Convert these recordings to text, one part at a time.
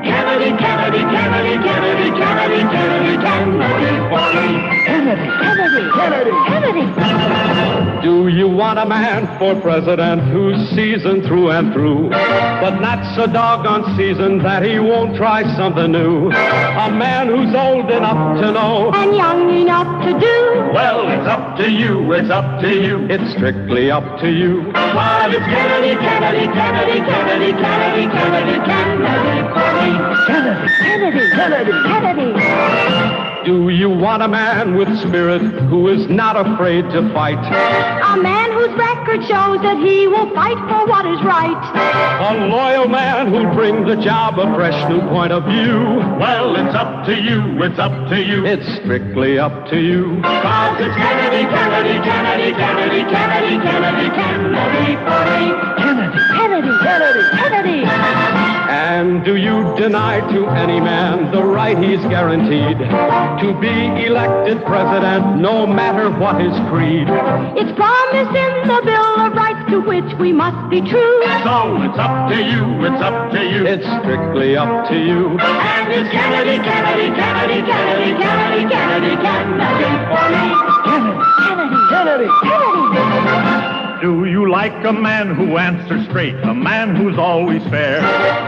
Kennedy, Kennedy, Kennedy, Kennedy, Kennedy, Kennedy, Kennedy, Kennedy, Kennedy, Kennedy. Do you want a man for president who's seasoned through and through, but not so doggone seasoned that he won't try something new? A man who's old enough to know and young enough to do. Well, it's up to you, it's up to you. It's strictly up to you. But it's Kennedy, Kennedy, Kennedy, Kennedy, Kennedy, Kennedy, Kennedy, Kennedy, Kennedy, Kennedy, Kennedy. Do you want a man with spirit who is not afraid to fight? A man whose record shows that he will fight for what is right. A loyal man who'll bring the job a fresh new point of view. Well, it's up to you, it's up to you. It's strictly up to you. Cause it's Kennedy, Kennedy, Kennedy, Kennedy, Kennedy, Kennedy, Kennedy, Kennedy, Kennedy, Kennedy, Kennedy. And do you deny to any man the right he's guaranteed to be elected president, no matter what his creed? It's promised in the Bill of Rights to which we must be true. So it's up to you, it's up to you. It's strictly up to you. And it's Kennedy, Kennedy, Kennedy, Kennedy, Kennedy, Kennedy, Kennedy, for me. Kennedy, Kennedy, Kennedy, Kennedy. Do you like a man who answers straight, a man who's always fair?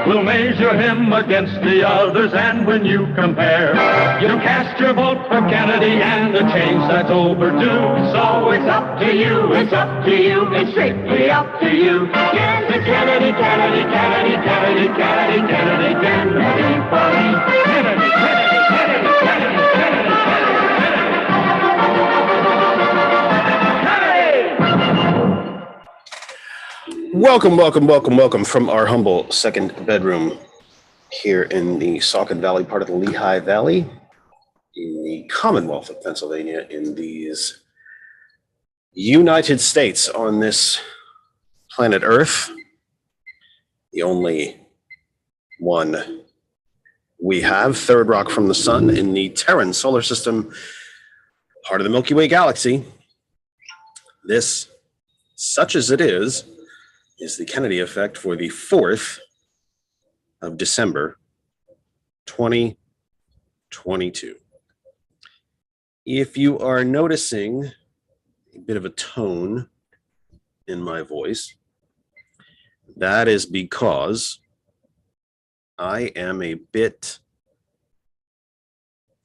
We'll measure him against the others, and when you compare, you cast your vote for Kennedy and the change that's overdue. So it's up to you, it's up to you, it's strictly up to you. Yes, it's Kennedy, Kennedy, Kennedy, Kennedy, Kennedy, Kennedy, Kennedy, for me. Kennedy, Kennedy, Kennedy, Kennedy, Kennedy, Kennedy. Welcome, welcome, welcome, welcome from our humble second bedroom here in the Saucon Valley, part of the Lehigh Valley, in the Commonwealth of Pennsylvania, in these United States on this planet Earth, the only one we have, third rock from the sun in the Terran solar system, part of the Milky Way galaxy. This, such as it is the Kennedy effect for the 4th of December, 2022. If you are noticing a bit of a tone in my voice, that is because I am a bit,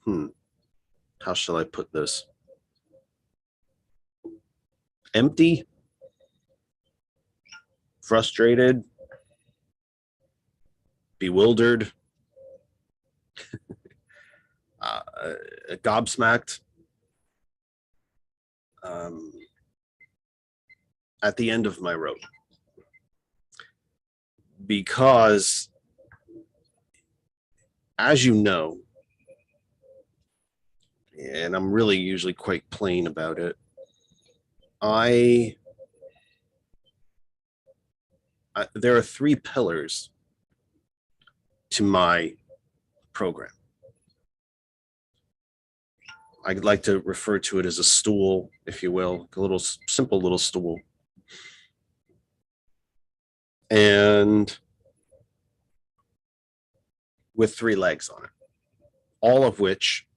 how shall I put this? Empty, frustrated, bewildered, gobsmacked. at the end of my rope, because, as you know, and I'm really usually quite plain about it, there are three pillars to my program. I'd like to refer to it as a stool, if you will, a little simple little stool. And with three legs on it, all of which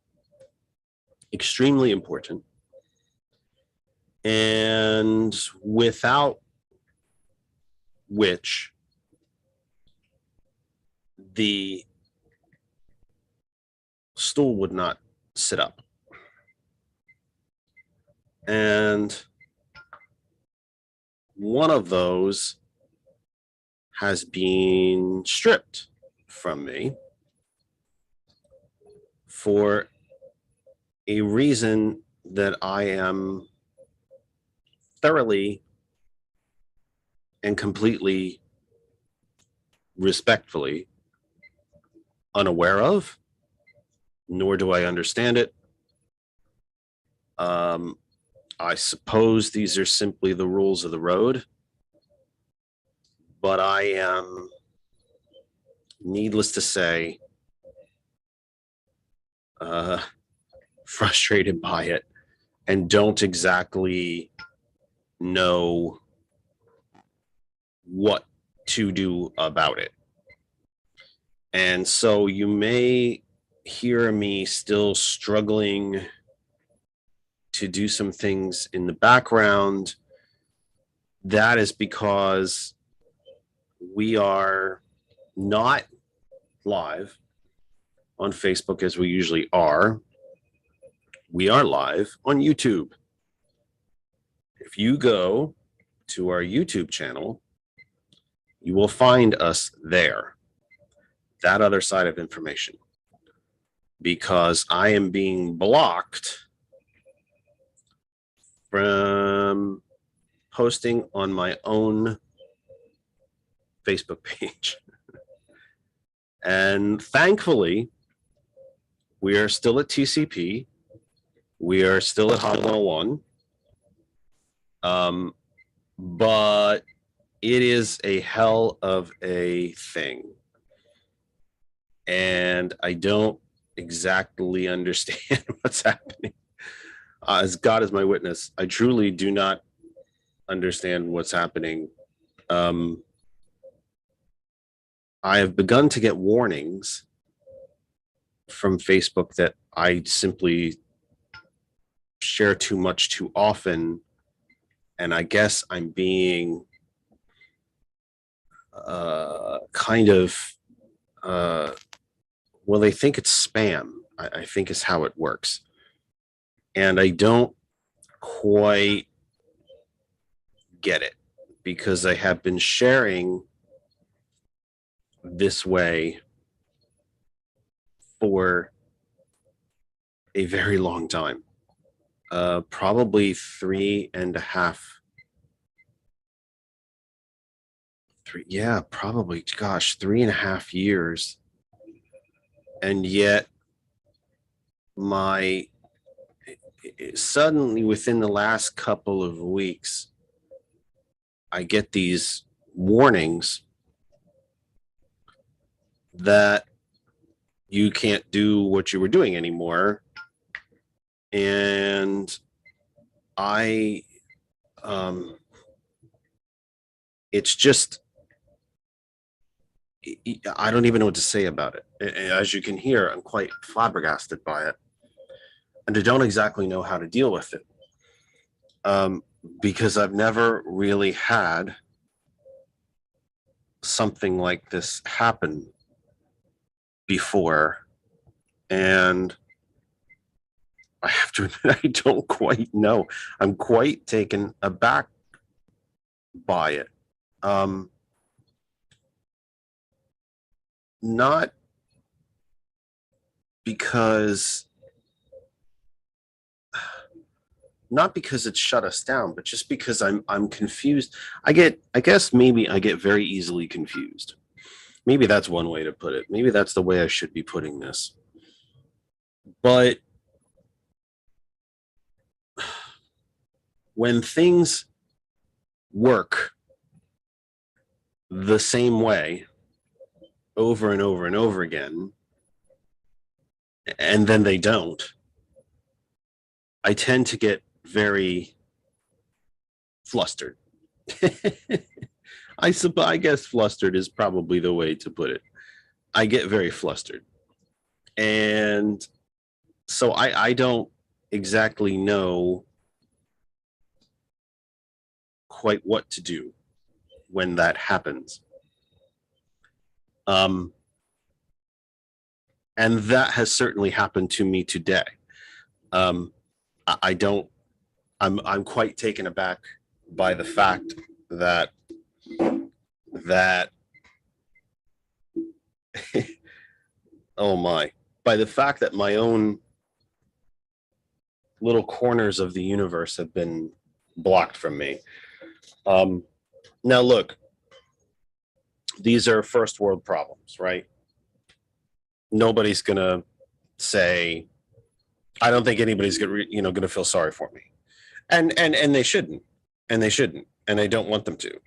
extremely important, and without which the stool would not sit up. And one of those has been stripped from me for a reason that I am thoroughly and completely respectfully unaware of, nor do I understand it. I suppose these are simply the rules of the road, but I am, needless to say, frustrated by it and don't exactly know what to do about it. And so you may hear me still struggling to do some things in the background. That is because we are not live on Facebook as we usually are. We are live on YouTube. If you go to our YouTube channel, you will find us there. That other side of information. Because I am being blocked from posting on my own Facebook page. And thankfully, we are still at TCP. We are still at Hot 101. But it is a hell of a thing. And I don't exactly understand what's happening. As God is my witness, I truly do not understand what's happening. I have begun to get warnings from Facebook that I simply share too much too often, and I guess I'm being kind of well, they think it's spam, I think is how it works. And I don't quite get it, because I have been sharing this way for a very long time. Probably 3.5. Probably, gosh, 3.5 years. And yet suddenly within the last couple of weeks, I get these warnings that you can't do what you were doing anymore. And it's just, I don't even know what to say about it. As you can hear, I'm quite flabbergasted by it. And I don't exactly know how to deal with it. Because I've never really had something like this happen before. And I have to admit, I don't quite know. I'm quite taken aback by it. Not because not because it shut us down, but just because I'm confused. I guess maybe I get very easily confused. Maybe that's one way to put it. Maybe that's the way I should be putting this. But when things work the same way over and over and over again, and then they don't, I tend to get very flustered. I guess flustered is probably the way to put it. I get very flustered. And so I don't exactly know quite what to do when that happens. And that has certainly happened to me today. I'm quite taken aback by the fact that oh my, by the fact that my own little corners of the universe have been blocked from me. Now look, these are first world problems, right? Nobody's gonna say, I don't think anybody's gonna feel sorry for me, and they shouldn't, and I don't want them to.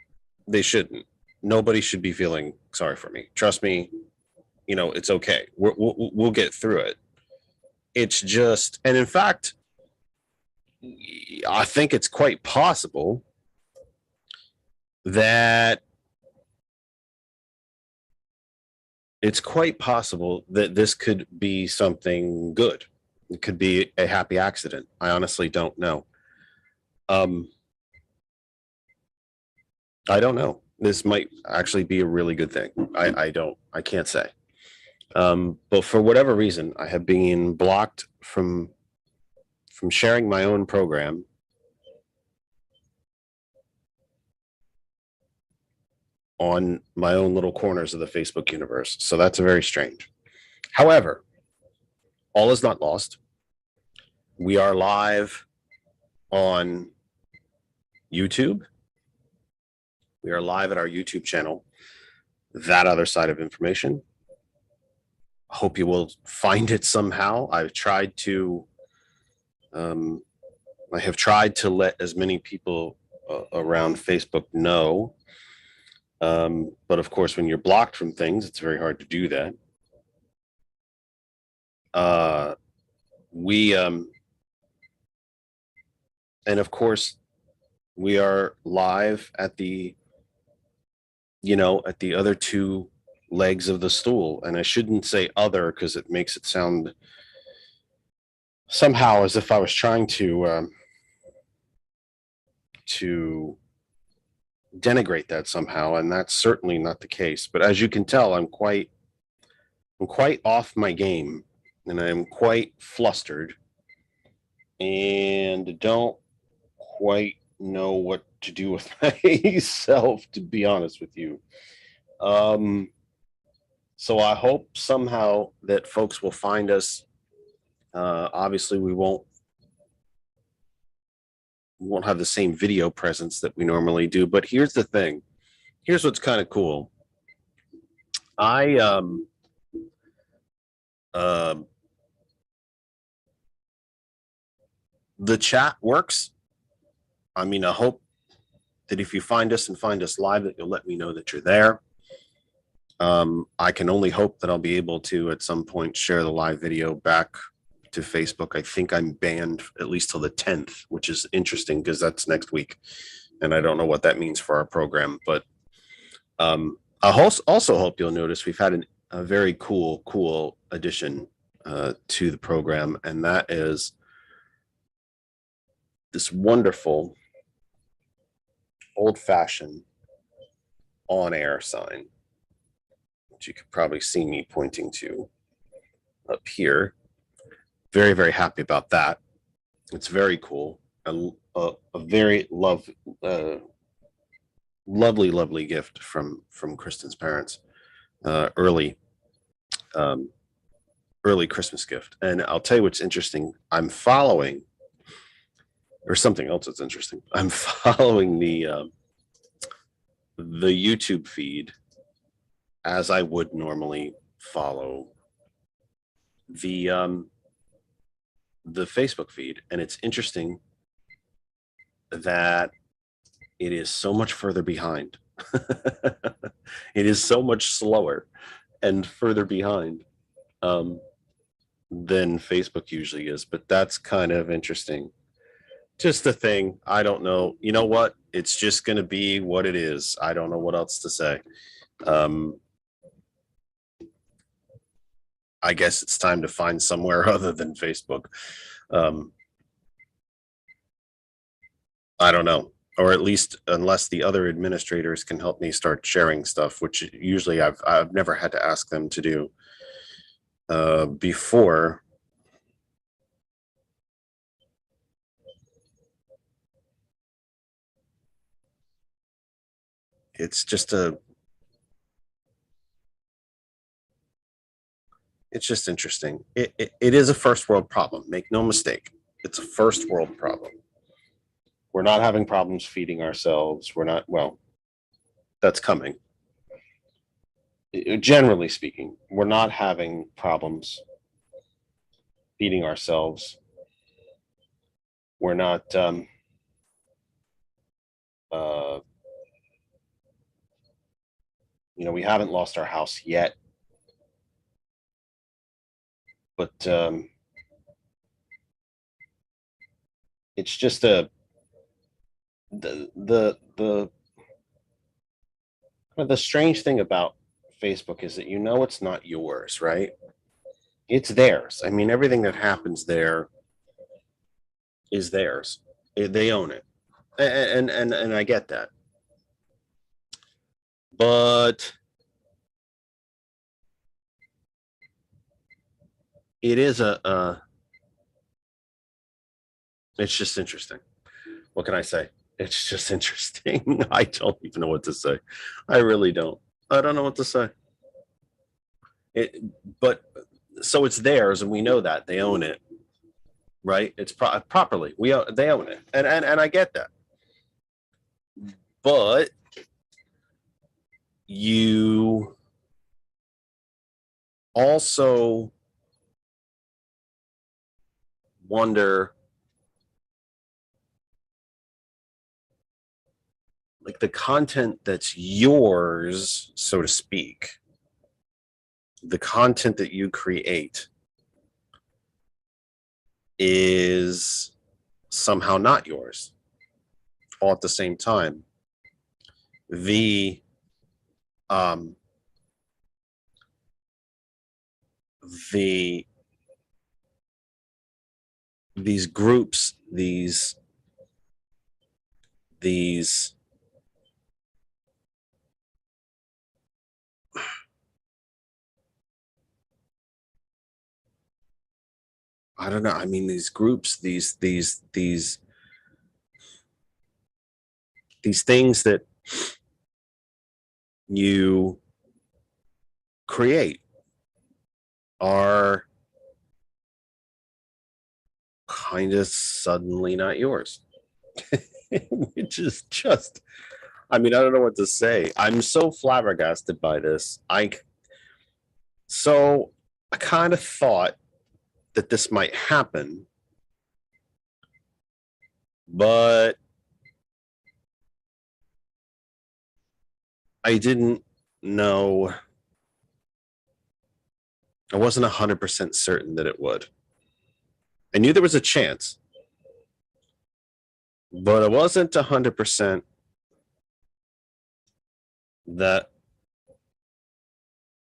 They shouldn't. Nobody should be feeling sorry for me. Trust me, it's okay. We'll get through it. It's just, and in fact, I think it's quite possible that this could be something good. It could be a happy accident. I honestly don't know. I don't know. This might actually be a really good thing. I can't say. But for whatever reason, I have been blocked from sharing my own program on my own little corners of the Facebook universe. So that's very strange. However, all is not lost. We are live on YouTube. We are live at our YouTube channel, That Other Side of Information. I hope you will find it somehow. I have tried to let as many people around Facebook know. But of course, when you're blocked from things, it's very hard to do that. And of course, we are live at the other two legs of the stool. And I shouldn't say other because it makes it sound somehow as if I was trying to denigrate that somehow, and that's certainly not the case. But as you can tell, I'm quite off my game, and I'm quite flustered, and don't quite know what to do with myself, to be honest with you. So I hope somehow that folks will find us. Obviously, we won't have the same video presence that we normally do. But here's the thing. Here's what's kind of cool. The chat works. I mean, I hope that if you find us live, that you'll let me know that you're there. I can only hope that I'll be able to at some point share the live video back to Facebook. I think I'm banned at least till the 10th, which is interesting because that's next week, and I don't know what that means for our program. But I also hope you'll notice we've had a very cool addition to the program, and that is this wonderful old-fashioned on-air sign, which you could probably see me pointing to up here. Very, very happy about that. It's very cool. A very lovely gift from Kristen's parents. Early Christmas gift. And I'll tell you what's interesting. I'm following or something else that's interesting. I'm following the YouTube feed as I would normally follow the Facebook feed, and it's interesting that it is so much further behind. It is so much slower and further behind than Facebook usually is, but that's kind of interesting. Just a thing. I don't know. You know what? It's just going to be what it is. I don't know what else to say. I guess it's time to find somewhere other than Facebook. I don't know, or at least unless the other administrators can help me start sharing stuff, which usually I've never had to ask them to do before. It's just it's just interesting. It is a first world problem. Make no mistake. It's a first world problem. We're not having problems feeding ourselves. We're not, well, that's coming. Generally speaking, we're not having problems feeding ourselves. We're not, you know, we haven't lost our house yet, but it's just the strange thing about Facebook is that, you know, it's not yours, right? It's theirs. I mean, everything that happens there is theirs. They own it, and I get that, but it is it's just interesting. What can I say? It's just interesting. I don't even know what to say. I really don't. I don't know what to say. But so it's theirs, and we know that they own it, right? It's properly. They own it, and I get that. But you also wonder, like, the content that's yours, so to speak, the content that you create is somehow not yours all at the same time. These groups, these I don't know. I mean, these groups, these things that you create are kind of suddenly not yours. Which is just, I mean, I don't know what to say. I'm so flabbergasted by this. I kind of thought that this might happen, but I didn't know. I wasn't 100% certain that it would. I knew there was a chance, but I wasn't 100% that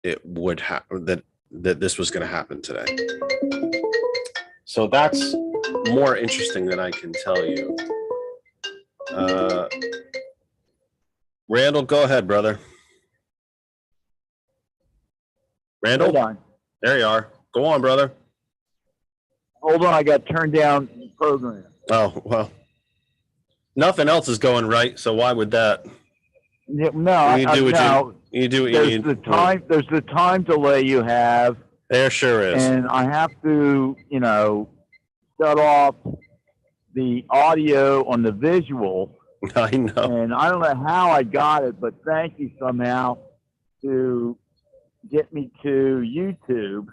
it would happen, that this was going to happen today. So that's more interesting than I can tell you. Randall, go ahead, brother. Randall? Hold on. There you are. Go on, brother. Hold on, I got turned down the program. Oh, well. Nothing else is going right, so why would that? Yeah, no, you do what you do. There's the time delay you have. There sure is. And I have to, shut off the audio on the visual, I know. and I don't know how I got it, but thank you somehow to get me to YouTube.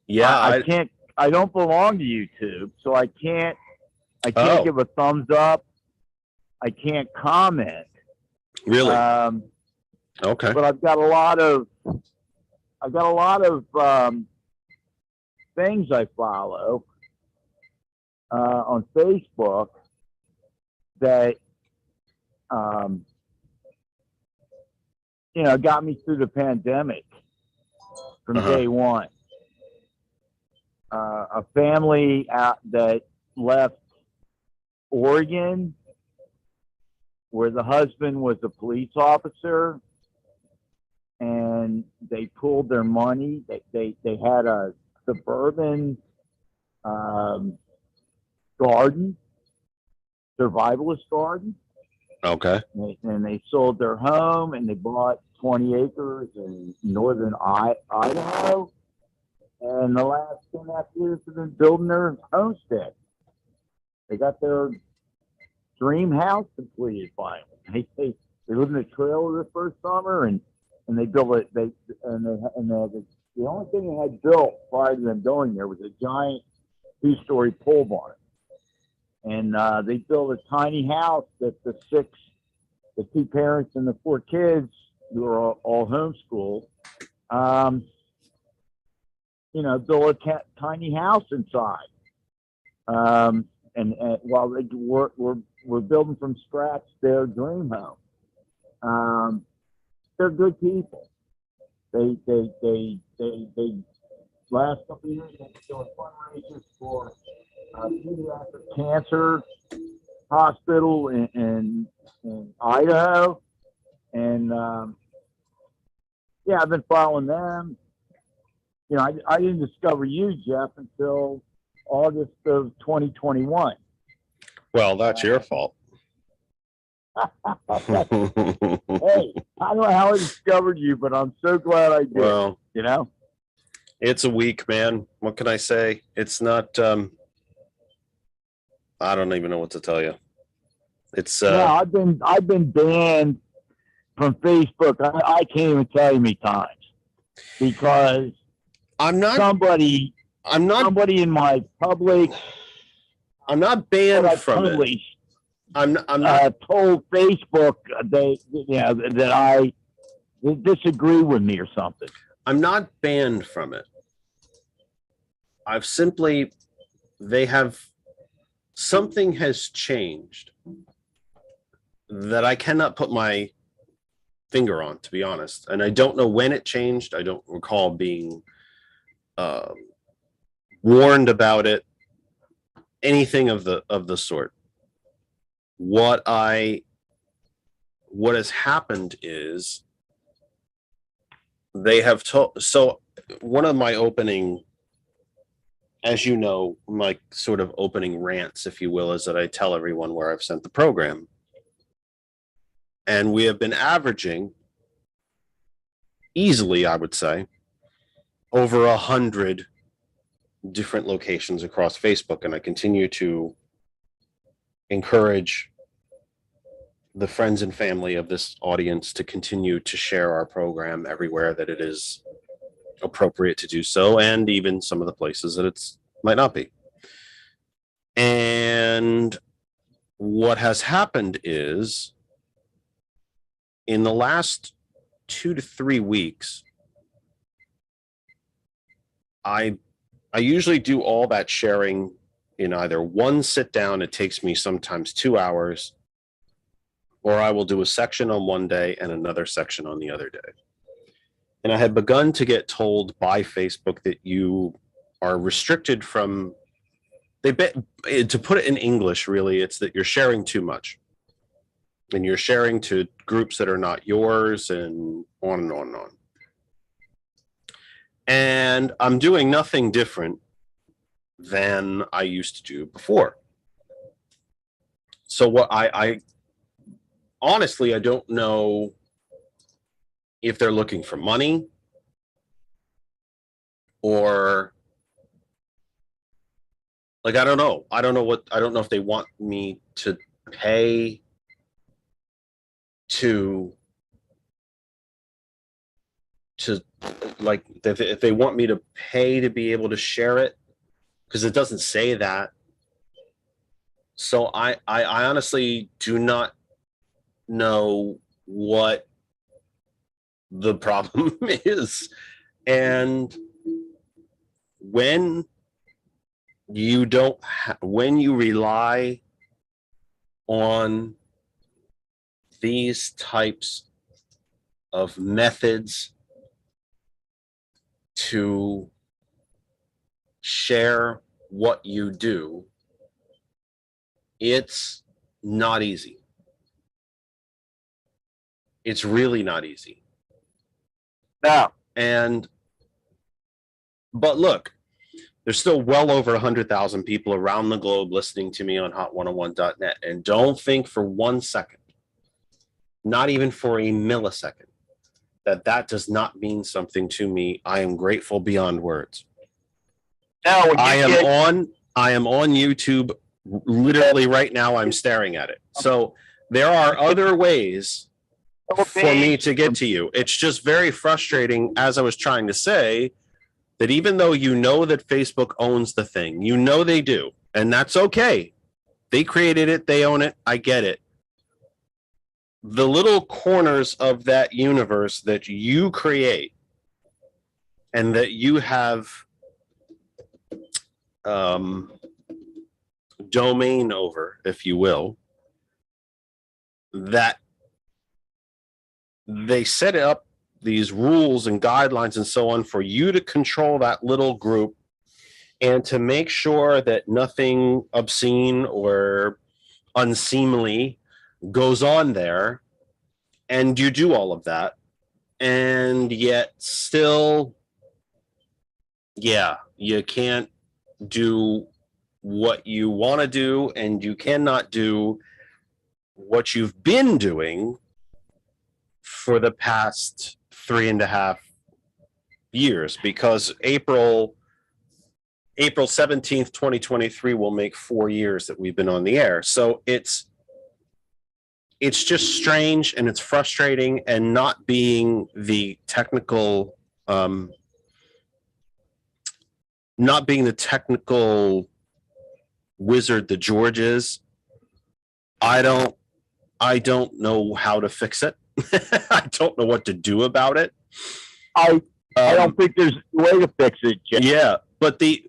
Yeah, I can't. I don't belong to YouTube, so I can't. I can't Oh. give a thumbs up. I can't comment. really. Okay. But I've got a lot of. Things I follow on Facebook that got me through the pandemic from day one. A family that left Oregon, where the husband was a police officer, and they pooled their money. They had a suburban garden, survivalist garden. Okay. And they sold their home and they bought 20 acres in northern Idaho. And the last 2.5 years have been building their homestead. They got their dream house completed finally. They lived in a trailer the first summer and they built it. The only thing they had built prior to them going there was a giant 2-story pole barn. And they built a tiny house that the 2 parents and the 4 kids, who are all homeschooled, built a tiny house inside. And while they were building from scratch their dream home, they're good people. They last couple of years they were doing fundraisers for pediatric cancer hospital in Idaho, and I've been following them. I didn't discover you, Jeff, until August of 2021. Well, that's your fault. Hey, I don't know how I discovered you, but I'm so glad I did. Well, it's a week, man. What can I say? It's not. I don't even know what to tell you. It's. I've been banned from Facebook. I can't even tell you how many times because I'm not. Somebody in my public. I'm not banned from it. I'm not told Facebook that I disagree with me or something. I'm not banned from it. I've simply, something has changed that I cannot put my finger on, to be honest. And I don't know when it changed. I don't recall being warned about it, anything of the sort. What has happened is they have told, so one of my opening, as you know, my sort of opening rants, if you will, is that I tell everyone where I've sent the program. And we have been averaging easily, I would say, over 100 different locations across Facebook. And I continue to encourage the friends and family of this audience to continue to share our program everywhere that it is appropriate to do so, and even some of the places that it's might not be. And what has happened is, in the last 2 to 3 weeks, I usually do all that sharing in either one sit down. It takes me sometimes 2 hours, or I will do a section on one day and another section on the other day. And I had begun to get told by Facebook that you are restricted from, to put it in English, really, it's that you're sharing too much. And you're sharing to groups that are not yours, and on and on and on. And I'm doing nothing different than I used to do before. So what I honestly, I don't know if they're looking for money or Like, I don't know. I don't know if they want me to pay to like, if they want me to pay to be able to share it, because it doesn't say that. So I honestly do not know what the problem is. And when you when you rely on these types of methods to share what you do, it's not easy. It's really not easy. No. But look, there's still well over 100,000 people around the globe listening to me on hot101.net. And don't think for 1 second, not even for a millisecond, that does not mean something to me. I am grateful beyond words. Now, I am on YouTube literally right now. I'm staring at it. So there are other ways for me to get to you. It's just very frustrating, as I was trying to say, that even though you know that Facebook owns the thing, you know they do, and that's okay. They created it, they own it, I get it. The little corners of that universe that you create and that you have domain over, if you will, that they set up these rules and guidelines and so on for you to control that little group and to make sure that nothing obscene or unseemly goes on there. And you do all of that. And yet still, yeah, you can't do what you want to do, and you cannot do what you've been doing for the past 3.5 years, because April 17th, 2023 will make 4 years that we've been on the air. So it's just strange, and it's frustrating, and not being the technical wizard that George is. I don't know how to fix it. I don't know what to do about it. I don't think there's a way to fix it, Jeff. Yeah, but the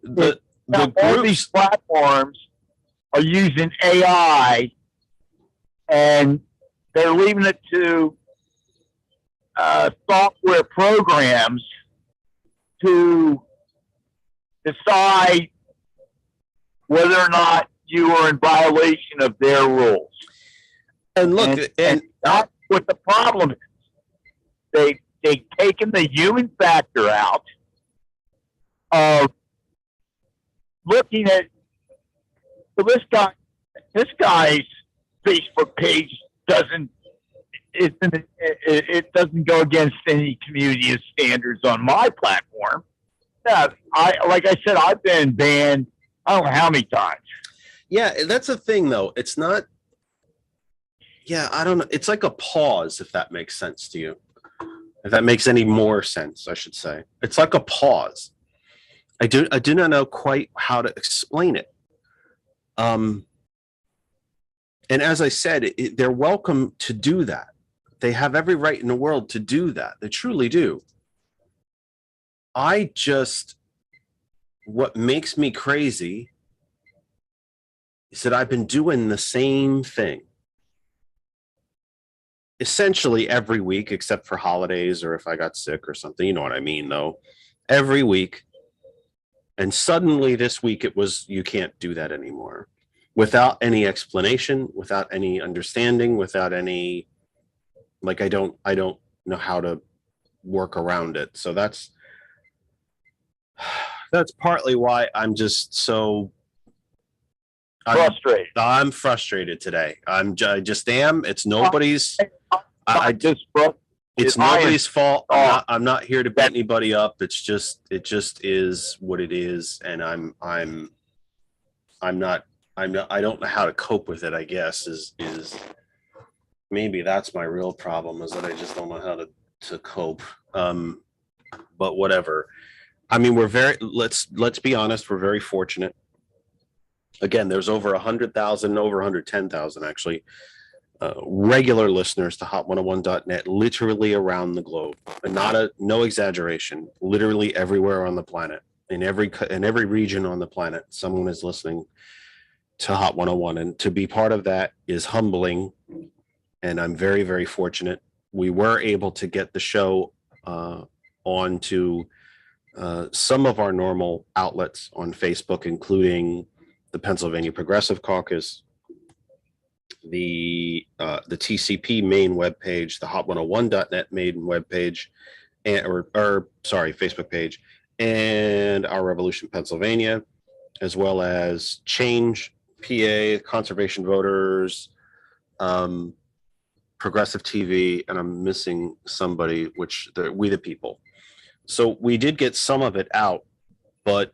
all these platforms are using AI, and they're leaving it to software programs to decide whether or not you are in violation of their rules. And look, and that's what the problem is. They've taken the human factor out of looking at, well, this guy's Facebook page doesn't go against any community standards on my platform. Yeah, like I said, I've been banned I don't know how many times. Yeah, that's the thing, though. It's not. Yeah, I don't know. It's like a pause, if that makes sense to you. If that makes any more sense, I should say. It's like a pause. I do not know quite how to explain it. And as I said, they're welcome to do that. They have every right in the world to do that. They truly do. What makes me crazy is that I've been doing the same thing essentially every week, except for holidays or if I got sick or something. You know what I mean, though. Every week. And suddenly this week it was, you can't do that anymore. Without any explanation, without any understanding, without any, like, I don't know how to work around it. So that's partly why I'm just so frustrated. I'm frustrated today. I just am. It's nobody's. It's nobody's fault. I'm not here to beat anybody up. It just is what it is, and I'm I'm not, I don't know how to cope with it, I guess, is maybe that's my real problem, is that I just don't know how to cope. But whatever. I mean, let's be honest, we're very fortunate. Again, there's over 100,000, over 110,000 actually, regular listeners to hot101.net, literally around the globe. And no exaggeration, literally everywhere on the planet. In every region on the planet, someone is listening to Hot 101, and to be part of that is humbling. And I'm very, very fortunate. We were able to get the show onto some of our normal outlets on Facebook, including the Pennsylvania Progressive Caucus, the TCP main webpage, the hot101.net main webpage, Facebook page, and our Revolution Pennsylvania, as well as Change PA, Conservation Voters, Progressive TV, and I'm missing somebody, which We the People. So we did get some of it out, but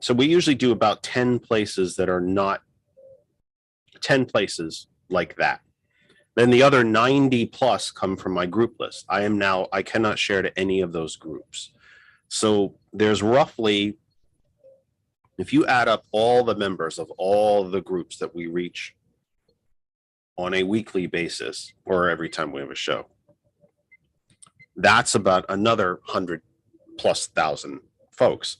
so we usually do about 10 places that are not 10 places like that. Then the other 90 plus come from my group list. I cannot share to any of those groups. So there's roughly, if you add up all the members of all the groups that we reach on a weekly basis, or every time we have a show, that's about another 100,000+ folks.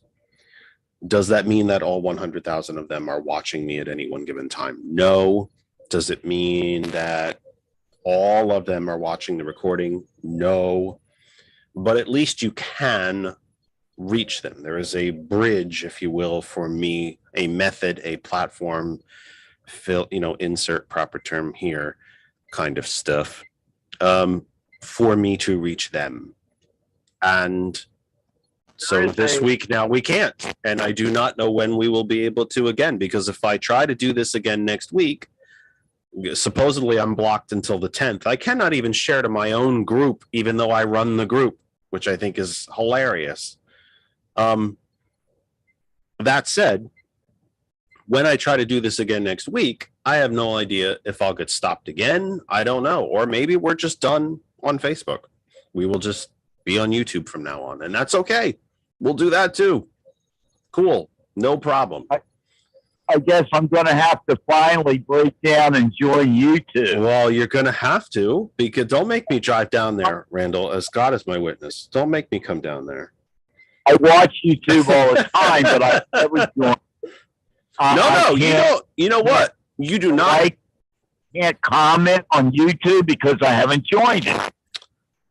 Does that mean that all 100,000 of them are watching me at any one given time? No. Does it mean that all of them are watching the recording? No. But at least you can reach them. There is a bridge, if you will, for me, a method, a platform, insert proper term here kind of stuff, for me to reach them. And so this week now we can't, and I do not know when we will be able to again, because if I try to do this again next week, supposedly I'm blocked until the 10th. I cannot even share to my own group, even though I run the group, which I think is hilarious. That said, when I try to do this again next week, I have no idea if I'll get stopped again. I don't know. Or maybe we're just done on Facebook. We will just be on YouTube from now on, and that's okay. We'll do that too. Cool. No problem. I guess I'm going to have to finally break down and join YouTube. Well, you're going to have to, because don't make me drive down there, Randall, as God is my witness. Don't make me come down there. I watch YouTube all the time, but I never join. You know what? You do not. I can't comment on YouTube because I haven't joined it.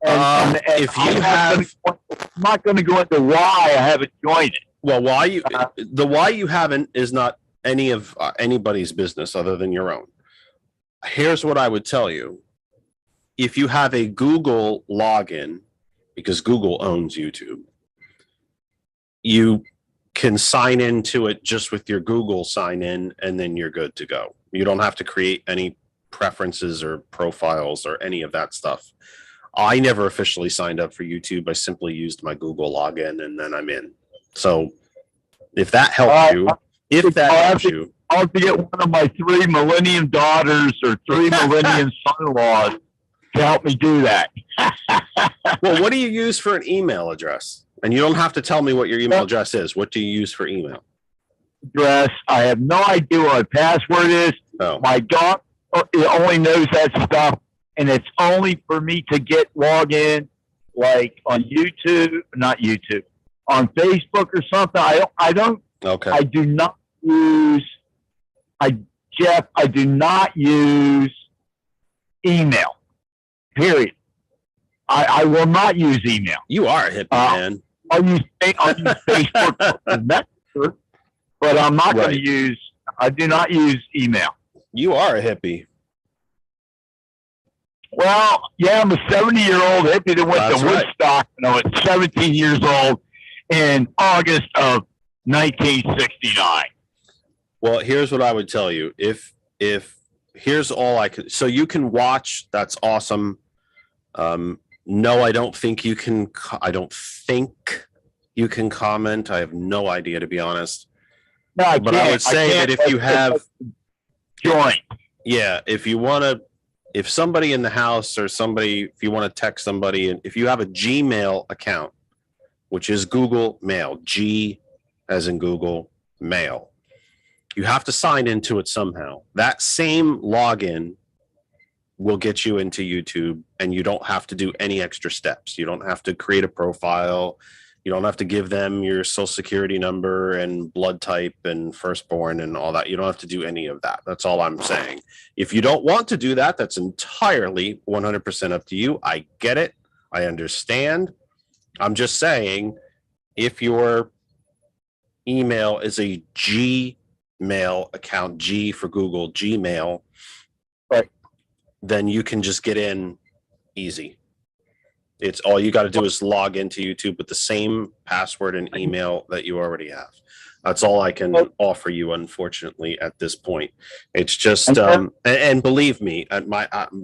And if you have, I'm not going to go into why I haven't joined it. Well, why you haven't is not any of anybody's business other than your own. Here's what I would tell you. If you have a Google login, because Google owns YouTube, you can sign into it just with your Google sign in, and then you're good to go. You don't have to create any preferences or profiles or any of that stuff. I never officially signed up for YouTube. I simply used my Google login, and then I'm in. So if that helps you, I'll have to get one of my 3 millennium daughters or 3 millennium son-in-laws to help me do that. Well, what do you use for an email address? And you don't have to tell me what your email address is. What do you use for email? Address. I have no idea what my password is. Oh. My daughter only knows that stuff, and it's only for me to get login, like on YouTube, not YouTube, on Facebook or something. I don't. Okay. I do not use. Jeff, I do not use email. Period. I will not use email. You are a hippie, man. I'll use Facebook Messenger, but I'm not going to use. I do not use email. You are a hippie. Well, yeah, I'm a 70-year-old hippie that went to Woodstock when I was 17 years old in August of 1969. Well, here's what I would tell you. If here's all I could. So you can watch. That's awesome. No, I don't think you can. I don't think you can comment. I have no idea, to be honest. No, I But can't. I would say that if you have, join. yeah, if you want to, if somebody in the house or somebody, if you want to text somebody, and if you have a Gmail account, which is Google Mail, G as in Google Mail, you have to sign into it somehow. That same login will get you into YouTube, and you don't have to do any extra steps. You don't have to create a profile. You don't have to give them your social security number and blood type and firstborn and all that. You don't have to do any of that. That's all I'm saying. If you don't want to do that, that's entirely 100% up to you. I get it. I understand. I'm just saying, if your email is a Gmail account, G for Google, Gmail, right, then you can just get in easy. It's all you got to do is log into YouTube with the same password and email that you already have. That's all I can offer you, unfortunately, at this point. It's just, and believe me,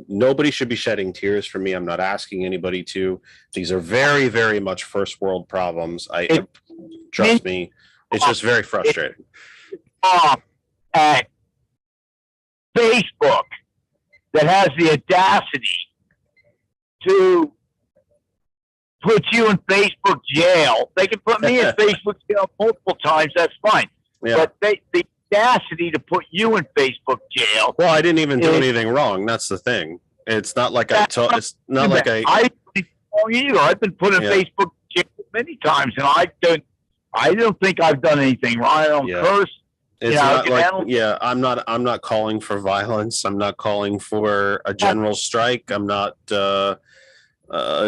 nobody should be shedding tears for me. I'm not asking anybody to. These are very, very much first world problems. Trust me, it's just very frustrating. At Facebook that has the audacity to put you in Facebook jail. They can put me in Facebook jail multiple times. That's fine. Yeah. But the audacity to put you in Facebook jail. Well, I didn't even do anything wrong. That's the thing. It's not like it's not like I didn't wrong either. I've been put in Facebook jail many times, and I don't think I've done anything wrong. I don't curse. It's not like, I'm not calling for violence. I'm not calling for a general strike. I'm not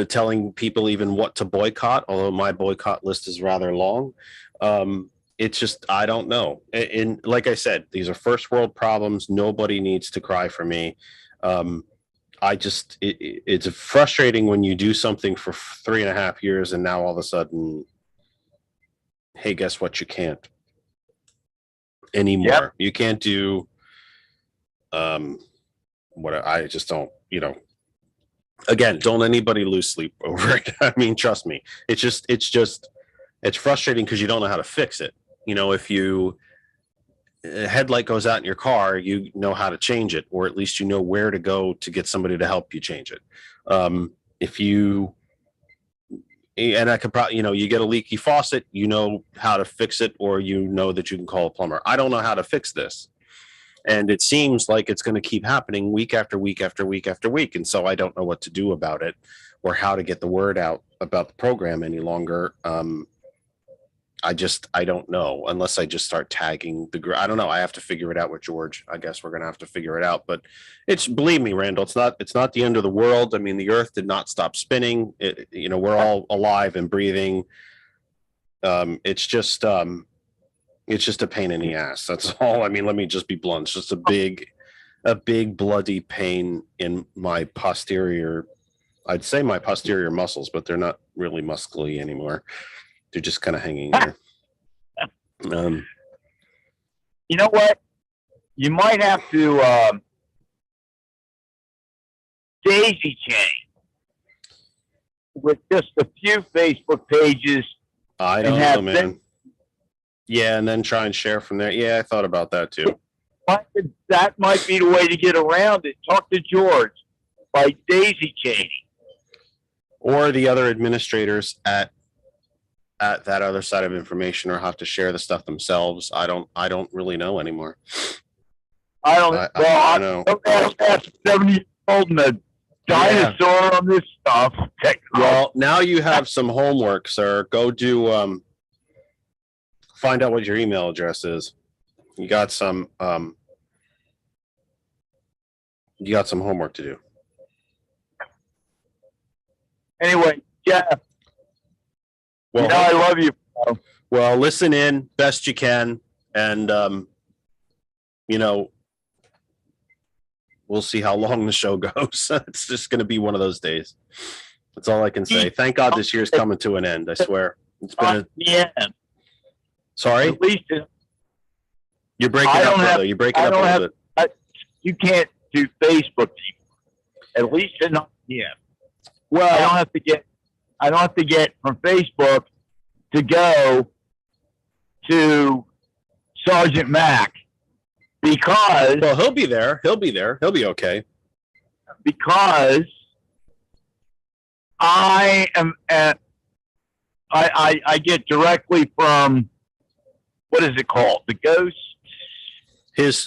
telling people even what to boycott, although my boycott list is rather long. It's just, I don't know. And like I said, these are first world problems. Nobody needs to cry for me. It's frustrating when you do something for 3.5 years and now all of a sudden, hey, guess what? You can't anymore. Yep. You can't do what I just don't, again, don't anybody lose sleep over it. I mean, trust me, it's frustrating because you don't know how to fix it. If a headlight goes out in your car, you know how to change it, or at least you know where to go to get somebody to help you change it. And I could probably, you get a leaky faucet, you know how to fix it, or you know that you can call a plumber. I don't know how to fix this. And it seems like it's going to keep happening week after week after week after week. And so I don't know what to do about it or how to get the word out about the program any longer. I don't know, unless I just start tagging I don't know. I have to figure it out with George. I guess we're going to have to figure it out, but believe me, Randall, it's not the end of the world. I mean, the earth did not stop spinning. We're all alive and breathing. It's just a pain in the ass. That's all. I mean, let me just be blunt. It's just a big bloody pain in my posterior. I'd say my posterior muscles, but they're not really muscly anymore. They're just kind of hanging there. You know what? You might have to daisy chain with just a few Facebook pages. I don't know, man. Yeah, and then try and share from there. Yeah, I thought about that too. That might be the way to get around it. Talk to George by daisy chaining. Or the other administrators at that other side of information, or have to share the stuff themselves. I don't really know anymore. I don't ask 70-year-old and a dinosaur on this stuff. Well, now you have some homework, sir. Go do find out what your email address is. You got some homework to do. Anyway, Jeff. Well, I love you, bro. Well, listen in best you can, and we'll see how long the show goes. It's just going to be one of those days. That's all I can say. Thank God this year's coming to an end. I swear. It's been Sorry? At least you're breaking up, brother. You're breaking up a little bit. You can't do Facebook people. At least not yet. Well, I don't have to get from Facebook to go to Sergeant Mack because Well, he'll be there. He'll be there. He'll be okay. I am I get directly from, what is it called? The Ghost? His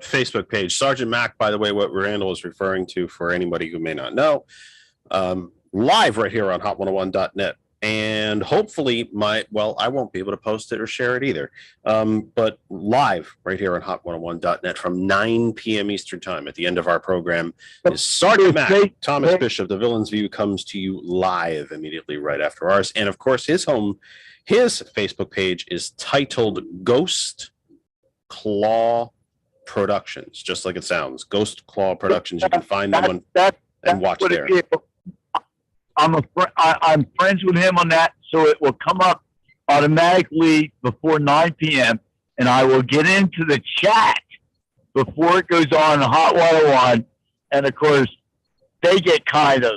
Facebook page, Sergeant Mack, by the way, what Randall is referring to for anybody who may not know, live right here on hot101.net. And hopefully I won't be able to post it or share it either. But live right here on hot101.net from 9 p.m. Eastern time at the end of our program is Sergeant Mack. Thomas Bishop, The Villain's View, comes to you live immediately right after ours. And of course, his Facebook page is titled Ghost Claw Productions, just like it sounds. Ghost Claw Productions. You can find them and watch there. I'm friends with him on that, so it will come up automatically before 9 p.m. and I will get into the chat before it goes on Hot 101. And of course, they get kind of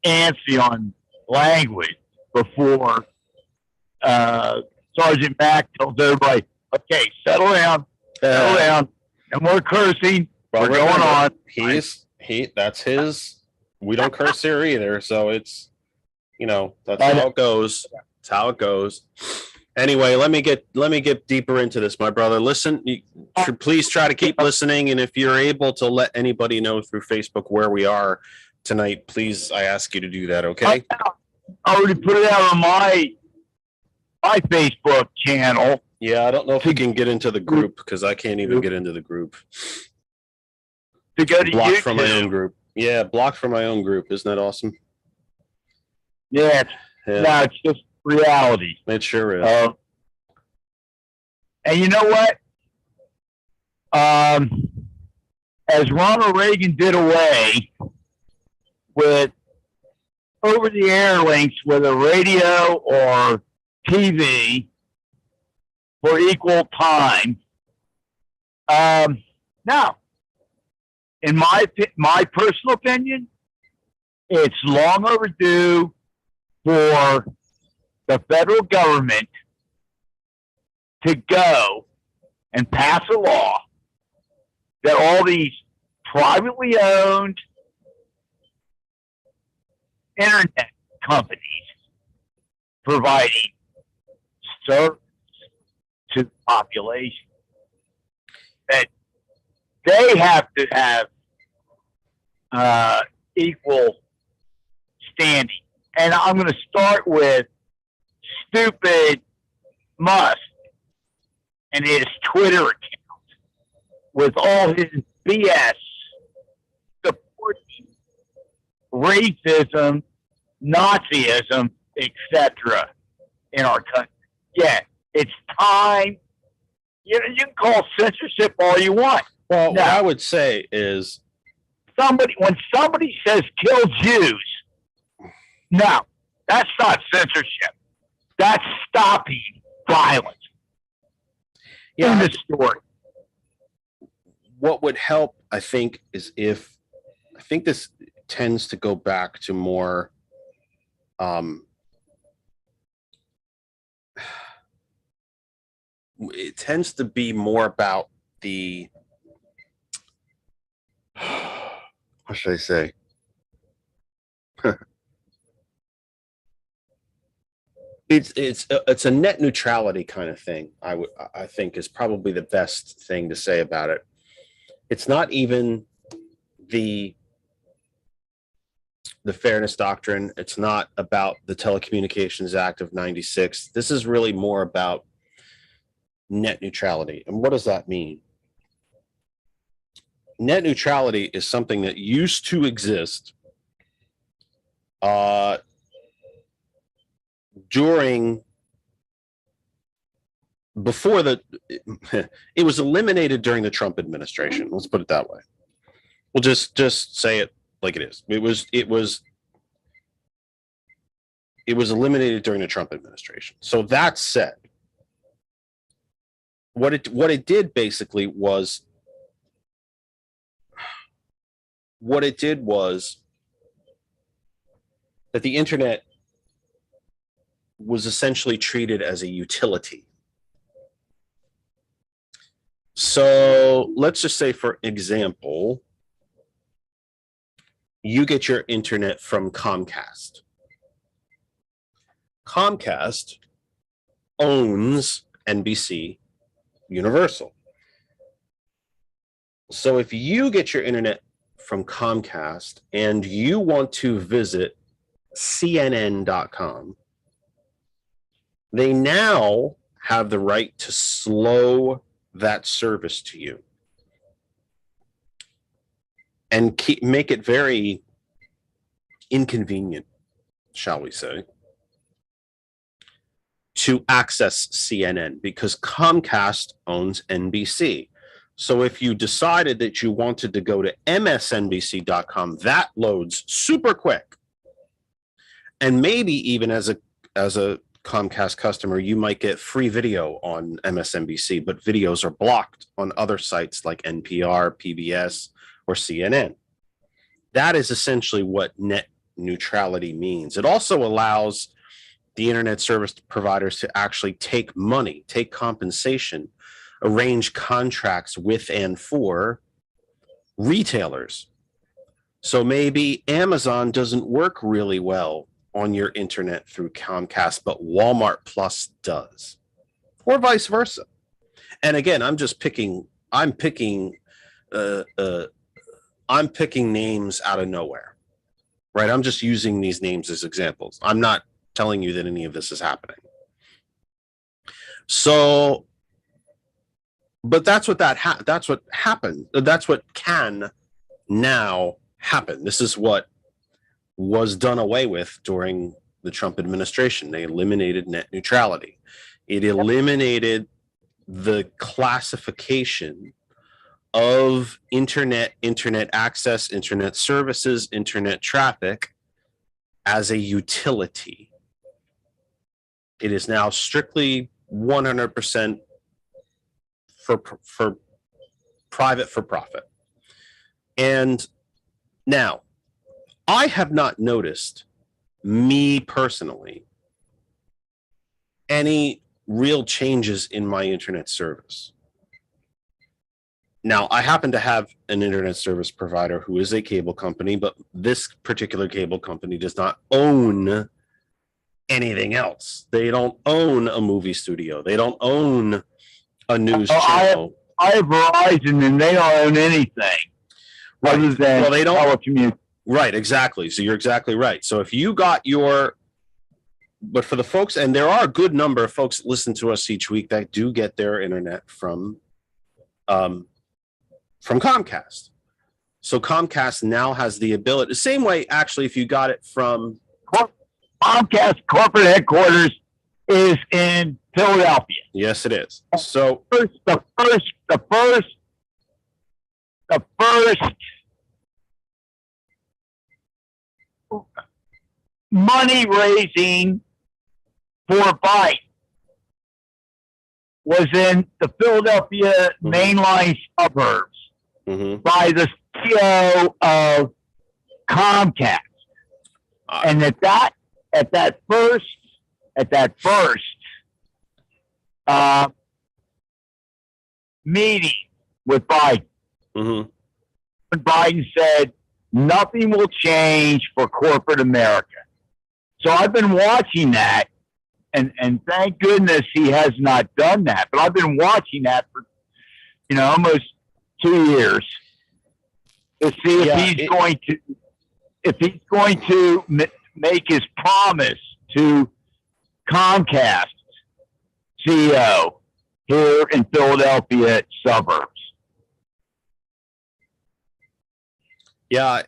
antsy on language before Sergeant Mack tells everybody, "Okay, settle down," and we're cursing. We're going on. That's his. We don't curse here either, so it's, that's how it goes. It's how it goes. Anyway, let me get deeper into this, my brother. Listen, you should please try to keep listening, and if you're able to let anybody know through Facebook where we are tonight, please, I ask you to do that. Okay? I already put it out on my Facebook channel. Yeah, I don't know if we can get into the group because I can't even get into the group. To go to blocked YouTube. from my own group. Yeah, blocked from my own group. Isn't that awesome? Yeah, no, it's just reality. It sure is. And you know what? As Ronald Reagan did away with over-the-air links, whether radio or TV, for equal time. Now, in my personal opinion, it's long overdue for the federal government to go and pass a law that all these privately owned internet companies providing service to the population, that they have to have equal standing. And I'm going to start with stupid Musk and his Twitter account with all his BS supporting racism, Nazism, etc. in our country. Yeah, it's time. You can call censorship all you want. Well, what I would say is when somebody says kill Jews, no, that's not censorship. That's stopping violence. In the story. What would help, I think, is I think this tends to go back to more it tends to be more about the what should I say? It's a net neutrality kind of thing. I think is probably the best thing to say about it. It's not even the Fairness Doctrine. It's not about the Telecommunications Act of '96. This is really more about net neutrality. And what does that mean? Net neutrality is something that used to exist it was eliminated during the Trump administration. Let's put it that way. We'll just say it like it is. It was eliminated during the Trump administration. So that said, what it did basically was that the internet was essentially treated as a utility. So let's just say, for example, you get your internet from Comcast. Comcast owns NBC Universal. So if you get your internet from Comcast and you want to visit CNN.com, they now have the right to slow that service to you and make it very inconvenient, shall we say, to access CNN, because Comcast owns NBC. So if you decided that you wanted to go to MSNBC.com, that loads super quick. And maybe even as a Comcast customer, you might get free video on MSNBC, but videos are blocked on other sites like NPR, PBS, or CNN. That is essentially what net neutrality means. It also allows the internet service providers to actually take money, take compensation, arrange contracts with and for retailers. So maybe Amazon doesn't work really well on your internet through Comcast, but Walmart Plus does, or vice versa. And again, I'm picking names out of nowhere, right? I'm just using these names as examples. I'm not telling you that any of this is happening. So, but that's what happened. That's what can now happen. This is what was done away with during the Trump administration. They eliminated net neutrality. It eliminated the classification of internet access, internet services, internet traffic as a utility. It is now strictly 100% for private, for profit. And now, I have not noticed, me personally, any real changes in my internet service. Now, I happen to have an internet service provider who is a cable company, but this particular cable company does not own anything else. They don't own a movie studio. They don't own a news channel. I have Verizon, and they don't own anything other than they don't. Telecommunications. Right, exactly. So you're exactly right. So if you got but for the folks, and there are a good number of folks that listen to us each week that do get their internet from Comcast. So Comcast now has the ability, the same way, actually, if you got it from Comcast corporate headquarters is in Philadelphia. Yes, it is. So the first money raising for Biden was in the Philadelphia mainline suburbs by the CEO of Comcast. And at that first meeting with Biden, when Biden said nothing will change for corporate America. So I've been watching that, and thank goodness he has not done that. But I've been watching that for almost 2 years to see if he's going to make his promise to Comcast CEO here in Philadelphia suburbs. Yeah,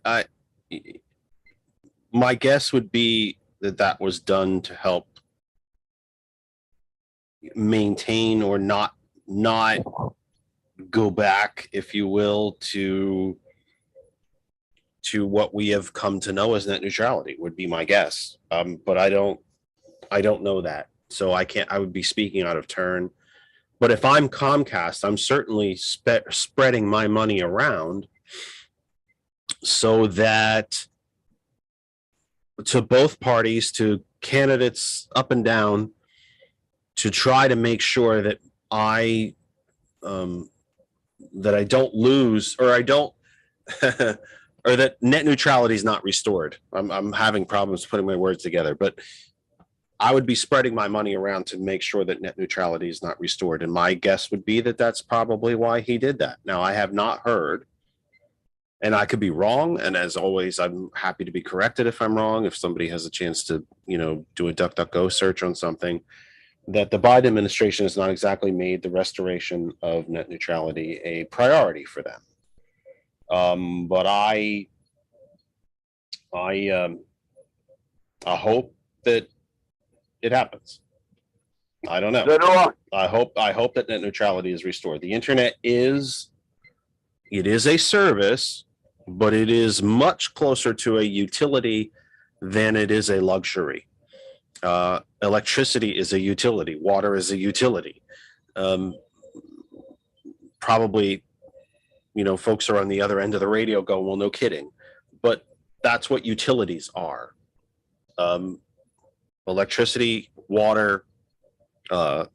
my guess would be that was done to help maintain or not go back, if you will, to what we have come to know as net neutrality, would be my guess. But I don't know that, so I would be speaking out of turn. But if I'm Comcast, I'm certainly spreading my money around so that to both parties, to candidates up and down, to try to make sure that I that I don't lose, or I don't, or that net neutrality is not restored. I'm having problems putting my words together, but I would be spreading my money around to make sure that net neutrality is not restored. And my guess would be that that's probably why he did that. Now, I have not heard, and I could be wrong. And as always, I'm happy to be corrected if I'm wrong. If somebody has a chance to, do a DuckDuckGo search on something, that the Biden administration has not exactly made the restoration of net neutrality a priority for them. But I hope that it happens. I don't know. So do I. I hope that net neutrality is restored. The internet is a service, but it is much closer to a utility than it is a luxury. Electricity is a utility. Water is a utility. Probably, folks are on the other end of the radio going, well, no kidding. But that's what utilities are. Electricity, water, gas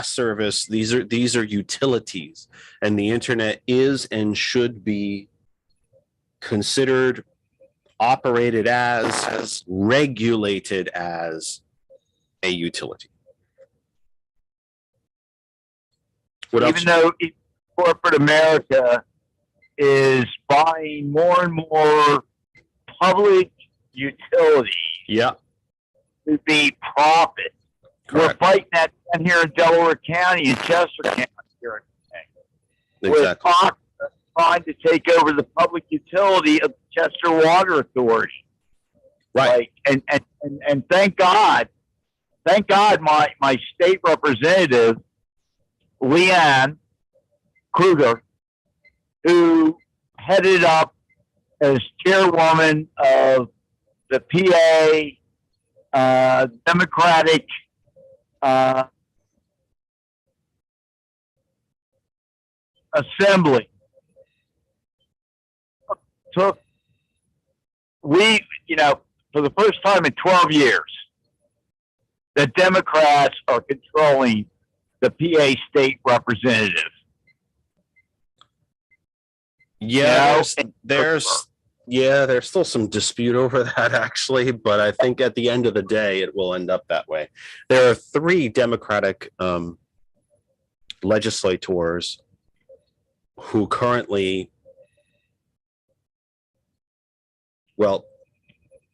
service. These are utilities, and the internet is and should be considered, operated as, regulated as a utility. Even though corporate America is buying more and more public utilities to be profit. Correct. We're fighting that down here in Delaware County and Chester County here. Exactly. With Fox trying to take over the public utility of Chester Water Authority. Right. And thank God, my state representative, Leanne Kruger, who headed up as chairwoman of the PA Democratic Assembly, for the first time in 12 years, the Democrats are controlling the PA state representative. Yeah, there's still some dispute over that, actually, but I think at the end of the day, it will end up that way. There are 3 Democratic legislators who currently,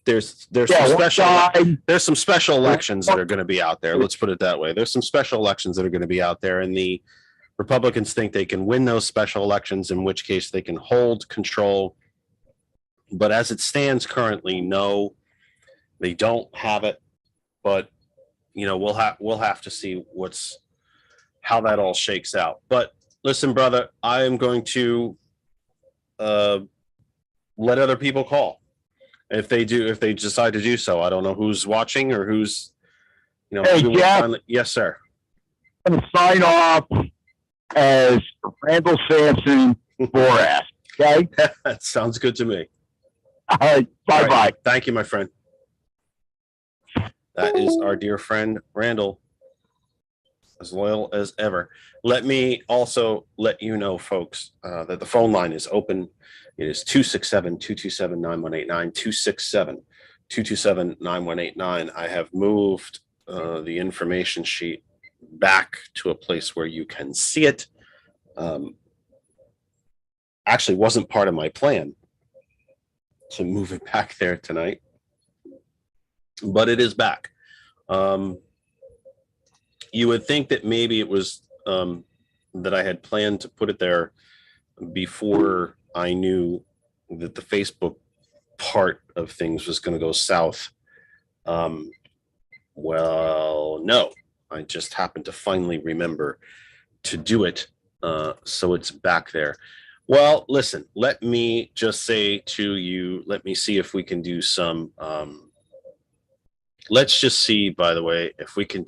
there's some special elections that are going to be out there. Let's put it that way. There's some special elections that are going to be out there, and the Republicans think they can win those special elections, in which case they can hold control. But as it stands currently, no, they don't have it. But we'll have to see how that all shakes out. But listen, brother, I am going to let other people call if they decide to do so. I don't know who's watching or who's Hey, Jeff. Yes, sir. I'm going to sign off as Randall Sampson Boras. Okay. That sounds good to me. All right. Bye-bye. Right. Thank you, my friend. That is our dear friend, Randall, as loyal as ever. Let me also let you know, folks, that the phone line is open. It is 267-227-9189, 267-227-9189. I have moved the information sheet back to a place where you can see it. Actually wasn't part of my plan to move it back there tonight, but it is back. You would think that maybe it was that I had planned to put it there before I knew that the Facebook part of things was going to go south. Well, no, I just happened to finally remember to do it. So it's back there. Well, listen, let me just say to you, let me see if we can do some, let's just see, by the way, if we can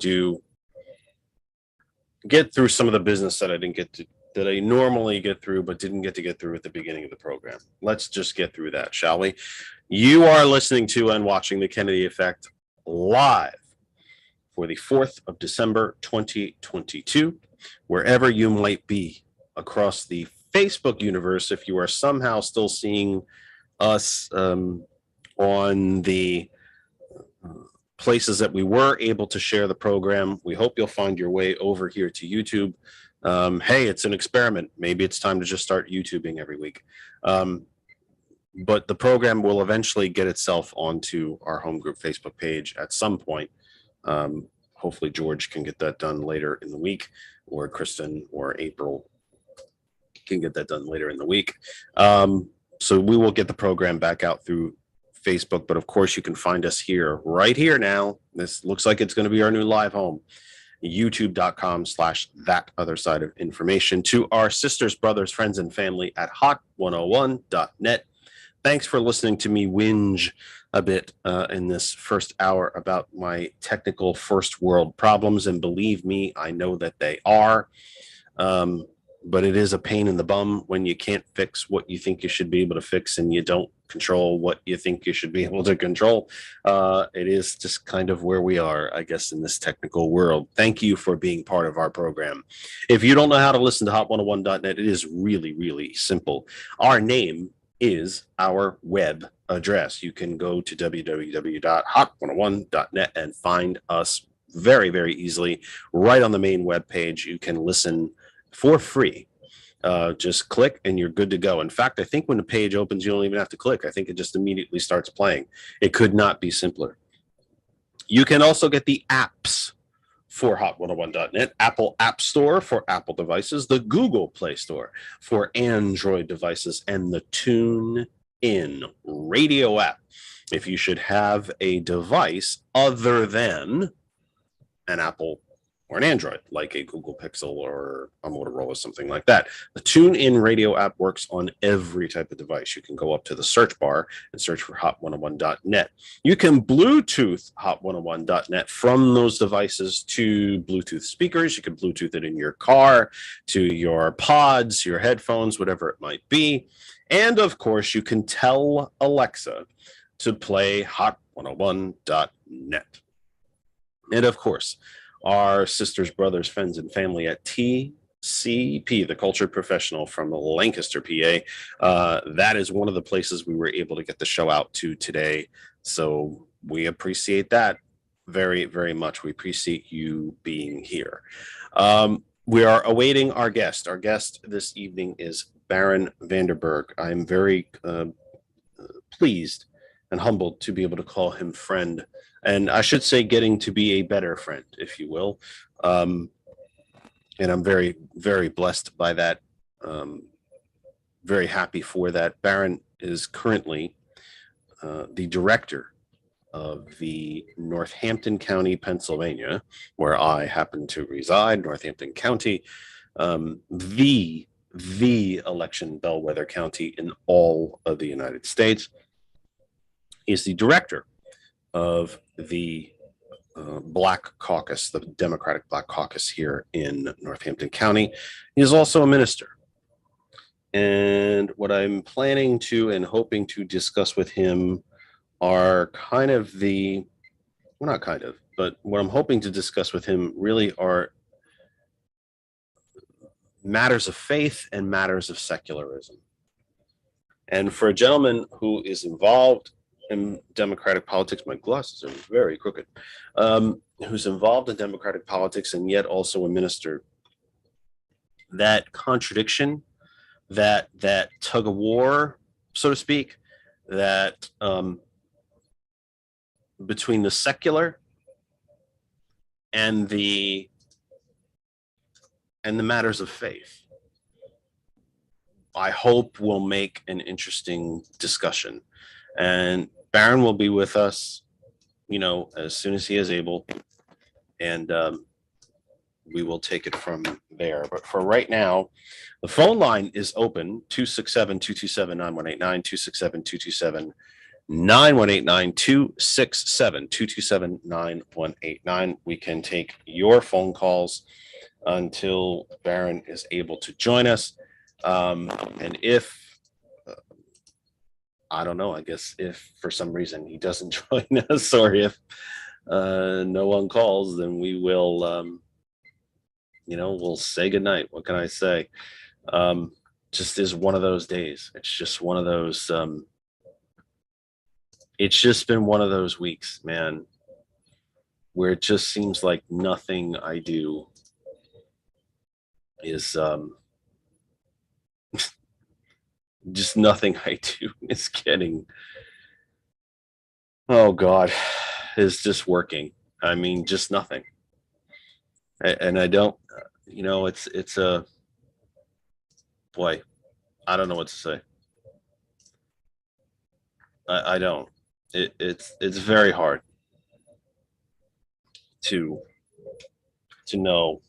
get through some of the business that that I normally get through, but didn't get through at the beginning of the program. Let's just get through that, shall we? You are listening to and watching The Kennedy Effect live for the 4th of December, 2022, wherever you might be across the Facebook universe, if you are somehow still seeing us on the places that we were able to share the program, we hope you'll find your way over here to YouTube. Hey, it's an experiment. Maybe it's time to just start YouTubing every week. But the program will eventually get itself onto our home group Facebook page at some point. Hopefully George can get that done later in the week, or Kristen or April can get that done later in the week. So we will get the program back out through Facebook, but of course you can find us here, right here now. This looks like it's going to be our new live home, youtube.com/that other side of information. To our sisters, brothers, friends, and family at hot101.net. Thanks for listening to me whinge a bit in this first hour about my technical first world problems. And believe me, I know that they are. But it is a pain in the bum when you can't fix what you think you should be able to fix and you don't control what you think you should be able to control. It is just kind of where we are, I guess, in this technical world. Thank you for being part of our program. If you don't know how to listen to hot101.net, it is really, really simple. Our name is our web address. You can go to www.hot101.net and find us very, very easily right on the main web page. You can listen for free. Just click and you're good to go. In fact, I think when the page opens, you don't even have to click. I think it just immediately starts playing. It could not be simpler. You can also get the apps for hot101.net, Apple App Store for Apple devices, the Google Play Store for Android devices, and the TuneIn radio app. If you should have a device other than an Apple or an Android, like a Google Pixel or a Motorola, something like that. The TuneIn radio app works on every type of device. You can go up to the search bar and search for hot101.net. You can Bluetooth hot101.net from those devices to Bluetooth speakers. You can Bluetooth it in your car, to your pods, your headphones, whatever it might be. And of course, you can tell Alexa to play hot101.net. And of course, our sisters, brothers, friends, and family at TCP, the Cultured Professional from Lancaster, PA. That is one of the places we were able to get the show out to today. So we appreciate that very, very much. We appreciate you being here. We are awaiting our guest. Our guest this evening is Baron Vanderburg. I'm very pleased and humbled to be able to call him friend. And I should say getting to be a better friend, if you will. And I'm very, very blessed by that. Very happy for that. Baron is currently the director of the Northampton County, Pennsylvania, where I happen to reside, Northampton County, the election bellwether county in all of the United States. Is the director of the Black Caucus, the Democratic Black Caucus here in Northampton County. He is also a minister. And what I'm planning to and hoping to discuss with him are kind of the, well, not kind of, but what I'm hoping to discuss with him really are matters of faith and matters of secularism. And for a gentleman who is involved in Democratic politics, my glasses are very crooked, who's involved in Democratic politics and yet also a minister, that contradiction, that tug of war, so to speak, that between the secular and the matters of faith, I hope will make an interesting discussion. And Baron will be with us, you know, as soon as he is able, and we will take it from there. But for right now, the phone line is open, 267-227-9189, 267-227-9189, 267-227-9189. We can take your phone calls until Baron is able to join us. And if I don't know, I guess if for some reason he doesn't join us, or if no one calls, then we will, you know, we'll say goodnight. What can I say? Just is one of those days. It's just one of those. It's just been one of those weeks, man, where it just seems like nothing I do is just nothing I do is getting. Oh God, is just working. I mean, just nothing. And I don't. It's a boy. I don't know what to say. I don't. It's very hard to know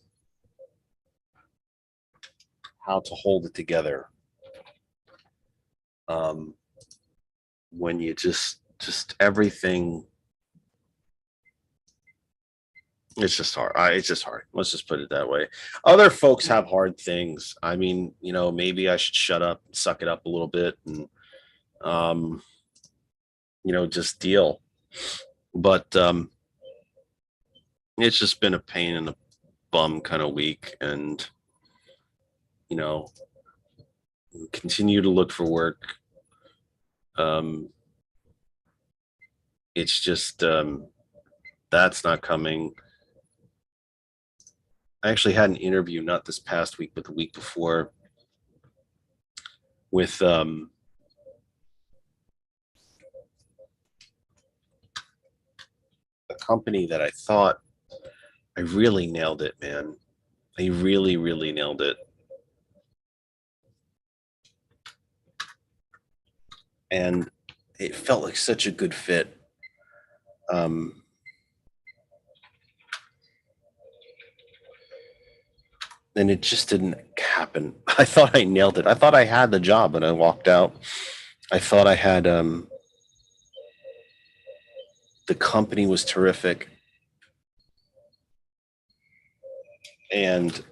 how to hold it together when you just everything. It's just hard. It's just hard. Let's just put it that way. Other folks have hard things. I mean, maybe I should shut up, suck it up a little bit, and just deal. But it's just been a pain in the bum kind of week, and continue to look for work. It's just that's not coming. I actually had an interview not this past week, but the week before with a company that I thought I really nailed it, man. I really, really nailed it. And it felt like such a good fit. And it just didn't happen. I thought I nailed it. I thought I had the job when I walked out. I thought I had the company was terrific. And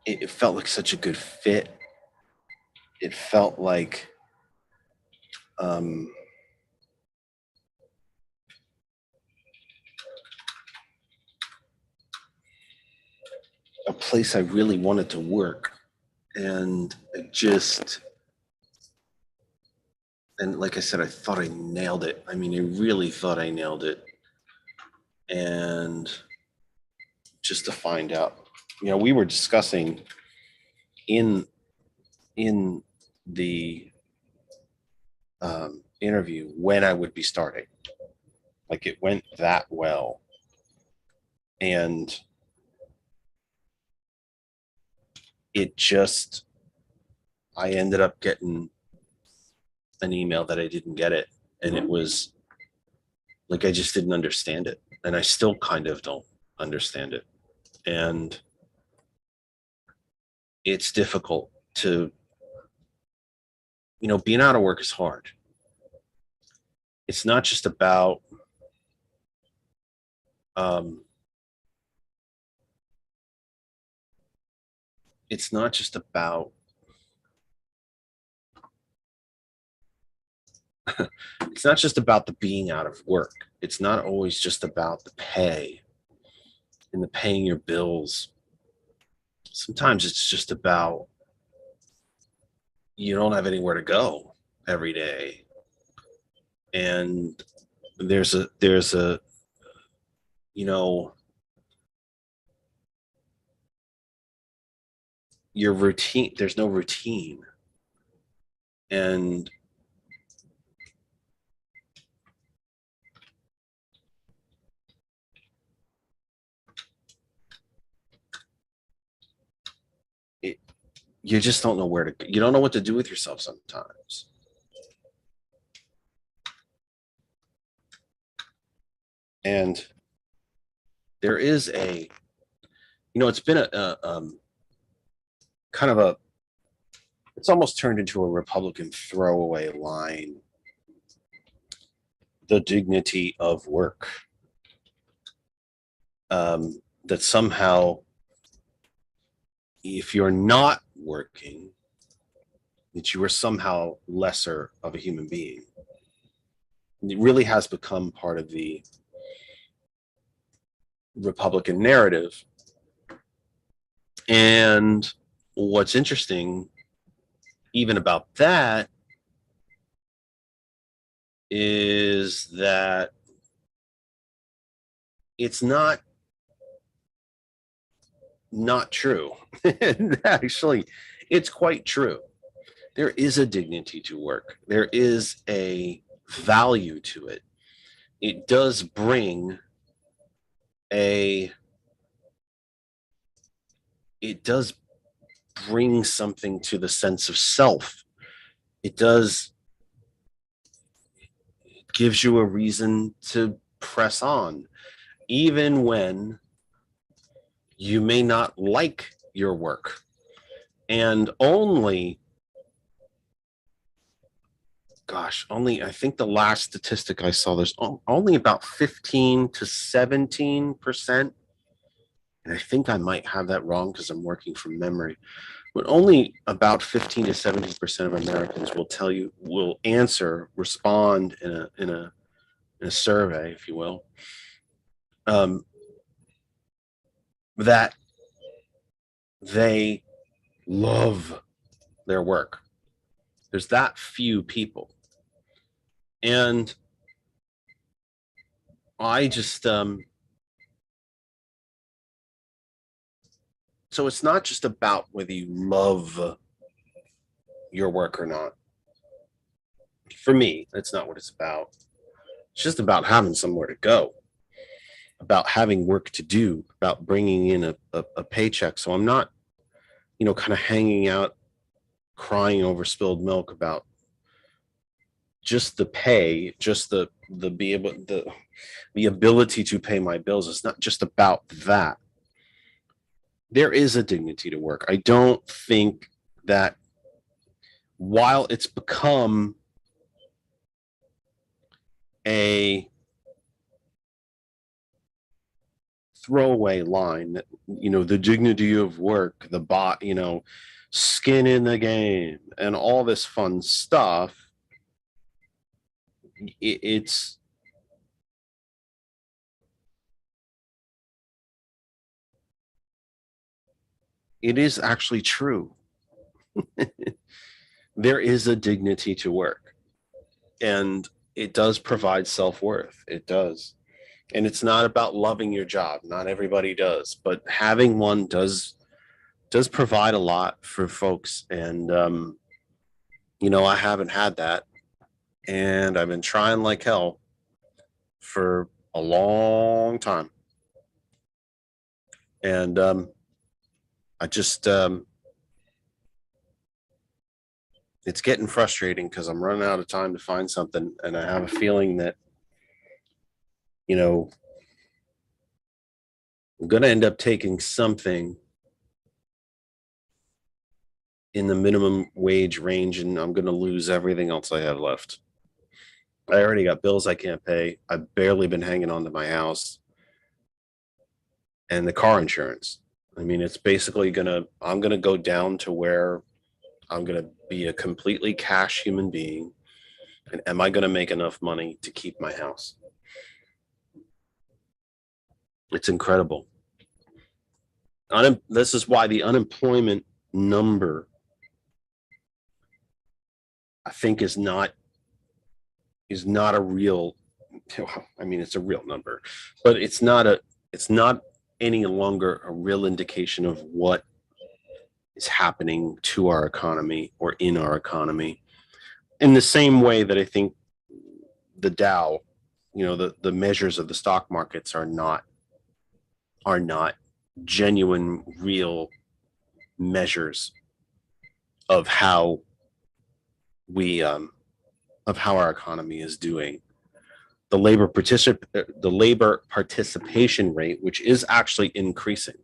it felt like such a good fit. It felt like a place I really wanted to work. And and like I said, I thought I nailed it. I mean, I really thought I nailed it. And just to find out, we were discussing in the interview when I would be starting. Like, it went that well. And I ended up getting an email that I didn't get it. And it was like, I just didn't understand it. And I still kind of don't understand it. And it's difficult to, being out of work is hard. It's not just about, it's not just about it's not just about the being out of work. It's not always just about the pay and the paying your bills. Sometimes it's just about you don't have anywhere to go every day. And there's a your routine, there's no routine. And you just don't know you don't know what to do with yourself sometimes. And there is it's been it's almost turned into a Republican throwaway line, the dignity of work. That somehow, if you're not working, that you are somehow lesser of a human being. It really has become part of the Republican narrative. And what's interesting even about that is that it's not true. Actually, it's quite true. There is a dignity to work. There is a value to it. It does bring something to the sense of self. It gives you a reason to press on, even when you may not like your work. And I think the last statistic I saw, there's only about 15 to 17%. And I think I might have that wrong because I'm working from memory. But only about 15 to 70% of Americans will respond in a survey, if you will, that they love their work. There's that few people. And I just, so it's not just about whether you love your work or not. For me, that's not what it's about. It's just about having somewhere to go, about having work to do, about bringing in a paycheck. So I'm not, kind of hanging out, crying over spilled milk about just the pay, just the ability to pay my bills. It's not just about that. There is a dignity to work. I don't think that while it's become a throwaway line that, the dignity of work, skin in the game and all this fun stuff, it is actually true. There is a dignity to work, and it does provide self-worth. It does. And it's not about loving your job. Not everybody does, but having one does provide a lot for folks. And, I haven't had that, and I've been trying like hell for a long time. And, I just, it's getting frustrating because I'm running out of time to find something. And I have a feeling that, I'm going to end up taking something in the minimum wage range, and I'm going to lose everything else I have left. I already got bills I can't pay. I've barely been hanging on to my house and the car insurance. I mean, it's basically I'm going to go down to where I'm going to be a completely cash human being. And am I going to make enough money to keep my house? It's incredible. This is why the unemployment number, I think, is not a real, I mean, it's a real number, but it's not any longer a real indication of what is happening to our economy or in our economy. In the same way that I think the Dow, the measures of the stock markets are not genuine, real measures of how our economy is doing. The labor participation rate, which is actually increasing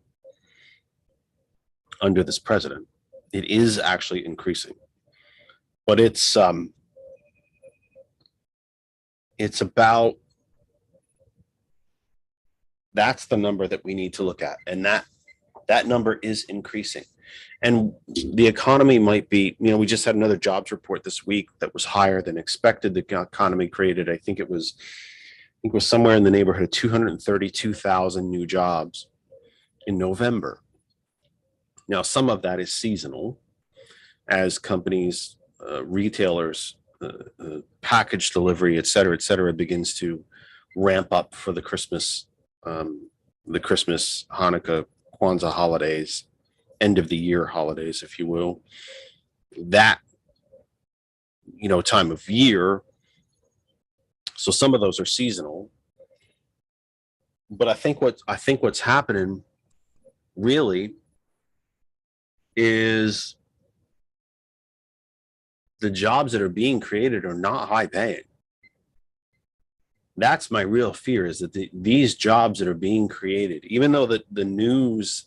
under this president, it is actually increasing, but it's about, that's the number that we need to look at, and that number is increasing. And the economy might be, we just had another jobs report this week that was higher than expected. The economy created, I think it was think it was somewhere in the neighborhood of 232,000 new jobs in November. Now, some of that is seasonal as companies, retailers, package delivery, et cetera, begins to ramp up for the Christmas, Hanukkah, Kwanzaa holidays, end of the year holidays, if you will. That, time of year. So some of those are seasonal. But I think what's happening really is the jobs that are being created are not high paying. That's my real fear, is that these jobs that are being created, even though the news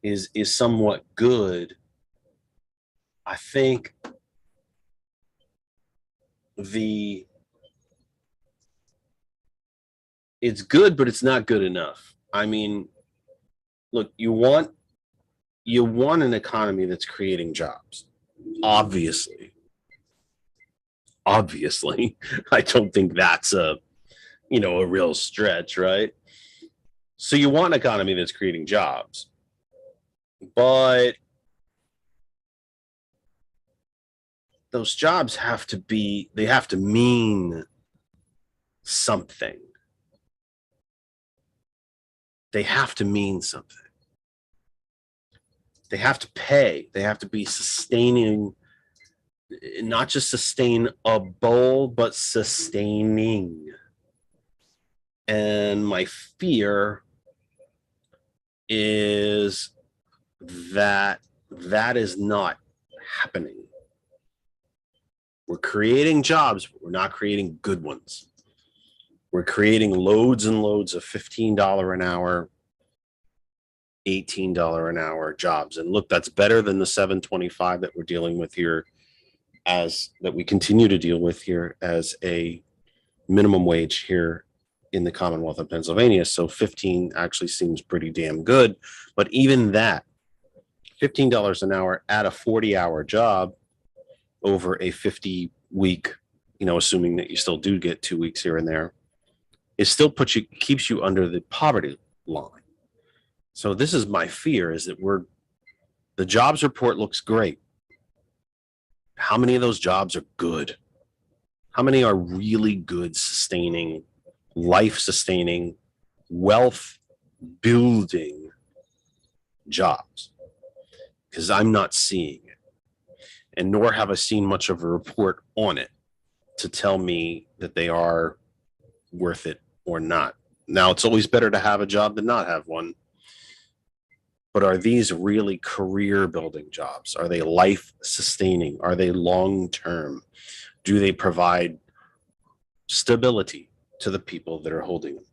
is somewhat good, I think it's good, but it's not good enough. I mean, look, you want an economy that's creating jobs. Obviously, I don't think that's a real stretch, right? So you want an economy that's creating jobs, but those jobs have to mean something. They have to mean something. They have to pay. They have to be sustaining, not just sustainable, but sustaining. And my fear is that is not happening. We're creating jobs, but we're not creating good ones. We're creating loads and loads of $15 an hour, $18 an hour jobs. And look, that's better than the $7.25 that we're dealing with here, that we continue to deal with here as a minimum wage here in the Commonwealth of Pennsylvania. So 15 actually seems pretty damn good. But even that, $15 an hour at a 40-hour job over a 50-week, assuming that you still do get 2 weeks here and there, it still keeps you under the poverty line. So this is my fear, is that the jobs report looks great. How many of those jobs are good? How many are really good, sustaining, life-sustaining, wealth-building jobs? Because I'm not seeing it. And nor have I seen much of a report on it to tell me that they are worth it or not. Now, it's always better to have a job than not have one. But are these really career-building jobs? Are they life-sustaining? Are they long-term? Do they provide stability to the people that are holding them?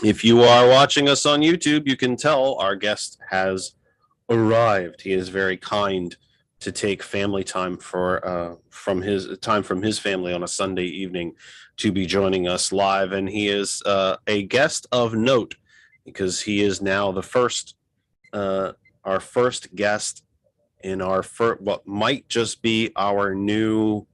If you are watching us on YouTube, you can tell our guest has arrived. He is very kind to take family time from his family on a Sunday evening to be joining us live. And he is a guest of note, because he is now our first guest in what might just be our new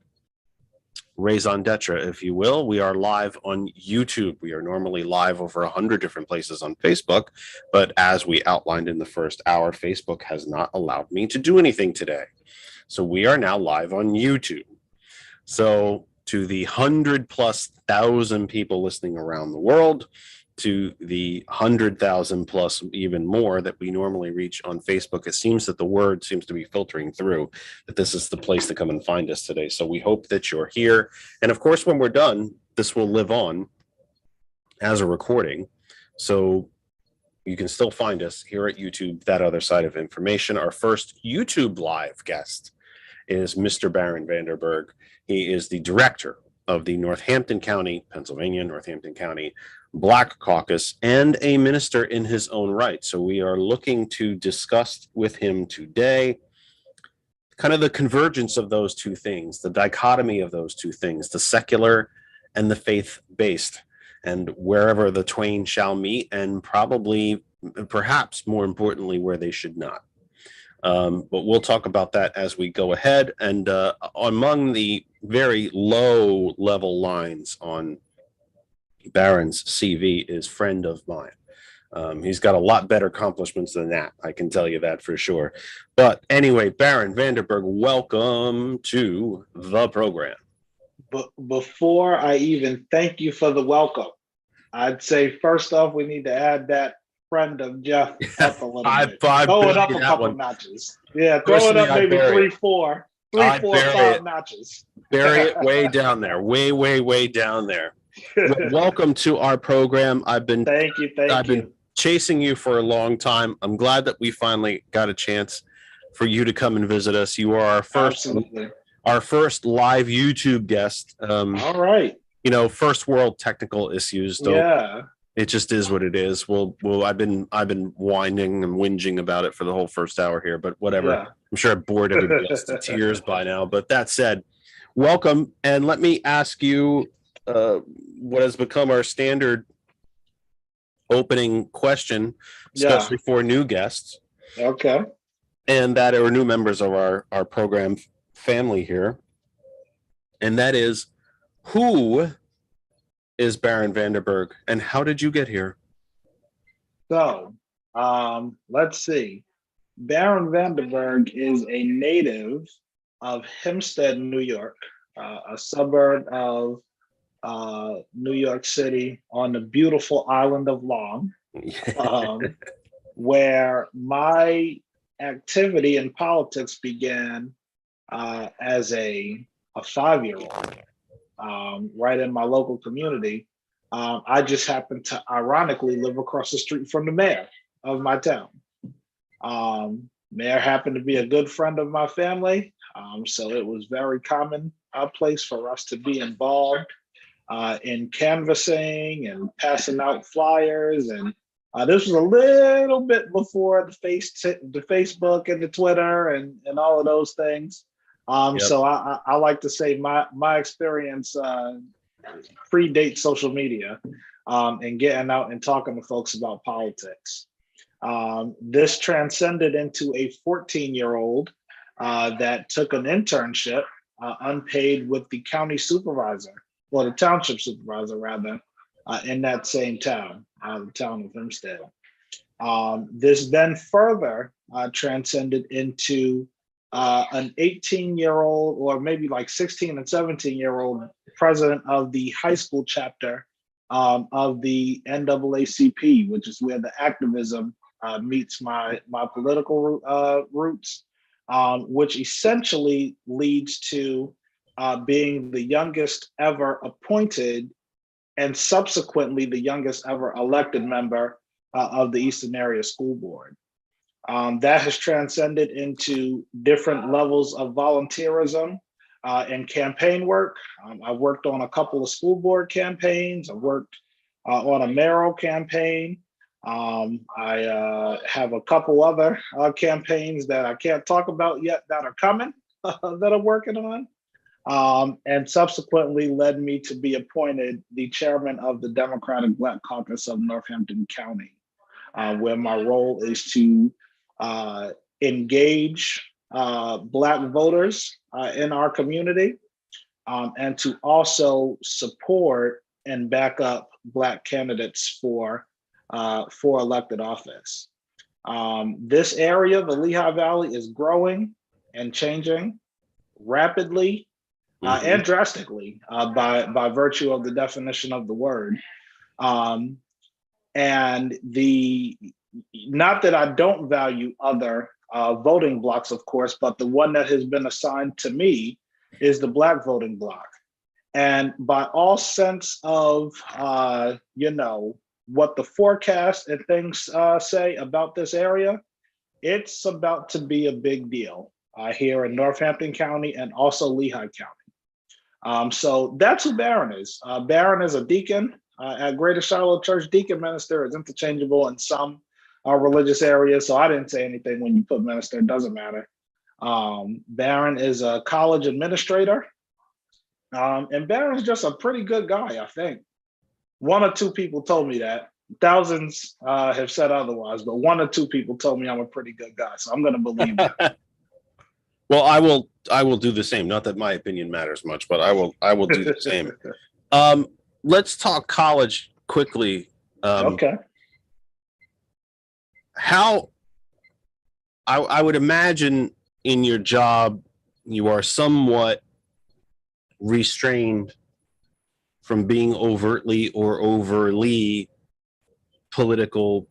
raison d'etre, if you will. We are live on YouTube. We are normally live over 100 different places on Facebook, but as we outlined in the first hour, Facebook has not allowed me to do anything today. So we are now live on YouTube. So to the 100,000+ people listening around the world, to the 100,000+ even more that we normally reach on Facebook, it seems that the word seems to be filtering through that this is the place to come and find us today. So we hope that you're here. And of course, when we're done, this will live on as a recording. So you can still find us here at YouTube, That Other Side of Information. Our first YouTube live guest is Mr. Baron Vanderberg. He is the director of the Northampton County, Pennsylvania, Northampton County Black Caucus, and a minister in his own right. So we are looking to discuss with him today kind of the convergence of those two things, the dichotomy of those two things, the secular and the faith-based, and wherever the twain shall meet, and probably, perhaps more importantly, where they should not. But we'll talk about that as we go ahead. And among the very low level lines on Barron's CV is friend of mine. He's got a lot better accomplishments than that. I can tell you that for sure. But anyway, Baron Vanderburg, welcome to the program. But before I even thank you for the welcome, I'd say first off, we need to add that friend of Jeff up a little bit. Throw it up a couple notches. Yeah, throw it up maybe 3, 4, 5 notches. Bury it way down there, way down there. Welcome to our program. I've been chasing you for a long time. I'm glad that we finally got a chance for you to come and visit us. You are our first live YouTube guest. All right. You know, first world technical issues. Yeah. It just is what it is. I've been whining and whinging about it for the whole first hour here, but whatever. Yeah. I'm sure I bored everybody else to tears by now. But that said, welcome. And let me ask you what has become our standard opening question, especially for new guests. Okay. And that are new members of our program family here. And that is, who is Baron Vanderburg and how did you get here? So, let's see. Baron Vanderburg is a native of Hempstead, New York, a suburb of New York City on the beautiful island of Long, where my activity in politics began as a 5-year-old, right in my local community. I just happened to ironically live across the street from the mayor of my town. Mayor happened to be a good friend of my family, so it was very common place for us to be involved in canvassing and passing out flyers. And this was a little bit before the Facebook and the Twitter and all of those things. So I like to say my experience predates social media and getting out and talking to folks about politics. This transcended into a 14-year-old that took an internship unpaid with the county supervisor, or the township supervisor rather, in that same town, the town of Hempstead. This then further transcended into an 18-year-old, or maybe like 16 and 17-year-old president of the high school chapter of the NAACP, which is where the activism meets my political roots, which essentially leads to being the youngest ever appointed and subsequently the youngest ever elected member of the Eastern Area School Board. That has transcended into different levels of volunteerism and campaign work. I've worked on a couple of school board campaigns. I've worked on a mayoral campaign. I have a couple other campaigns that I can't talk about yet that are coming that I'm working on. And subsequently led me to be appointed the chairman of the Democratic Black Caucus of Northampton County, where my role is to engage Black voters in our community, and to also support and back up Black candidates for elected office. This area, the Lehigh Valley, is growing and changing rapidly and drastically by virtue of the definition of the word. And not that I don't value other voting blocks, of course, but the one that has been assigned to me is the Black voting block. And by all sense of, what the forecast and things say about this area, it's about to be a big deal here in Northampton County and also Lehigh County. So that's who Baron is. Baron is a deacon at Greater Shiloh Church. Deacon minister is interchangeable in some religious areas, so I didn't say anything when you put minister, it doesn't matter. Baron is a college administrator, and Baron's just a pretty good guy, I think. 1 or 2 people told me that. Thousands have said otherwise, but 1 or 2 people told me I'm a pretty good guy, so I'm going to believe that. Well, I will do the same. Not that my opinion matters much, but I will do the same. let's talk college quickly. Okay. How I would imagine in your job you are somewhat restrained from being overtly or overly political,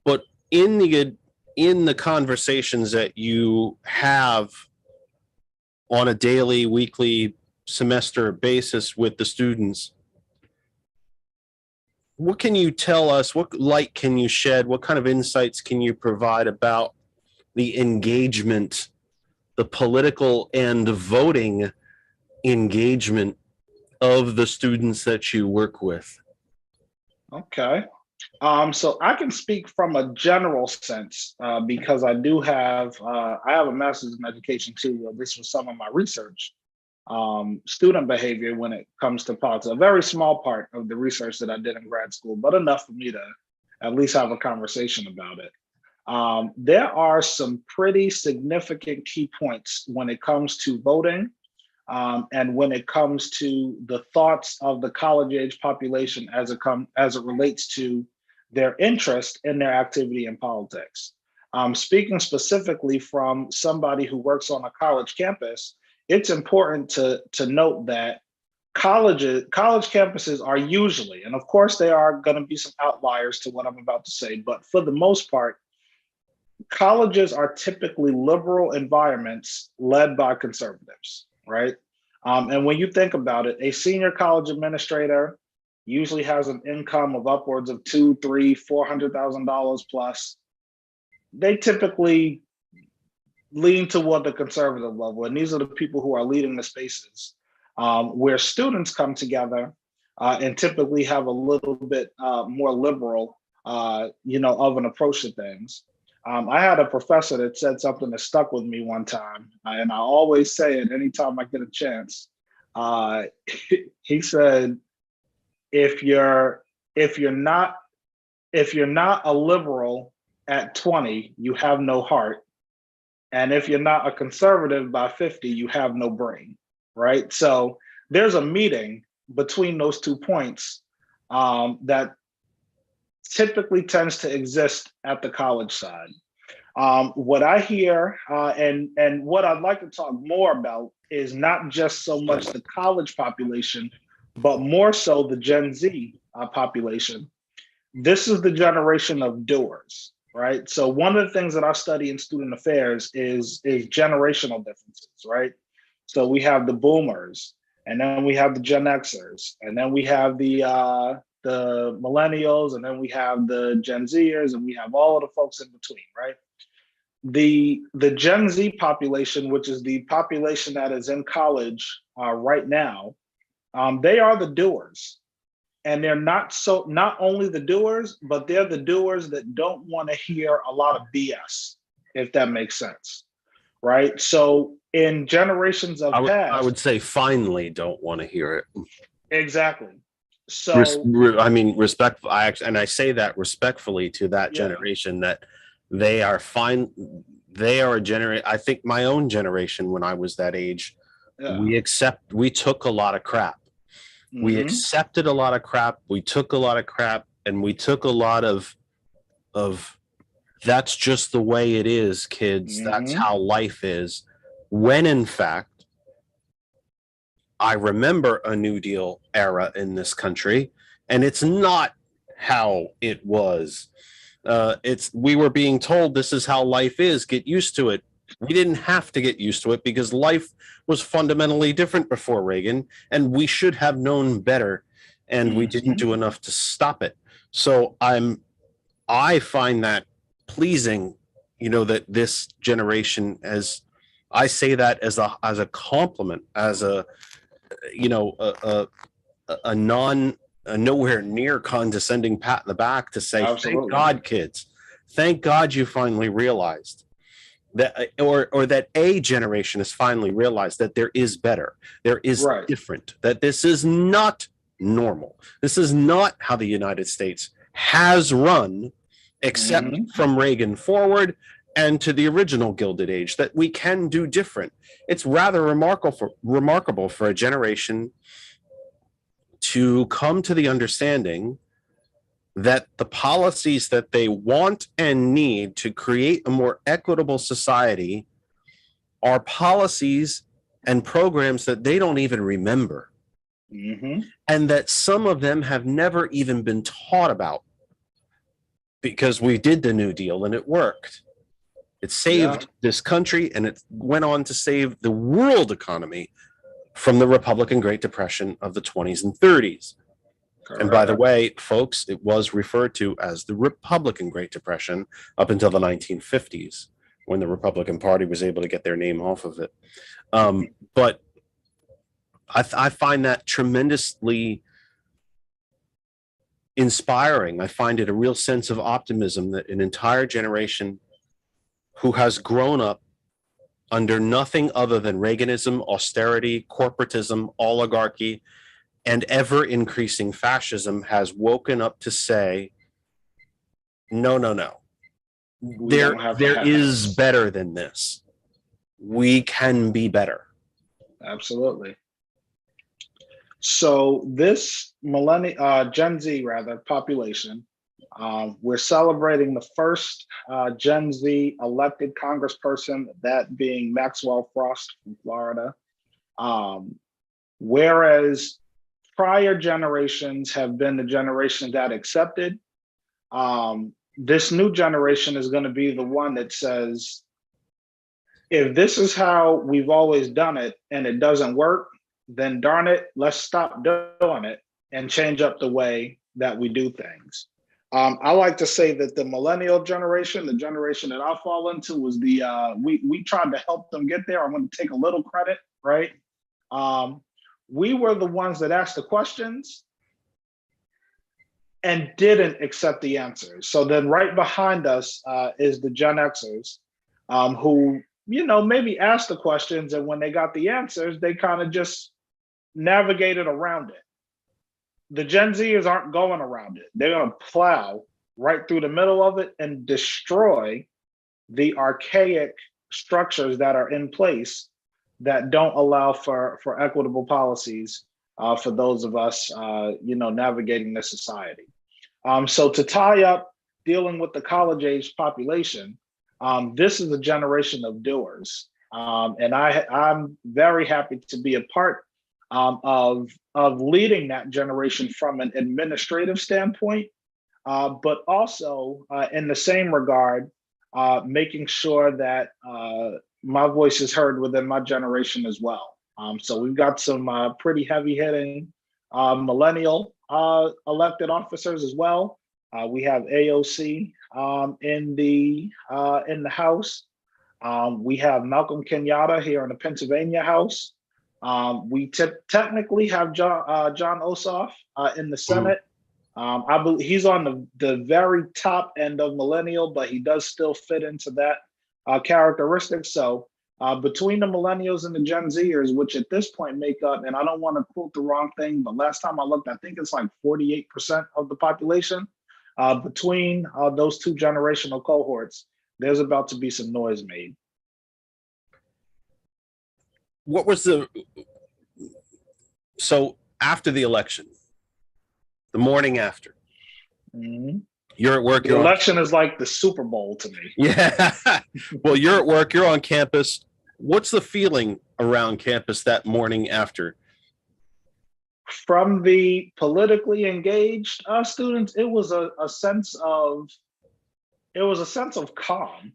but in the conversations that you have on a daily, weekly, semester basis with the students, what can you tell us? What light can you shed? What kind of insights can you provide about the engagement, the political and voting engagement of the students that you work with? Okay. So I can speak from a general sense because I do have I have a master's in education too. This was some of my research. Student behavior when it comes to politics, a very small part of the research that I did in grad school, but enough for me to at least have a conversation about it. There are some pretty significant key points when it comes to voting and when it comes to the thoughts of the college age population as it relates to their interest in their activity in politics. Speaking specifically from somebody who works on a college campus, it's important to note that college campuses are usually, and of course there are going to be some outliers to what I'm about to say, but for the most part, colleges are typically liberal environments led by conservatives, right? And when you think about it, a senior college administrator usually has an income of upwards of $200,000, $300,000, $400,000 plus. They typically lean toward the conservative level, and these are the people who are leading the spaces where students come together and typically have a little bit more liberal, of an approach to things. I had a professor that said something that stuck with me one time, and I always say it anytime I get a chance. He said, "If you're not a liberal at 20, you have no heart, and if you're not a conservative by 50, you have no brain." Right? So there's a meeting between those 2 points that typically tends to exist at the college side. What I hear and what I'd like to talk more about is not just so much the college population, but more so the Gen Z population. This is the generation of doers, right? So one of the things that I study in student affairs is generational differences, right? So we have the boomers, and then we have the Gen Xers, and then we have the millennials, and then we have the Gen Zers, and we have all of the folks in between, right? The Gen Z population, which is the population that is in college right now, they are the doers. And they're not only the doers, but they're the doers that don't want to hear a lot of BS, if that makes sense, right? So in generations of past, I would say finally don't want to hear it. Exactly. So I mean, respectful. I say that respectfully to that generation, that they are fine. They are a generation. I think my own generation, when I was that age, we took a lot of crap. Mm-hmm. We accepted a lot of crap. We took a lot of crap, and we took a lot of that's just the way it is, kids. Mm-hmm. That's how life is. When in fact, I remember a New Deal era in this country, and it's not how it was. We were being told this is how life is. Get used to it. We didn't have to get used to it because life was fundamentally different before Reagan, and we should have known better, and we didn't do enough to stop it. So I find that pleasing, that this generation, as I say that as a compliment, as a nowhere near condescending pat in the back to say, Absolutely. Thank God, kids, thank God you finally realized that, or that a generation has finally realized that there is better, there is different, that this is not normal. This is not how the United States has run, except from Reagan forward and to the original Gilded Age, that we can do different. It's rather remarkable for a generation to come to the understanding that the policies that they want and need to create a more equitable society are policies and programs that they don't even remember, and that some of them have never even been taught about, because we did the New Deal and it worked. It saved this country, and it went on to save the world economy from the Republican Great Depression of the 20s and 30s. And by the way, folks, it was referred to as the Republican Great Depression up until the 1950s, when the Republican Party was able to get their name off of it. But I find that tremendously inspiring. I find it a real sense of optimism that an entire generation who has grown up under nothing other than Reaganism, austerity, corporatism, oligarchy, and ever increasing fascism has woken up to say, no. There is better than this. We can be better. Absolutely. So this Gen Z population, we're celebrating the first Gen Z elected congressperson, that being Maxwell Frost from Florida. Whereas prior generations have been the generation that accepted, this new generation is going to be the one that says, if this is how we've always done it and it doesn't work, then darn it, let's stop doing it and change up the way that we do things. I like to say that the millennial generation, the generation that I fall into, was we tried to help them get there. I'm going to take a little credit, right? We were the ones that asked the questions and didn't accept the answers. So then right behind us is the Gen Xers, who, maybe asked the questions, and when they got the answers, they kind of just navigated around it. The Gen Zers aren't going around it. They're going to plow right through the middle of it and destroy the archaic structures that are in place that don't allow for equitable policies for those of us, navigating this society. So to tie up dealing with the college-age population, this is a generation of doers. And I'm very happy to be a part of leading that generation from an administrative standpoint, but also in the same regard, making sure that my voice is heard within my generation as well. So we've got some pretty heavy hitting millennial elected officers as well. We have AOC in the House. We have Malcolm Kenyatta here in the Pennsylvania House. We technically have John Ossoff in the Senate. I believe he's on the very top end of millennial, but he does still fit into that characteristic. So between the millennials and the Gen Zers, which at this point make up, and I don't want to quote the wrong thing, but last time I looked, I think it's like 48% of the population. Between those two generational cohorts, there's about to be some noise made. What was so after the election, the morning after, you're at work. The election is like the Super Bowl to me. Yeah. Well, you're at work, you're on campus. What's the feeling around campus that morning after? From the politically engaged students, it was a sense of calm.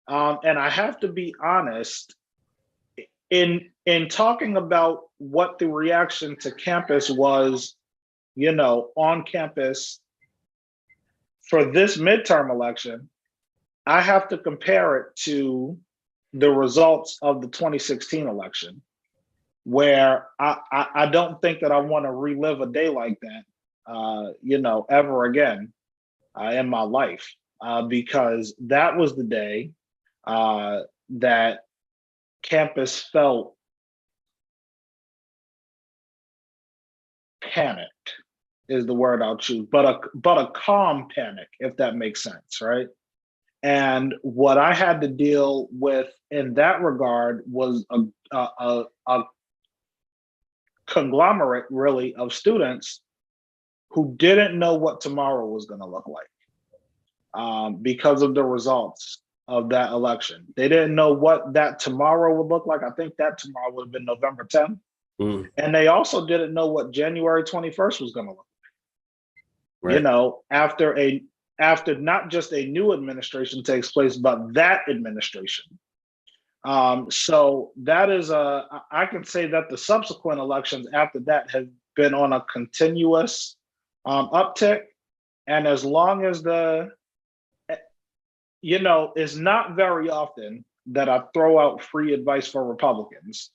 And I have to be honest, in talking about what the reaction to campus was, on campus for this midterm election, I have to compare it to the results of the 2016 election, where I don't think that I want to relive a day like that, ever again in my life, because that was the day that campus felt panicked, is the word I'll choose, but a calm panic, if that makes sense, right? And what I had to deal with in that regard was a conglomerate really of students who didn't know what tomorrow was going to look like because of the results of that election. They didn't know what that tomorrow would look like. I think that tomorrow would have been November 10th. And they also didn't know what January 21st was going to look like. Right. After not just a new administration takes place, but that administration. So that is I can say that the subsequent elections after that have been on a continuous uptick. And as long as it's not very often that I throw out free advice for Republicans,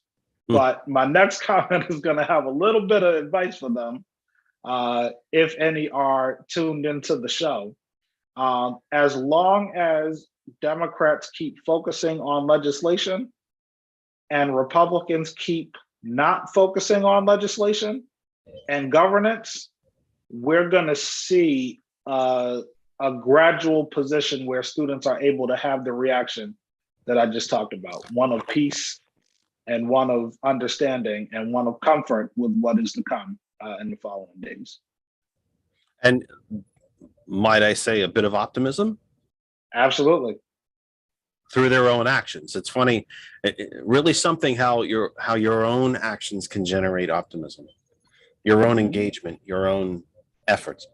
but my next comment is going to have a little bit of advice for them, if any are tuned into the show. As long as Democrats keep focusing on legislation and Republicans keep not focusing on legislation and governance, we're going to see a gradual position where students are able to have the reaction that I just talked about, one of peace and one of understanding and one of comfort with what is to come in the following days. And might I say a bit of optimism? Absolutely. Through their own actions. It's funny, really something how your own actions can generate optimism, your own engagement, your own efforts.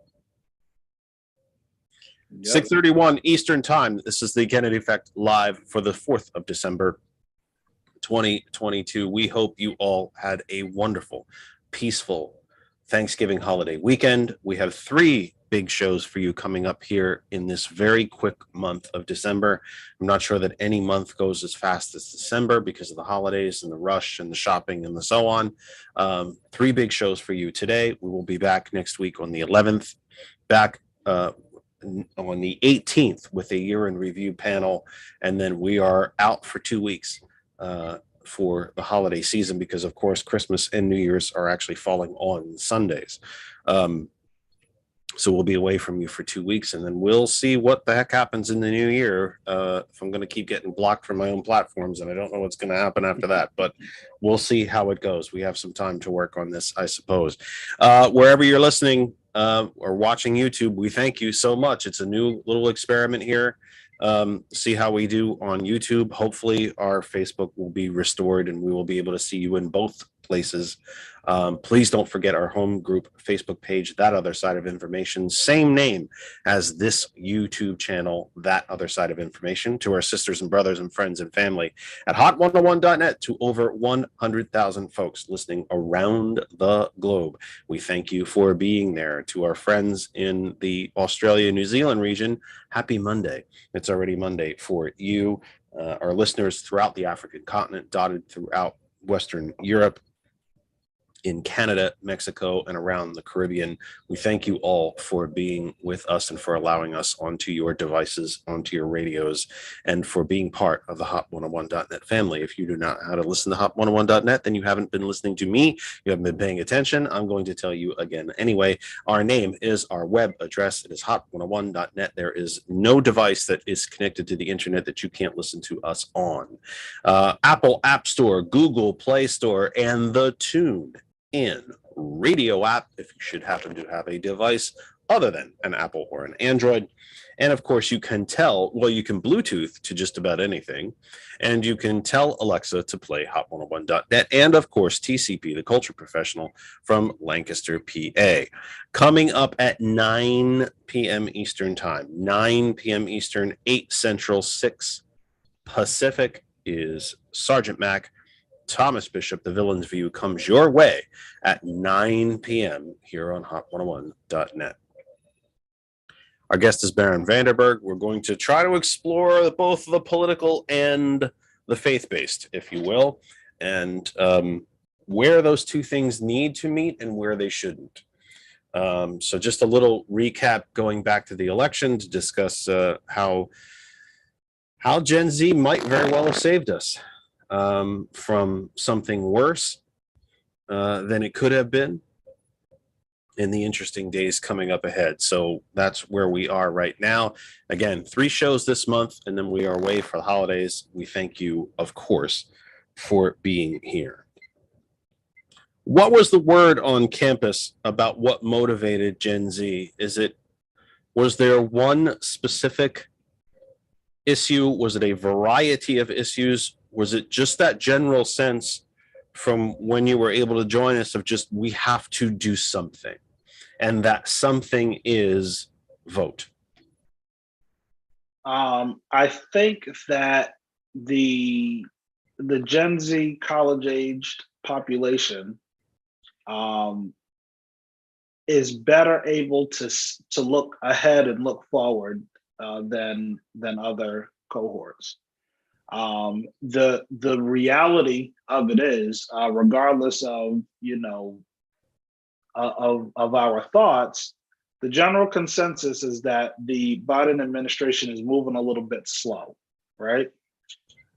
Yep. 6:31 Eastern Time. This is the Kennedy Effect live for the 4th of December, 2022. We hope you all had a wonderful, peaceful Thanksgiving holiday weekend. We have 3 big shows for you coming up here in this very quick month of December. I'm not sure that any month goes as fast as December because of the holidays and the rush and the shopping and the so on. 3 big shows for you today. We will be back next week on the 11th, back on the 18th with a year in review panel, and then we are out for 2 weeks for the holiday season because, of course, Christmas and New Year's are actually falling on Sundays. So we'll be away from you for 2 weeks, and then we'll see what the heck happens in the new year. If I'm going to keep getting blocked from my own platforms, and I don't know what's going to happen after that, but we'll see how it goes. We have some time to work on this, I suppose. Wherever you're listening or watching YouTube, we thank you so much. It's a new little experiment here. See how we do on YouTube. Hopefully our Facebook will be restored and we will be able to see you in both places. Please don't forget our home group Facebook page, That Other Side of Information, same name as this YouTube channel, That Other Side of Information, to our sisters and brothers and friends and family at hot101.net, to over 100,000 folks listening around the globe. We thank you for being there. To our friends in the Australia, New Zealand region, happy Monday. It's already Monday for you. Our listeners throughout the African continent, dotted throughout Western Europe, in Canada, Mexico, and around the Caribbean. We thank you all for being with us and for allowing us onto your devices, onto your radios, and for being part of the Hot101.net family. If you do not know how to listen to Hot101.net, then you haven't been listening to me. You haven't been paying attention. I'm going to tell you again anyway. Our name is our web address. It is Hot101.net. There is no device that is connected to the internet that you can't listen to us on. Apple App Store, Google Play Store, and the Tune In radio app if you should happen to have a device other than an Apple or an Android. And of course you can you can Bluetooth to just about anything, and you can tell Alexa to play Hot101.net, and of course TCP, the culture professional from Lancaster, PA. Coming up at 9 p.m. Eastern time, 9 p.m. Eastern, 8 Central, 6 Pacific, is Sergeant Mac. Thomas Bishop, The Villain's View, comes your way at 9 p.m. here on Hot101.net. Our guest is Baron Vanderberg. We're going to try to explore both the political and the faith-based, if you will, and where those two things need to meet and where they shouldn't. So just a little recap going back to the election to discuss how Gen Z might very well have saved us from something worse than it could have been in the interesting days coming up ahead. So that's where we are right now. Again, 3 shows this month, and then we are away for the holidays. We thank you, of course, for being here. What was the word on campus about what motivated Gen Z? Was there one specific issue? Was it a variety of issues? Was it just that general sense from when you were able to join us of just, we have to do something, and that something is vote? I think that the Gen Z college aged population is better able to look ahead and look forward than other cohorts. The reality of it is, regardless of of our thoughts, the general consensus is that the Biden administration is moving a little bit slow, right?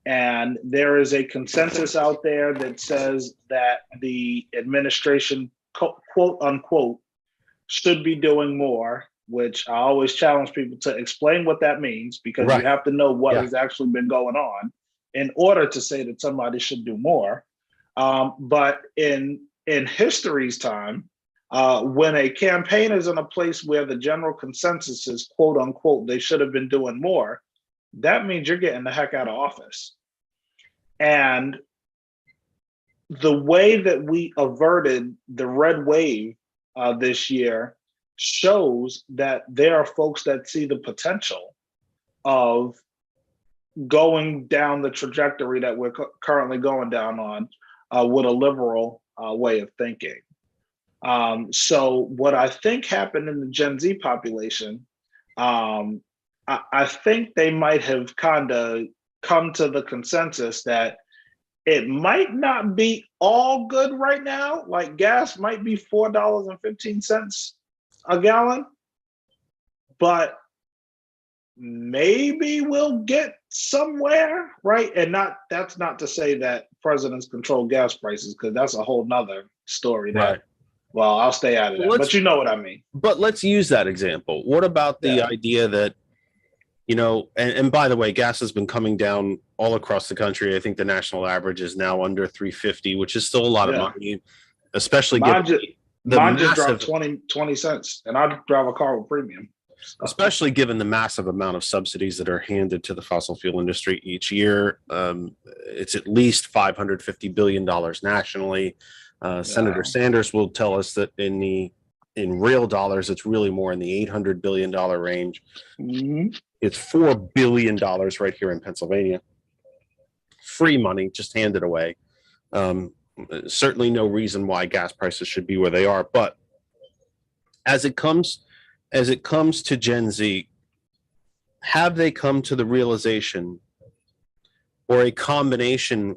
And there is a consensus out there that says that the administration, quote unquote, should be doing more, which I always challenge people to explain what that means, because Right. you have to know what Yeah. has actually been going on in order to say that somebody should do more. But in history's time, when a campaign is in a place where the general consensus is, quote unquote, they should have been doing more, that means you're getting the heck out of office. And the way that we averted the red wave this year shows that there are folks that see the potential of going down the trajectory that we're currently going down on with a liberal way of thinking. So what I think happened in the Gen Z population, I think they might have kind of come to the consensus that it might not be all good right now. Like gas might be $4.15 a gallon, but maybe we'll get somewhere, right? And that's not to say that presidents control gas prices, because that's a whole nother story. Right. Well, I'll stay out of that, but you know what I mean. But let's use that example. What about the idea that, and by the way, gas has been coming down all across the country. I think the national average is now under $3.50, which is still a lot of money, especially given mine just dropped 20 cents, and I drive a car with premium. Especially given the massive amount of subsidies that are handed to the fossil fuel industry each year. It's at least $550 billion nationally. Senator Sanders will tell us that in real dollars, it's really more in the $800 billion range. Mm-hmm. It's $4 billion right here in Pennsylvania. Free money, just handed away. Certainly no reason why gas prices should be where they are. But as it comes to Gen Z, have they come to the realization, or a combination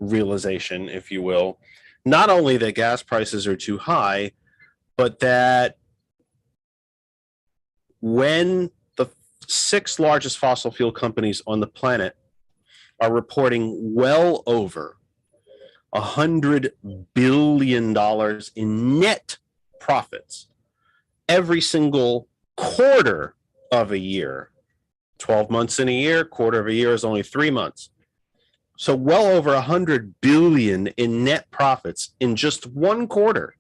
realization, if you will, not only that gas prices are too high, but that when the 6 largest fossil fuel companies on the planet are reporting well over $100 billion in net profits every single quarter of a year, 12 months in a year, quarter of a year is only 3 months. So well over 100 billion in net profits in just one quarter.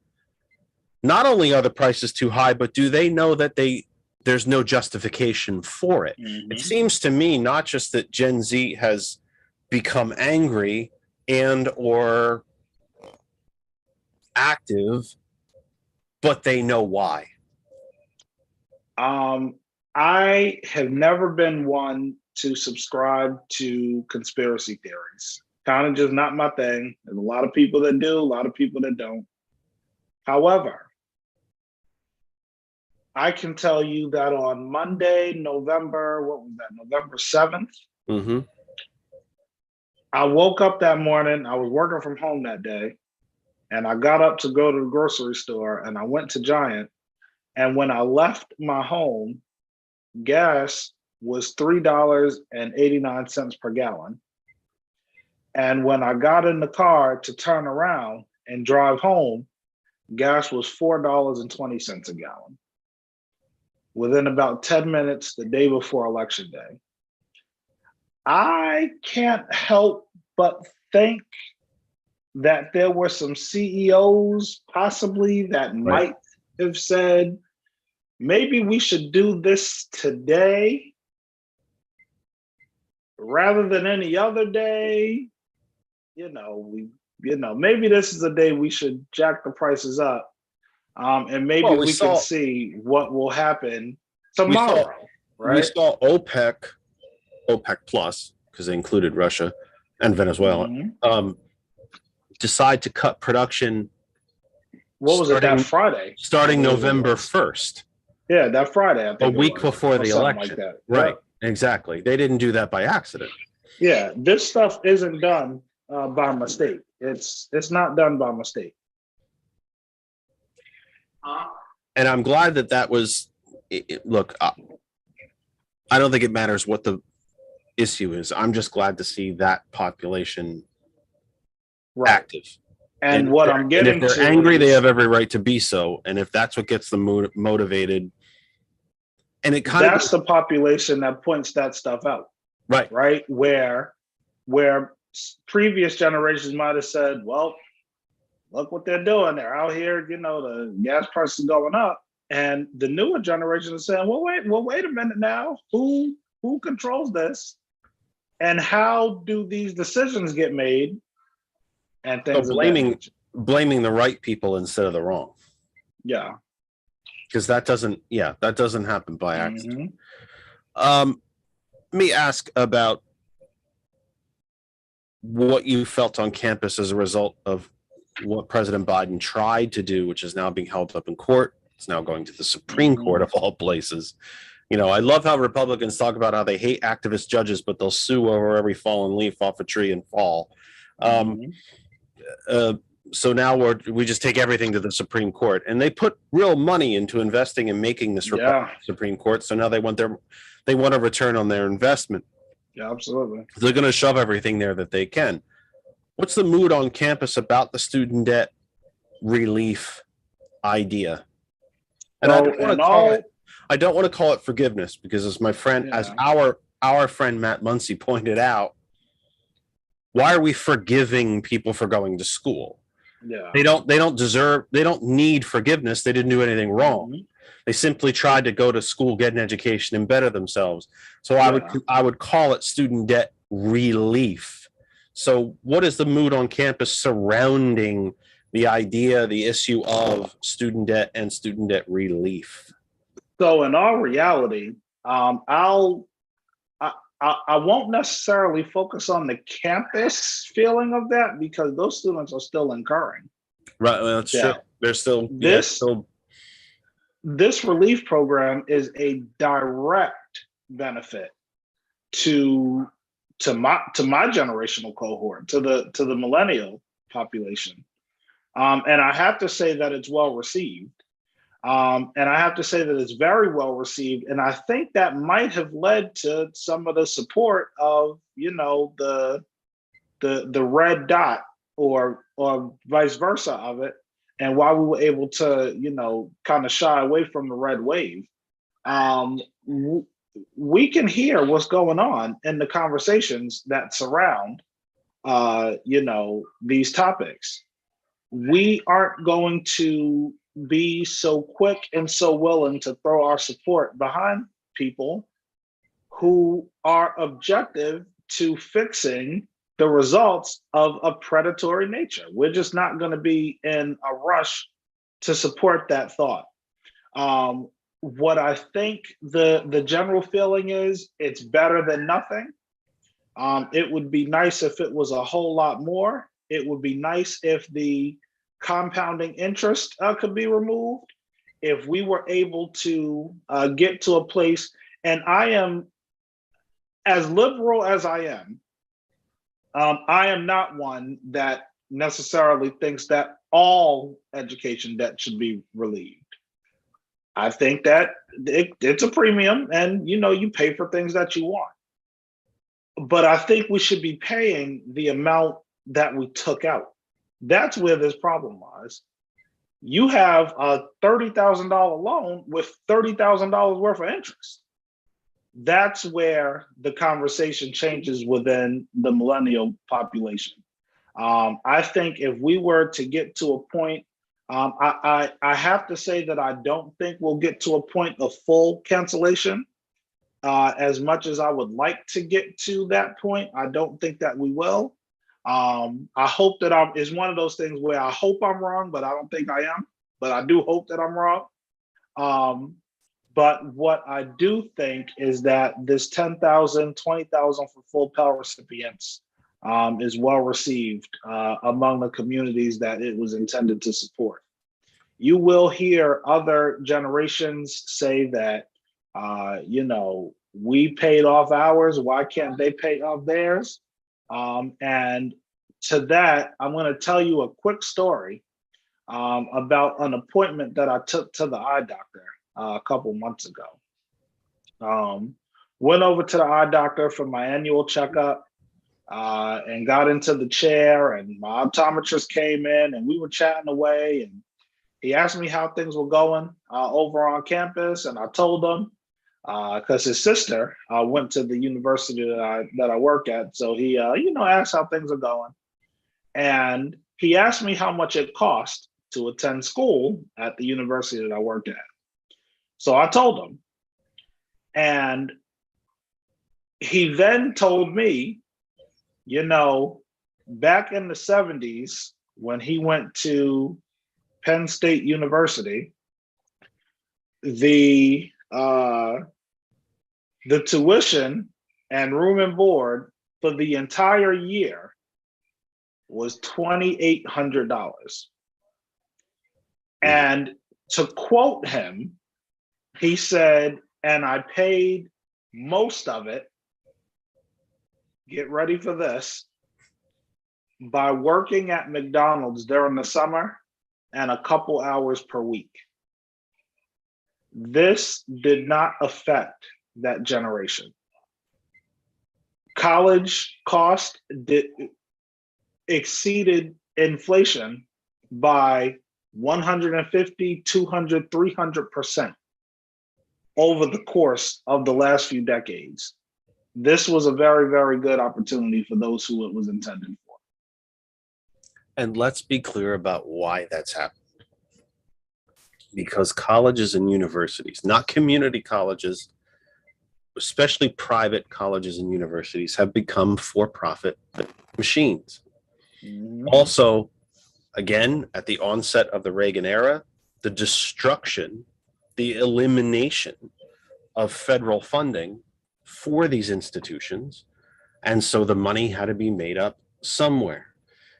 Not only are the prices too high, but do they know that there's no justification for it? Mm-hmm. It seems to me not just that Gen Z has become angry and or active, but they know why. I have never been one to subscribe to conspiracy theories. Kind of just not my thing. There's a lot of people that do, a lot of people that don't. However, I can tell you that on Monday, November 7th, mm-hmm. I woke up that morning, I was working from home that day, and I got up to go to the grocery store, and I went to Giant, and when I left my home, gas was $3.89 per gallon. And when I got in the car to turn around and drive home, gas was $4.20 a gallon. Within about 10 minutes, the day before Election Day. I can't help but think that there were some CEOs possibly that might have said, maybe we should do this today rather than any other day. Maybe this is a day we should jack the prices up. And maybe Well, we can see what will happen tomorrow, right? We saw OPEC Plus, because they included Russia and Venezuela, decide to cut production. What was it, that Friday? Starting November 1st. Yeah, that Friday. I think a week before the election. Like that. Right, exactly. They didn't do that by accident. Yeah, this stuff isn't done by mistake. It's not done by mistake. And I'm glad that was. Look, I don't think it matters what the issue is. I'm just glad to see that population active. And what I'm getting to, if they're angry, they have every right to be so. And if that's what gets them motivated, and it kind that's the population that points that stuff out, right, where previous generations might have said, well, look what they're doing. They're out here, the gas prices is going up. And the newer generation is saying, well, wait a minute now. Who controls this? And how do these decisions get made? And things blaming the right people instead of the wrong. Yeah. Because that doesn't happen by accident. Let me ask about what you felt on campus as a result of what President Biden tried to do, which is now being held up in court. It's now going to the Supreme Court of all places. I love how Republicans talk about how they hate activist judges, but they'll sue over every fallen leaf off a tree and fall. So now we just take everything to the Supreme Court, and they put real money into investing and making this Supreme Court. So now they want a return on their investment. Yeah, absolutely. They're going to shove everything there that they can. What's the mood on campus about the student debt relief idea? And I don't want to call it forgiveness, because as my friend, as our friend Matt Muncy pointed out, why are we forgiving people for going to school? Yeah. They don't need forgiveness. They didn't do anything wrong. They simply tried to go to school, get an education, and better themselves. So I would call it student debt relief. So what is the mood on campus surrounding the idea, the issue of student debt and student debt relief? So in all reality, I won't necessarily focus on the campus feeling of that, because those students are still incurring. Right, well, that's true. They're still this relief program is a direct benefit to my generational cohort, to the millennial population, and I have to say that it's well received. And I have to say that it's very well received. And I think that might have led to some of the support of, the red dot or vice versa of it. And why we were able to, kind of shy away from the red wave. We can hear what's going on in the conversations that surround, these topics. We aren't going to be so quick and so willing to throw our support behind people who are objective to fixing the results of a predatory nature. We're just not going to be in a rush to support that thought. What I think the general feeling is, it's better than nothing. It would be nice if it was a whole lot more. It would be nice if the compounding interest could be removed. If we were able to get to a place, and I am, as liberal as I am not one that necessarily thinks that all education debt should be relieved. I think that it's a premium, and you pay for things that you want. But I think we should be paying the amount that we took out. That's where this problem lies. You have a $30,000 loan with $30,000 worth of interest. That's where the conversation changes within the millennial population. I think if we were to get to a point, I have to say that I don't think we'll get to a point of full cancellation. As much as I would like to get to that point, I don't think that we will. I hope that it's one of those things where I hope I'm wrong, but I don't think I am. But I do hope that I'm wrong. But what I do think is that this 10,000, 20,000 for full Pell recipients is well received among the communities that it was intended to support. You will hear other generations say that, we paid off ours, why can't they pay off theirs? And to that, I'm going to tell you a quick story about an appointment that I took to the eye doctor a couple months ago. Went over to the eye doctor for my annual checkup and got into the chair, and my optometrist came in and we were chatting away, and he asked me how things were going over on campus, and I told him because his sister went to the university that I work at, so he asked how things are going, and he asked me how much it cost to attend school at the university that I worked at. So I told him, and he then told me, back in the 70s when he went to Penn State University, the tuition and room and board for the entire year was $2,800. And to quote him, he said, and I paid most of it, get ready for this, by working at McDonald's during the summer and a couple hours per week. This did not affect that generation. College cost exceeded inflation by 150, 200, 300% over the course of the last few decades. This was a very, very good opportunity for those who it was intended for. And let's be clear about why that's happened. Because colleges and universities, not community colleges, especially private colleges and universities, have become for-profit machines. Mm-hmm. Also, again, at the onset of the Reagan era, the destruction, the elimination of federal funding for these institutions. And so the money had to be made up somewhere.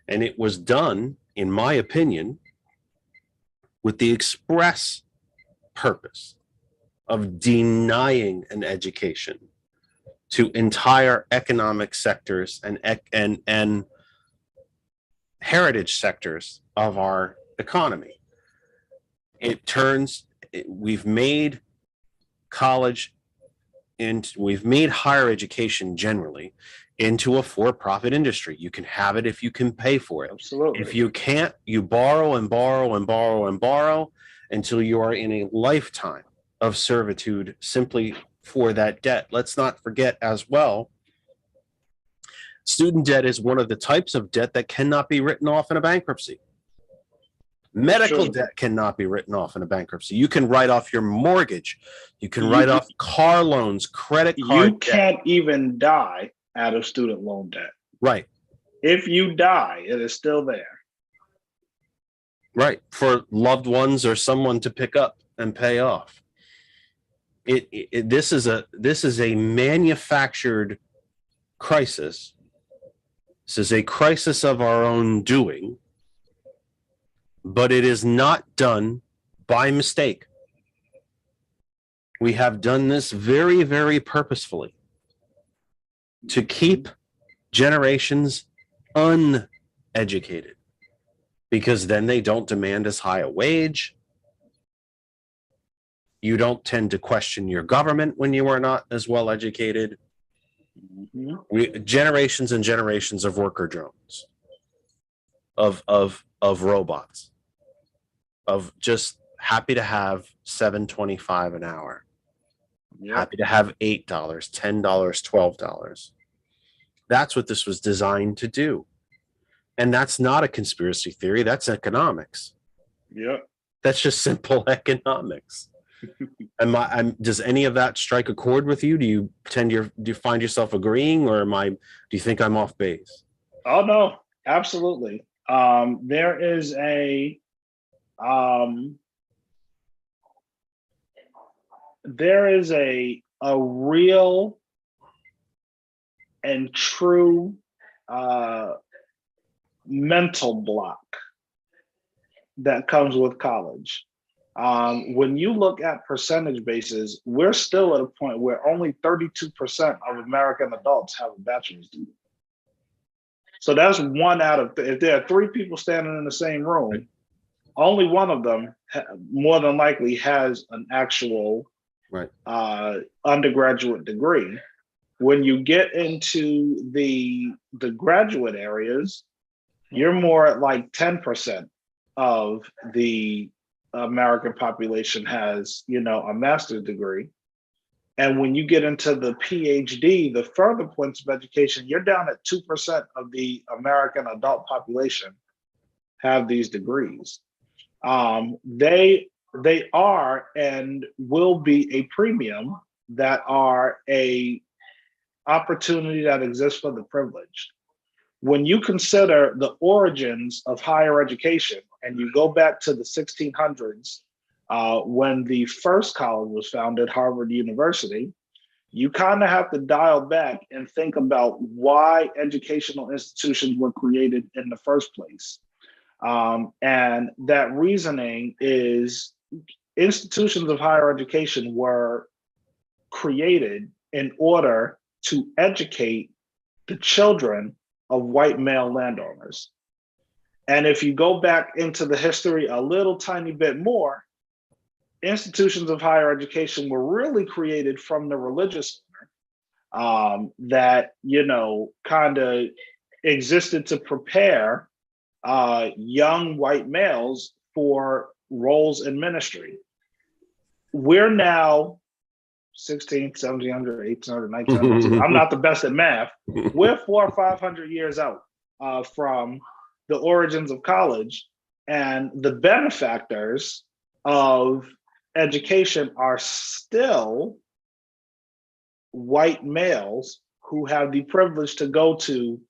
And it was done, in my opinion, with the express purpose of denying an education to entire economic sectors and heritage sectors of our economy. We've made college and we've made higher education generally into a for-profit industry. You can have it if you can pay for it. Absolutely. If you can't, you borrow and borrow and borrow and borrow until you are in a lifetime of servitude simply for that debt. Let's not forget as well, student debt is one of the types of debt that cannot be written off in a bankruptcy. Medical debt cannot be written off in a bankruptcy. You can write off your mortgage. You can write off car loans, credit card debt. You can't even die out of student loan debt. Right. If you die, it is still there. Right. For loved ones or someone to pick up and pay off. This is a manufactured crisis. This is a crisis of our own doing, but it is not done by mistake. We have done this very, very purposefully to keep generations uneducated, because then they don't demand as high a wage. You don't tend to question your government when you are not as well educated. Generations and generations of worker drones, of robots, of just happy to have $7.25 an hour. Yep. Happy to have $8, $10, $12. That's what this was designed to do. And that's not a conspiracy theory. That's economics. Yeah. That's just simple economics. Does any of that strike a chord with you? Do you find yourself agreeing, or do you think I'm off base? Oh no, absolutely. There is a real and true mental block that comes with college. When you look at percentage bases, we're still at a point where only 32% of American adults have a bachelor's degree. So that's one out of, if there are three people standing in the same room, only one of them more than likely has an actual undergraduate degree. When you get into the graduate areas, you're more at like 10% of the American population has, a master's degree. And when you get into the PhD, the further points of education, you're down at 2% of the American adult population have these degrees. They are and will be a premium that are a opportunity that exists for the privileged. When you consider the origins of higher education and you go back to the 1600s, when the first college was founded, Harvard University, you kind of have to dial back and think about why educational institutions were created in the first place. And that reasoning is institutions of higher education were created in order to educate the children of white male landowners. And if you go back into the history a little tiny bit more, institutions of higher education were really created from the religious that, kind of existed to prepare young white males for roles in ministry. We're now 1600, 1700, 1800, 1900. I'm not the best at math. We're 400 or 500 years out from the origins of college, and the benefactors of education are still white males who have the privilege to go to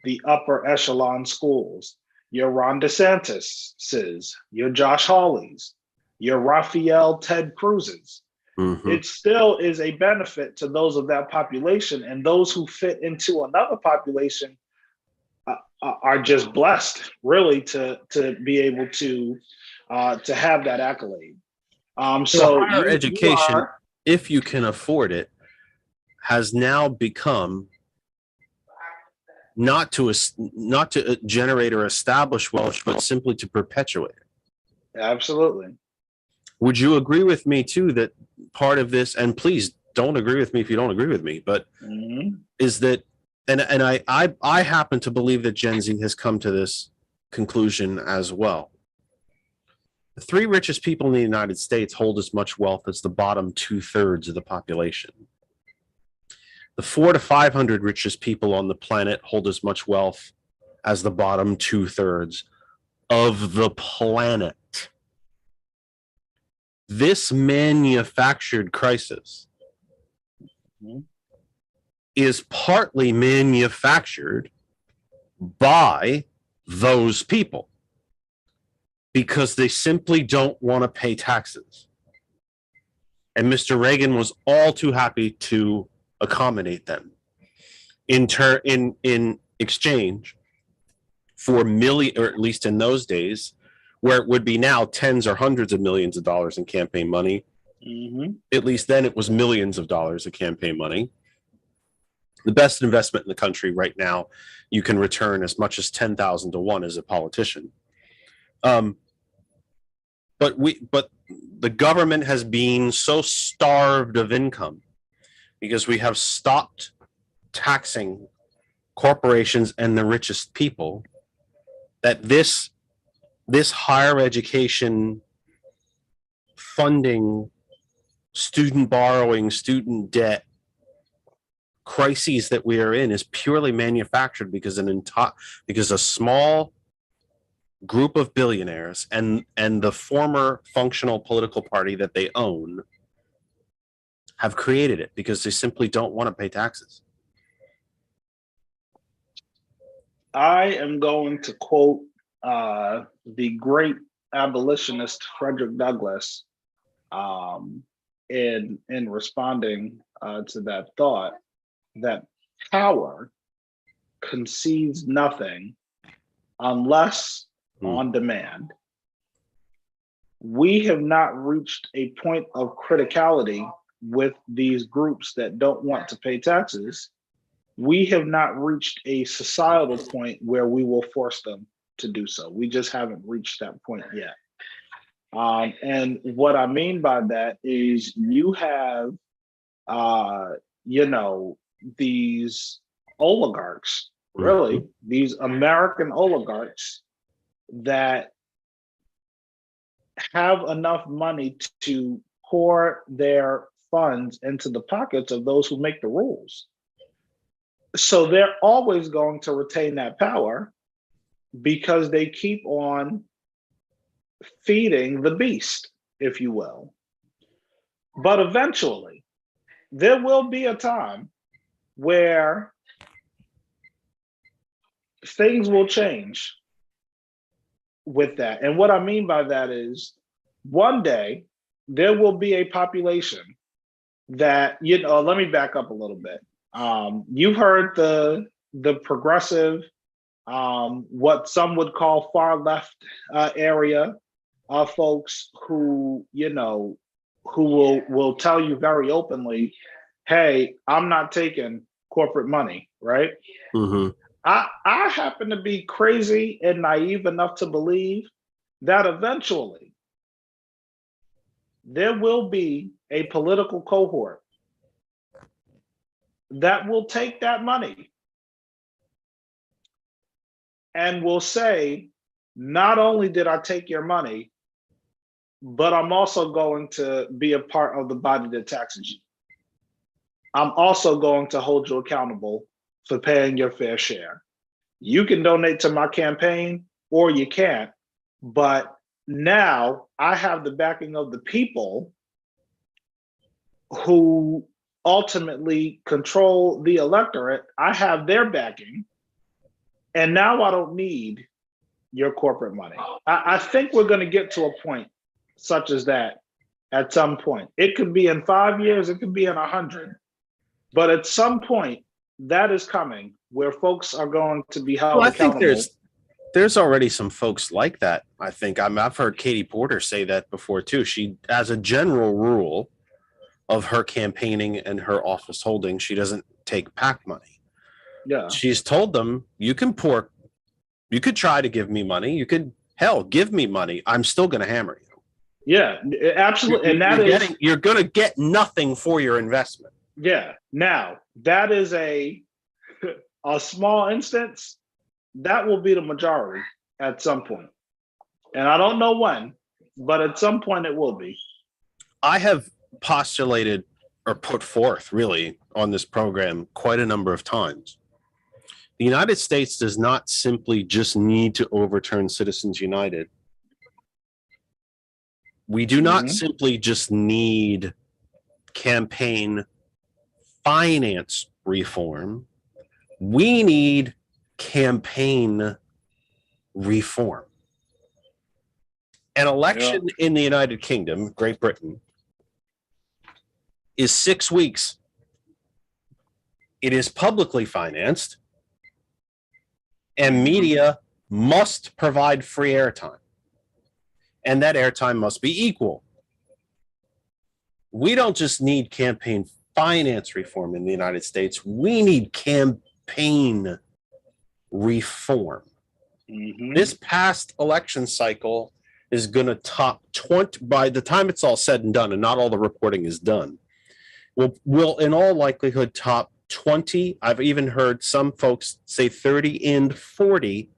the upper echelon schools. Your Ron DeSantis's, your Josh Hawley's, your Raphael Ted Cruz's. Mm-hmm. It still is a benefit to those of that population, and those who fit into another population are just blessed, really, to be able to have that accolade. So higher education, if you can afford it, has now become not to generate or establish wealth, but simply to perpetuate it. Absolutely. Would you agree with me too that part of this, and please don't agree with me if you don't agree with me, but is that, and I happen to believe that Gen Z has come to this conclusion as well. The three richest people in the United States hold as much wealth as the bottom 2/3 of the population. The 400 to 500 richest people on the planet hold as much wealth as the bottom 2/3 of the planet. This manufactured crisis is partly manufactured by those people because they simply don't want to pay taxes. And Mr. Reagan was all too happy to accommodate them in exchange for million, or at least in those days, where it would be now tens or hundreds of millions of dollars in campaign money. At least then it was millions of dollars of campaign money. The best investment in the country right now, you can return as much as 10,000 to 1 as a politician. But the government has been so starved of income because we have stopped taxing corporations and the richest people that this higher education funding, student borrowing, student debt crises that we are in is purely manufactured because because a small group of billionaires and the former functional political party that they own have created it because they simply don't want to pay taxes. I am going to quote the great abolitionist Frederick Douglass in responding to that thought, that power concedes nothing unless on demand. We have not reached a point of criticality with these groups that don't want to pay taxes. We have not reached a societal point where we will force them to do so. We just haven't reached that point yet. And what I mean by that is you have, these oligarchs, really, these American oligarchs that have enough money to pour their funds into the pockets of those who make the rules. So they're always going to retain that power because they keep on feeding the beast, if you will. But eventually, there will be a time where things will change with that. And what I mean by that is one day there will be a population that, let me back up a little bit. You've heard the progressive, what some would call far left area of folks who, who will tell you very openly, hey, I'm not taking corporate money, right? Mm-hmm. I happen to be crazy and naive enough to believe that eventually there will be a political cohort that will take that money and will say, not only did I take your money, but I'm also going to be a part of the body that taxes you. I'm also going to hold you accountable for paying your fair share. You can donate to my campaign or you can't, but now I have the backing of the people who ultimately control the electorate. I have their backing, and now I don't need your corporate money. I think we're going to get to a point such as that at some point. It could be in 5 years, it could be in 100, but at some point that is coming where folks are going to be held accountable. I think there's already some folks like that. I think I've heard Katie Porter say that before too. She, as a general rule of her campaigning and her office holding, she doesn't take PAC money. Yeah, she's told them, you could try to give me money. You could, give me money. I'm still going to hammer you. Yeah, absolutely. You're going to get nothing for your investment. Yeah. Now that is a small instance. That will be the majority at some point. And I don't know when, but at some point it will be. I have postulated or put forth really on this program quite a number of times. The United States does not simply just need to overturn Citizens United. We do not simply just need campaign finance reform. We need campaign reform. An election in the United Kingdom, Great Britain, is 6 weeks. It is publicly financed, and media must provide free airtime. And that airtime must be equal. We don't just need campaign finance reform in the United States. We need campaign reform. This past election cycle is going to top 20, by the time it's all said and done, and not all the reporting is done, will in all likelihood top 20. I've even heard some folks say 30 and $40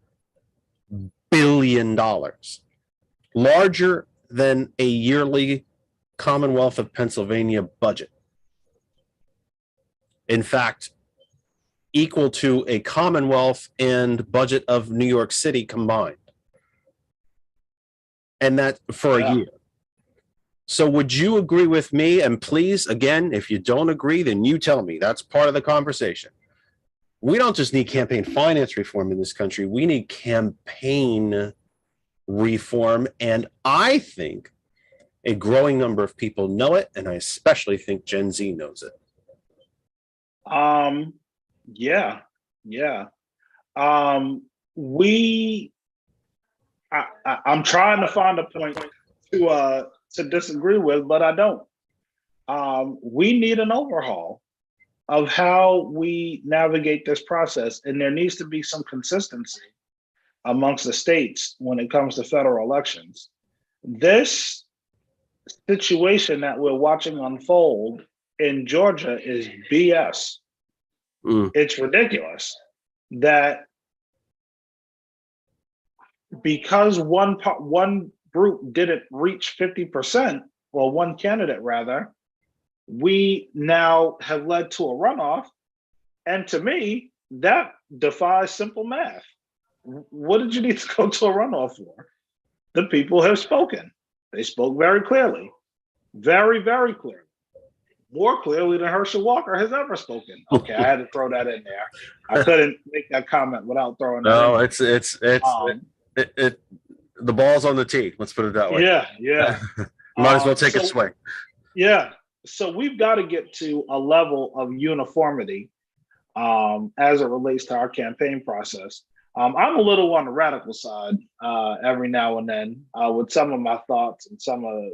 billion, larger than a yearly Commonwealth of Pennsylvania budget. In fact, equal to a Commonwealth and budget of New York City combined. And that for a year. So would you agree with me? And please, again, if you don't agree, then you tell me. That's part of the conversation. We don't just need campaign finance reform in this country. We need campaign reform. And I think a growing number of people know it. And I especially think Gen Z knows it. Yeah. I'm trying to find a point to disagree with, but I don't. We need an overhaul of how we navigate this process, and there needs to be some consistency amongst the states when it comes to federal elections. This situation that we're watching unfold in Georgia is BS. It's ridiculous that because one group didn't reach 50%, or one candidate rather, we now have led to a runoff. And to me, that defies simple math. What did you need to go to a runoff for? The people have spoken. They spoke very clearly, very, very clearly. More clearly than Herschel Walker has ever spoken. Okay, I had to throw that in there. I couldn't make that comment without throwing that in. No, the ball's on the tee. Let's put it that way. Yeah. Might as well take a swing. Yeah. So we've got to get to a level of uniformity as it relates to our campaign process. I'm a little on the radical side every now and then with some of my thoughts and some of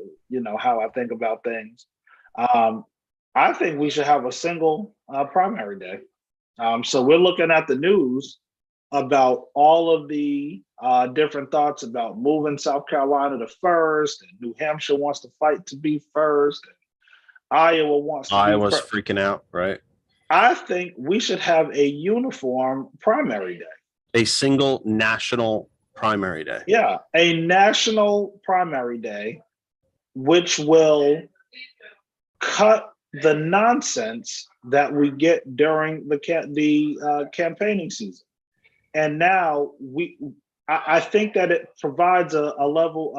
how I think about things. I think we should have a single primary day. So we're looking at the news about all of the different thoughts about moving South Carolina to first, and New Hampshire wants to fight to be first, and Iowa wants to Iowa's freaking out, right? I think we should have a uniform primary day. A single national primary day. Yeah, a national primary day, which will cut the nonsense that we get during the campaigning season. And now I think that it provides a level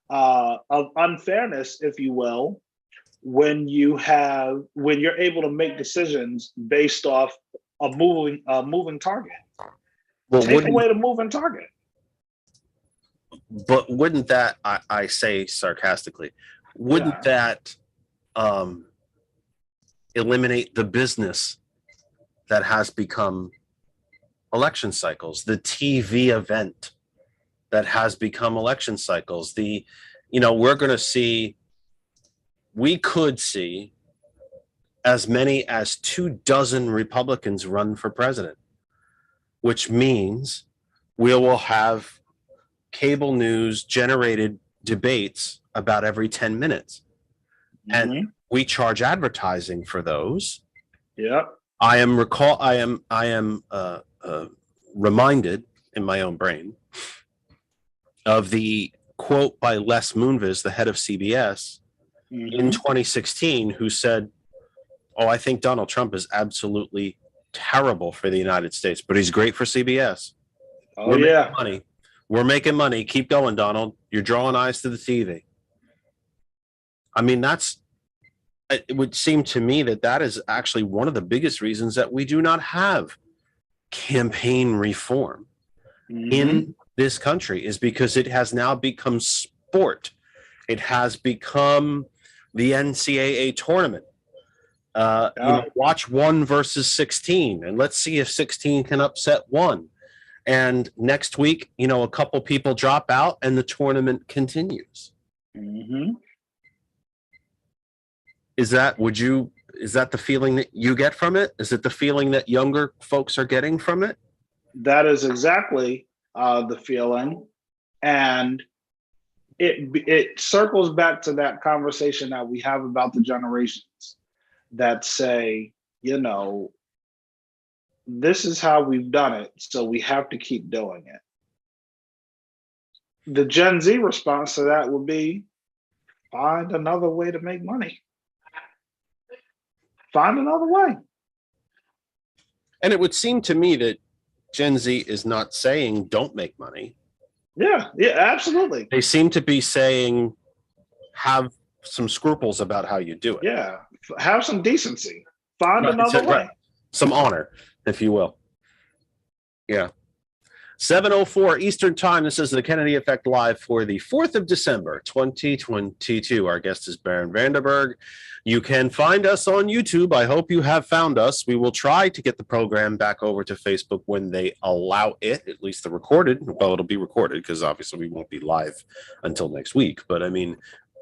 of unfairness, if you will, when you're able to make decisions based off a moving target. Well, take away the moving target. But wouldn't that, I say sarcastically, wouldn't that eliminate the business that has become election cycles, the TV event that has become election cycles? We could see as many as 24 Republicans run for president, which means we will have cable news generated debates about every 10 minutes. Mm-hmm. And we charge advertising for those. Yep. I am reminded in my own brain of the quote by Les Moonves, the head of CBS, in 2016, who said, I think Donald Trump is absolutely terrible for the United States, but he's great for CBS. Making money. We're making money. Keep going, Donald. You're drawing eyes to the TV. I mean, it would seem to me that is actually one of the biggest reasons that we do not have campaign reform in this country, is because it has now become sport. It has become the NCAA tournament. Watch 1 versus 16, and let's see if 16 can upset 1. And next week, a couple people drop out and the tournament continues. Mm-hmm. Is that the feeling that you get from it? Is it the feeling that younger folks are getting from it? That is exactly the feeling. And it circles back to that conversation that we have about the generations that say, this is how we've done it, so we have to keep doing it. The Gen Z response to that would be, find another way to make money. Find another way. And it would seem to me that Gen Z is not saying don't make money. Yeah, absolutely. They seem to be saying have some scruples about how you do it. Yeah, have some decency. Find Right, another way. right. Some honor, if you will. Yeah. 7:04 Eastern Time. This is the Kennedy Effect Live for the 4th of December, 2022. Our guest is Baron Vanderberg. You can find us on YouTube. I hope you have found us. We will try to get the program back over to Facebook when they allow it, at least the recorded. Well, it'll be recorded because obviously we won't be live until next week. But I mean,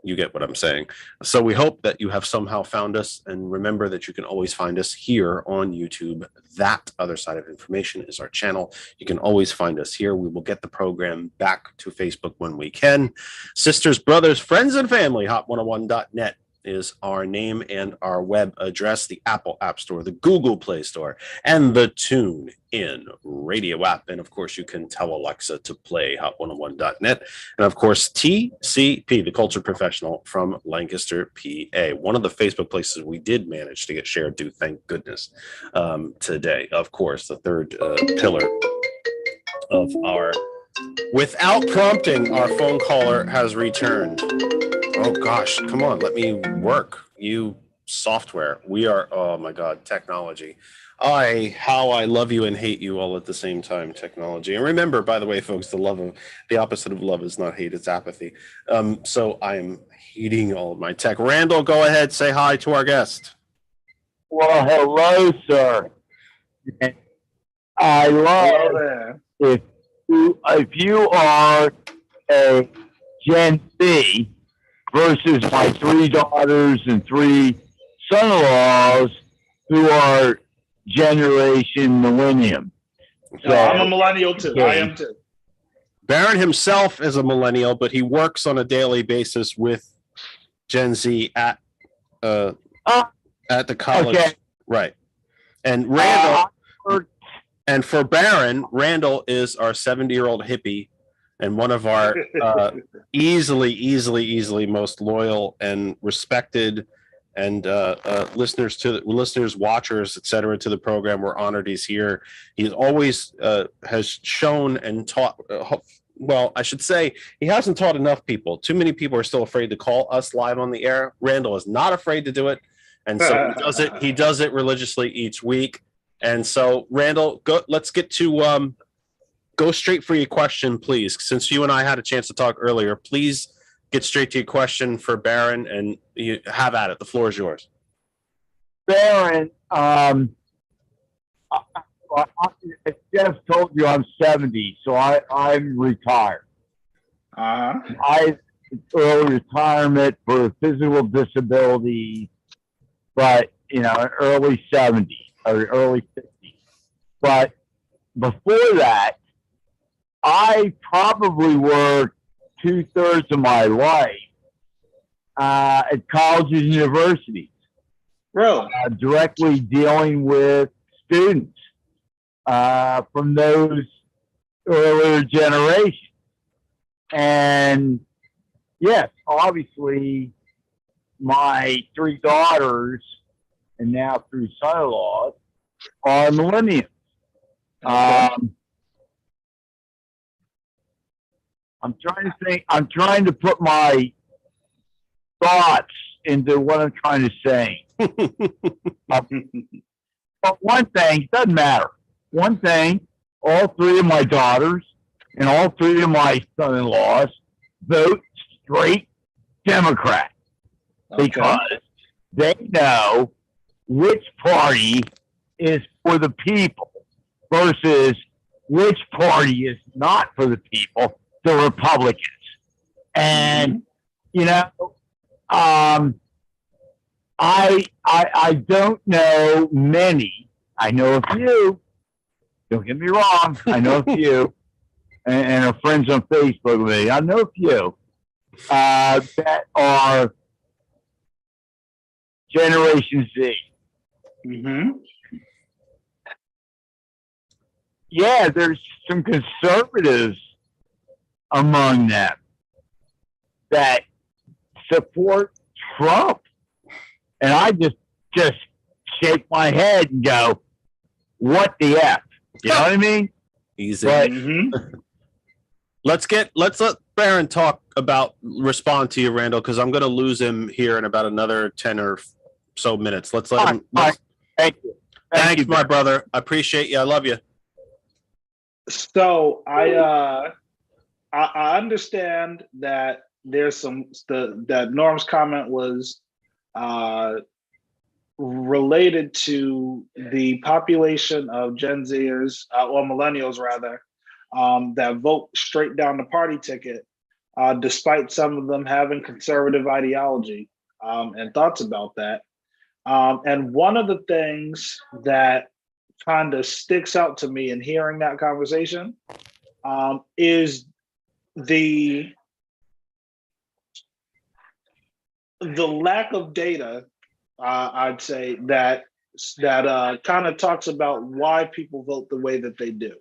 you get what I'm saying. So we hope that you have somehow found us, and remember that you can always find us here on YouTube. That Other Side of Information is our channel. You can always find us here. We will get the program back to Facebook when we can. Sisters, brothers, friends, and family, hot101.net is our name and our web address. The Apple App Store, the Google Play Store, and the TuneIn radio app. And of course, you can tell Alexa to play hot101.net. And of course, TCP, the Culture Professional from Lancaster, PA. One of the Facebook places we did manage to get shared to, thank goodness, today. Of course, the third pillar of our, without prompting, our phone caller has returned. Oh gosh, come on, let me work. You software. We are, oh my God, technology. How I love you and hate you all at the same time, technology. And remember, by the way, folks, the opposite of love is not hate, it's apathy. So I'm hating all of my tech. Randall, go ahead, say hi to our guest. Well, hello, sir. I love if you are a Gen Z versus my 3 daughters and 3 son-in-laws who are Generation Millennium. So I'm a millennial too. I am too. Baron himself is a millennial, but he works on a daily basis with Gen Z at the college. Okay. Right. And Randall, and for Baron, Randall is our 70-year-old hippie and one of our easily most loyal and respected and listeners, watchers, etc. to the program. We're honored he's here. He's always has shown and taught. Well, I should say he hasn't taught enough people. Too many people are still afraid to call us live on the air. Randall is not afraid to do it, and so he does it religiously each week. And so, Randall, let's get to go straight for your question, please. Since you and I had a chance to talk earlier, please get straight to your question for Baron, and you have at it. The floor is yours. Baron, Jeff told you I'm 70, so I'm retired. I early retirement for physical disability, but early 70s or early 50s. But before that, I probably worked 2/3 of my life at colleges and universities, directly dealing with students from those earlier generations. And yes, obviously, my 3 daughters and now 3 son-in-laws are millennials. I'm trying to think. I'm trying to put my thoughts into what I'm trying to say. But one thing, it doesn't matter. One thing, all 3 of my daughters and all 3 of my son-in-laws vote straight Democrat because they know which party is for the people versus which party is not for the people, the Republicans. And, I don't know many. I know a few. Don't get me wrong. I know a few. And are friends on Facebook with me. I know a few that are Generation Z. Mm-hmm. Yeah, there's some conservatives among them that support Trump. And I just shake my head and go, what the F? You know what I mean? Easy. But Let's let Baron respond to you, Randall, because I'm going to lose him here in about another 10 or so minutes. Let's let him. all right. Thank you. Thanks, you, my brother. I appreciate you. I love you. So I understand that there's that Norm's comment was related to the population of Gen Zers or millennials rather that vote straight down the party ticket, despite some of them having conservative ideology and thoughts about that. And one of the things that kind of sticks out to me in hearing that conversation is the lack of data, I'd say, that kind of talks about why people vote the way that they do.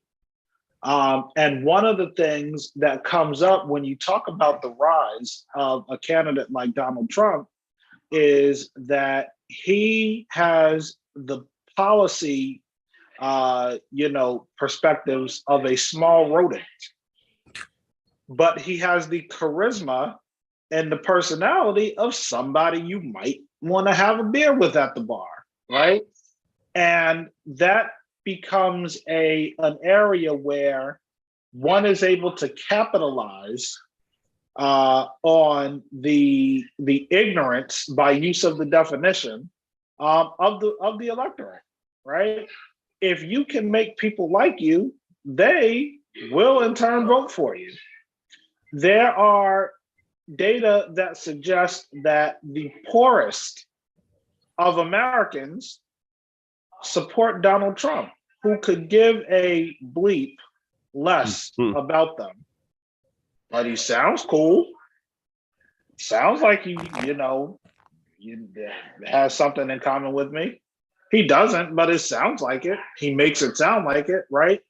And one of the things that comes up when you talk about the rise of a candidate like Donald Trump is that he has the policy, perspectives of a small rodent, but he has the charisma and the personality of somebody you might want to have a beer with at the bar, right? And that becomes an area where one is able to capitalize on the ignorance by use of the definition of the electorate, right? If you can make people like you, they will in turn vote for you. There are data that suggest that the poorest of Americans support Donald Trump, who could give a bleep less about them. But he sounds cool. Sounds like he has something in common with me. He doesn't, but it sounds like it. He makes it sound like it, right?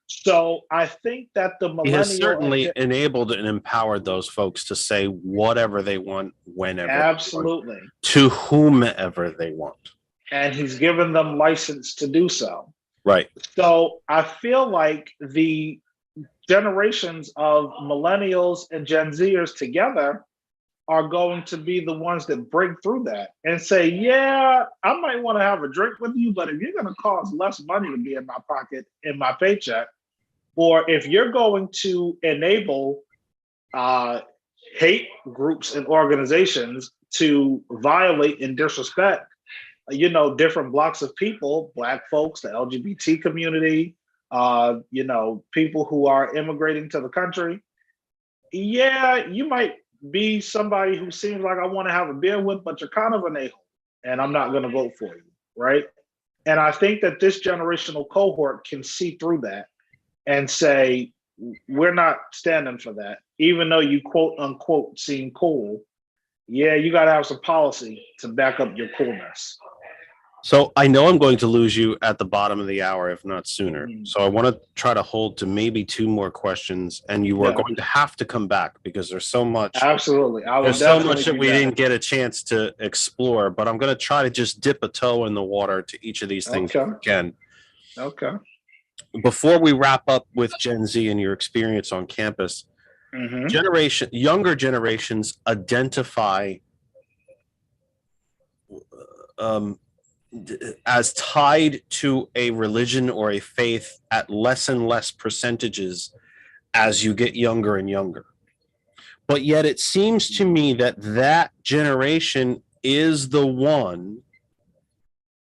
So I think that the millennial... He has certainly enabled and empowered those folks to say whatever they want, whenever. Absolutely. They want, to whomever they want. And he's given them license to do so. Right. So I feel like the generations of millennials and Gen Zers together are going to be the ones that break through that and say, yeah, I might want to have a drink with you, but if you're going to cost less money to be in my pocket, in my paycheck, or if you're going to enable hate groups and organizations to violate and disrespect, different blocks of people, Black folks, the LGBT community, people who are immigrating to the country, yeah, you might be somebody who seems like I want to have a beer with, but you're kind of an a-hole, and I'm not going to vote for you, right? And I think that this generational cohort can see through that and say, we're not standing for that. Even though you quote unquote seem cool, yeah, you got to have some policy to back up your coolness. So I know I'm going to lose you at the bottom of the hour, if not sooner. So I want to try to hold to maybe 2 more questions, and you are going to have to come back because there's so much. Absolutely. There's so much that we didn't get a chance to explore, but I'm going to try to just dip a toe in the water to each of these things if we can. Okay. Before we wrap up with Gen Z and your experience on campus, younger generations identify as tied to a religion or a faith at less and less percentages as you get younger and younger. But yet it seems to me that generation is the one,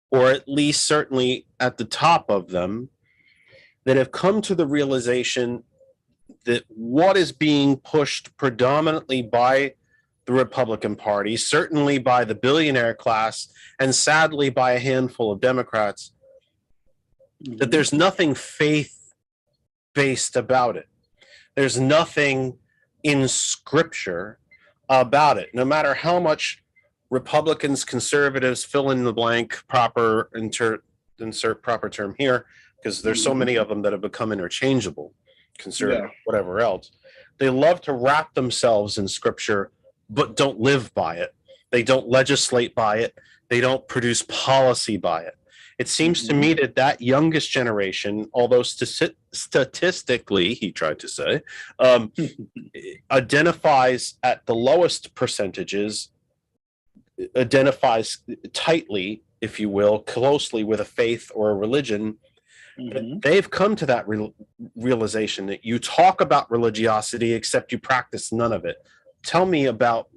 or at least certainly at the top of them, that have come to the realization that what is being pushed predominantly by the Republican Party, certainly by the billionaire class, and sadly by a handful of Democrats, that there's nothing faith-based about it. There's nothing in Scripture about it. No matter how much Republicans, conservatives, fill in the blank, proper insert proper term here, because there's so many of them that have become interchangeable, conservative, whatever else. They love to wrap themselves in Scripture, but don't live by it. They don't legislate by it. They don't produce policy by it. It seems to me that that youngest generation, although statistically, he tried to say, identifies at the lowest percentages, identifies tightly, if you will, closely with a faith or a religion. They've come to that realization that you talk about religiosity, except you practice none of it. Tell me about,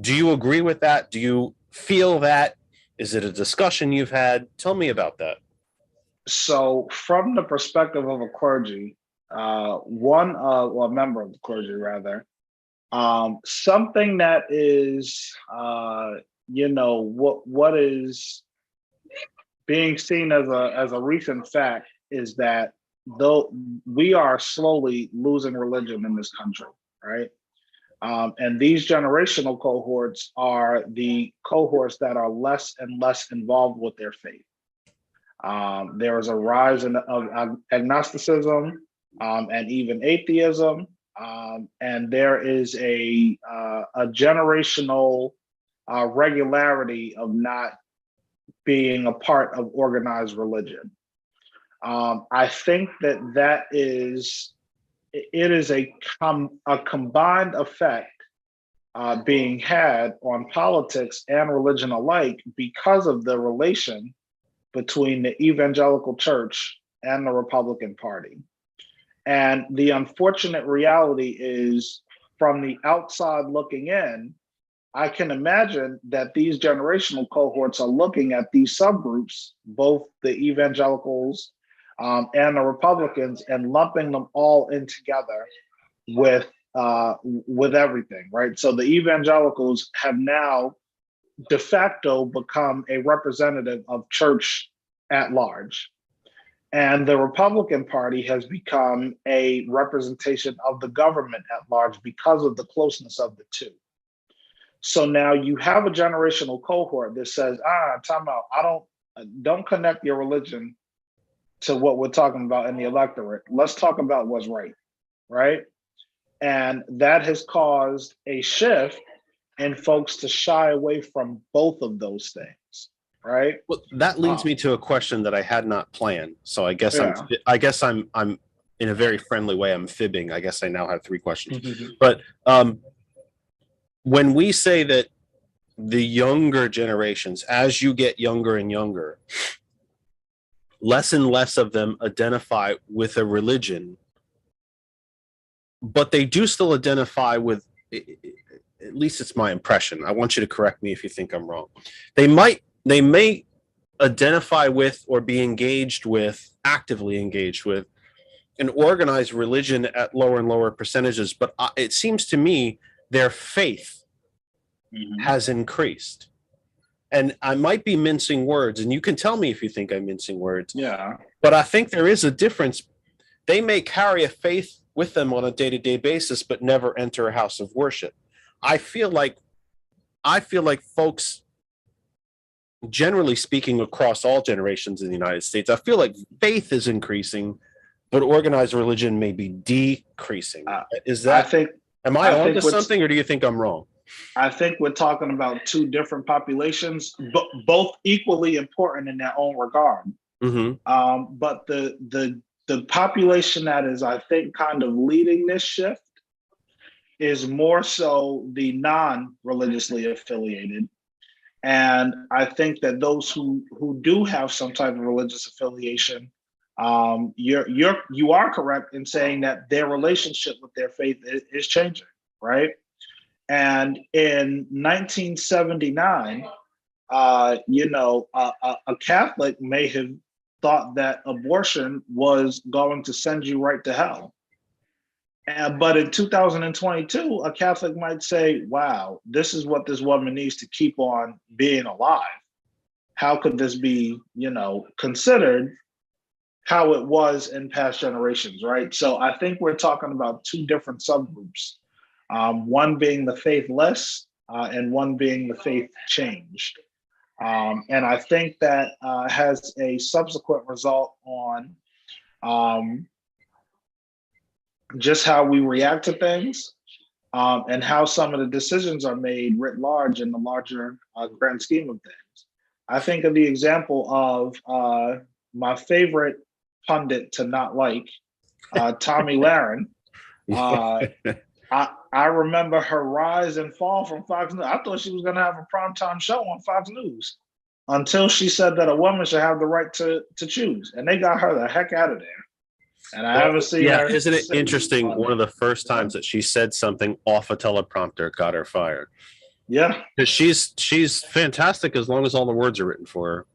do you agree with that? Do you feel that? Is it a discussion you've had? Tell me about that. So from the perspective of a clergy, a member of the clergy rather, something that is, what is being seen as a recent fact is that though we are slowly losing religion in this country, right? And these generational cohorts are the cohorts that are less and less involved with their faith. There is a rise of agnosticism and even atheism, and there is a generational regularity of not being a part of organized religion. I think that is a combined effect being had on politics and religion alike because of the relation between the evangelical church and the Republican Party. And the unfortunate reality is, from the outside looking in, I can imagine that these generational cohorts are looking at these subgroups, both the evangelicals and the Republicans, and lumping them all in together with everything, right? So the evangelicals have now de facto become a representative of church at large. And the Republican Party has become a representation of the government at large because of the closeness of the two. So now you have a generational cohort that says, time out, don't connect your religion to what we're talking about in the electorate. Let's talk about what's right, right? And that has caused a shift in folks to shy away from both of those things, right? Well, that leads me to a question that I had not planned. So I guess I'm in a very friendly way, I'm fibbing. I guess I now have 3 questions. But when we say that the younger generations, as you get younger and younger, less and less of them identify with a religion, but they do still identify with, at least it's my impression. I want you to correct me if you think I'm wrong. They may identify with or be actively engaged with an organized religion at lower and lower percentages, but it seems to me their faith has increased. And I might be mincing words, and you can tell me if you think I'm mincing words. Yeah. But I think there is a difference. They may carry a faith with them on a day-to-day basis, but never enter a house of worship. I feel like folks, generally speaking, across all generations in the United States, I feel like faith is increasing, but organized religion may be decreasing. Am I on to something, or do you think I'm wrong? I think we're talking about two different populations, but both equally important in their own regard. But the population that is, I think, kind of leading this shift is more so the non-religiously affiliated. And I think that those who do have some type of religious affiliation, you are correct in saying that their relationship with their faith is changing, right? And in 1979, a Catholic may have thought that abortion was going to send you right to hell. But in 2022, a Catholic might say, wow, this is what this woman needs to keep on being alive. How could this be, considered how it was in past generations, right? So I think we're talking about two different subgroups. One being the faithless and one being the faith changed. And I think that has a subsequent result on just how we react to things and how some of the decisions are made writ large in the larger grand scheme of things. I think of the example of my favorite pundit to not like, Tommy Lahren. I remember her rise and fall from Fox News. I thought she was going to have a primetime show on Fox News until she said that a woman should have the right to choose. And they got her the heck out of there. And I haven't seen her. Yeah, isn't it interesting? One of the first times that she said something off a teleprompter got her fired. Yeah. Because she's fantastic as long as all the words are written for her.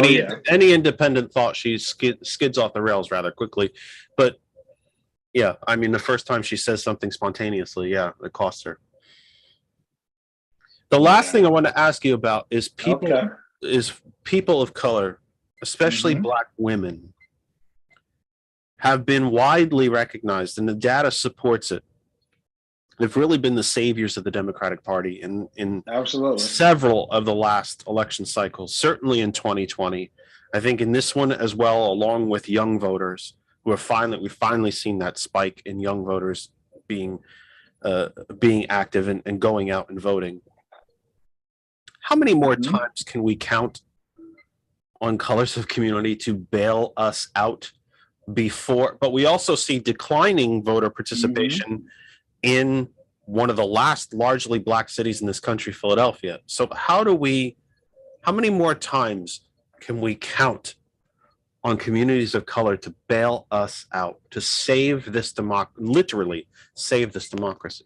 Yeah. Any independent thought, she skids off the rails rather quickly. But yeah, I mean, the first time she says something spontaneously, yeah, it costs her. The last thing I want to ask you about is people of color, especially Black women, have been widely recognized, and the data supports it. They've really been the saviors of the Democratic Party in Absolutely. several of the last election cycles, certainly in 2020. I think in this one as well, along with young voters who are we've finally seen that spike in young voters being active and going out and voting. How many more times can we count on Colors of Community to bail us out before? But we also see declining voter participation in one of the last largely Black cities in this country, Philadelphia. So how many more times can we count on communities of color to bail us out, to save this literally save this democracy?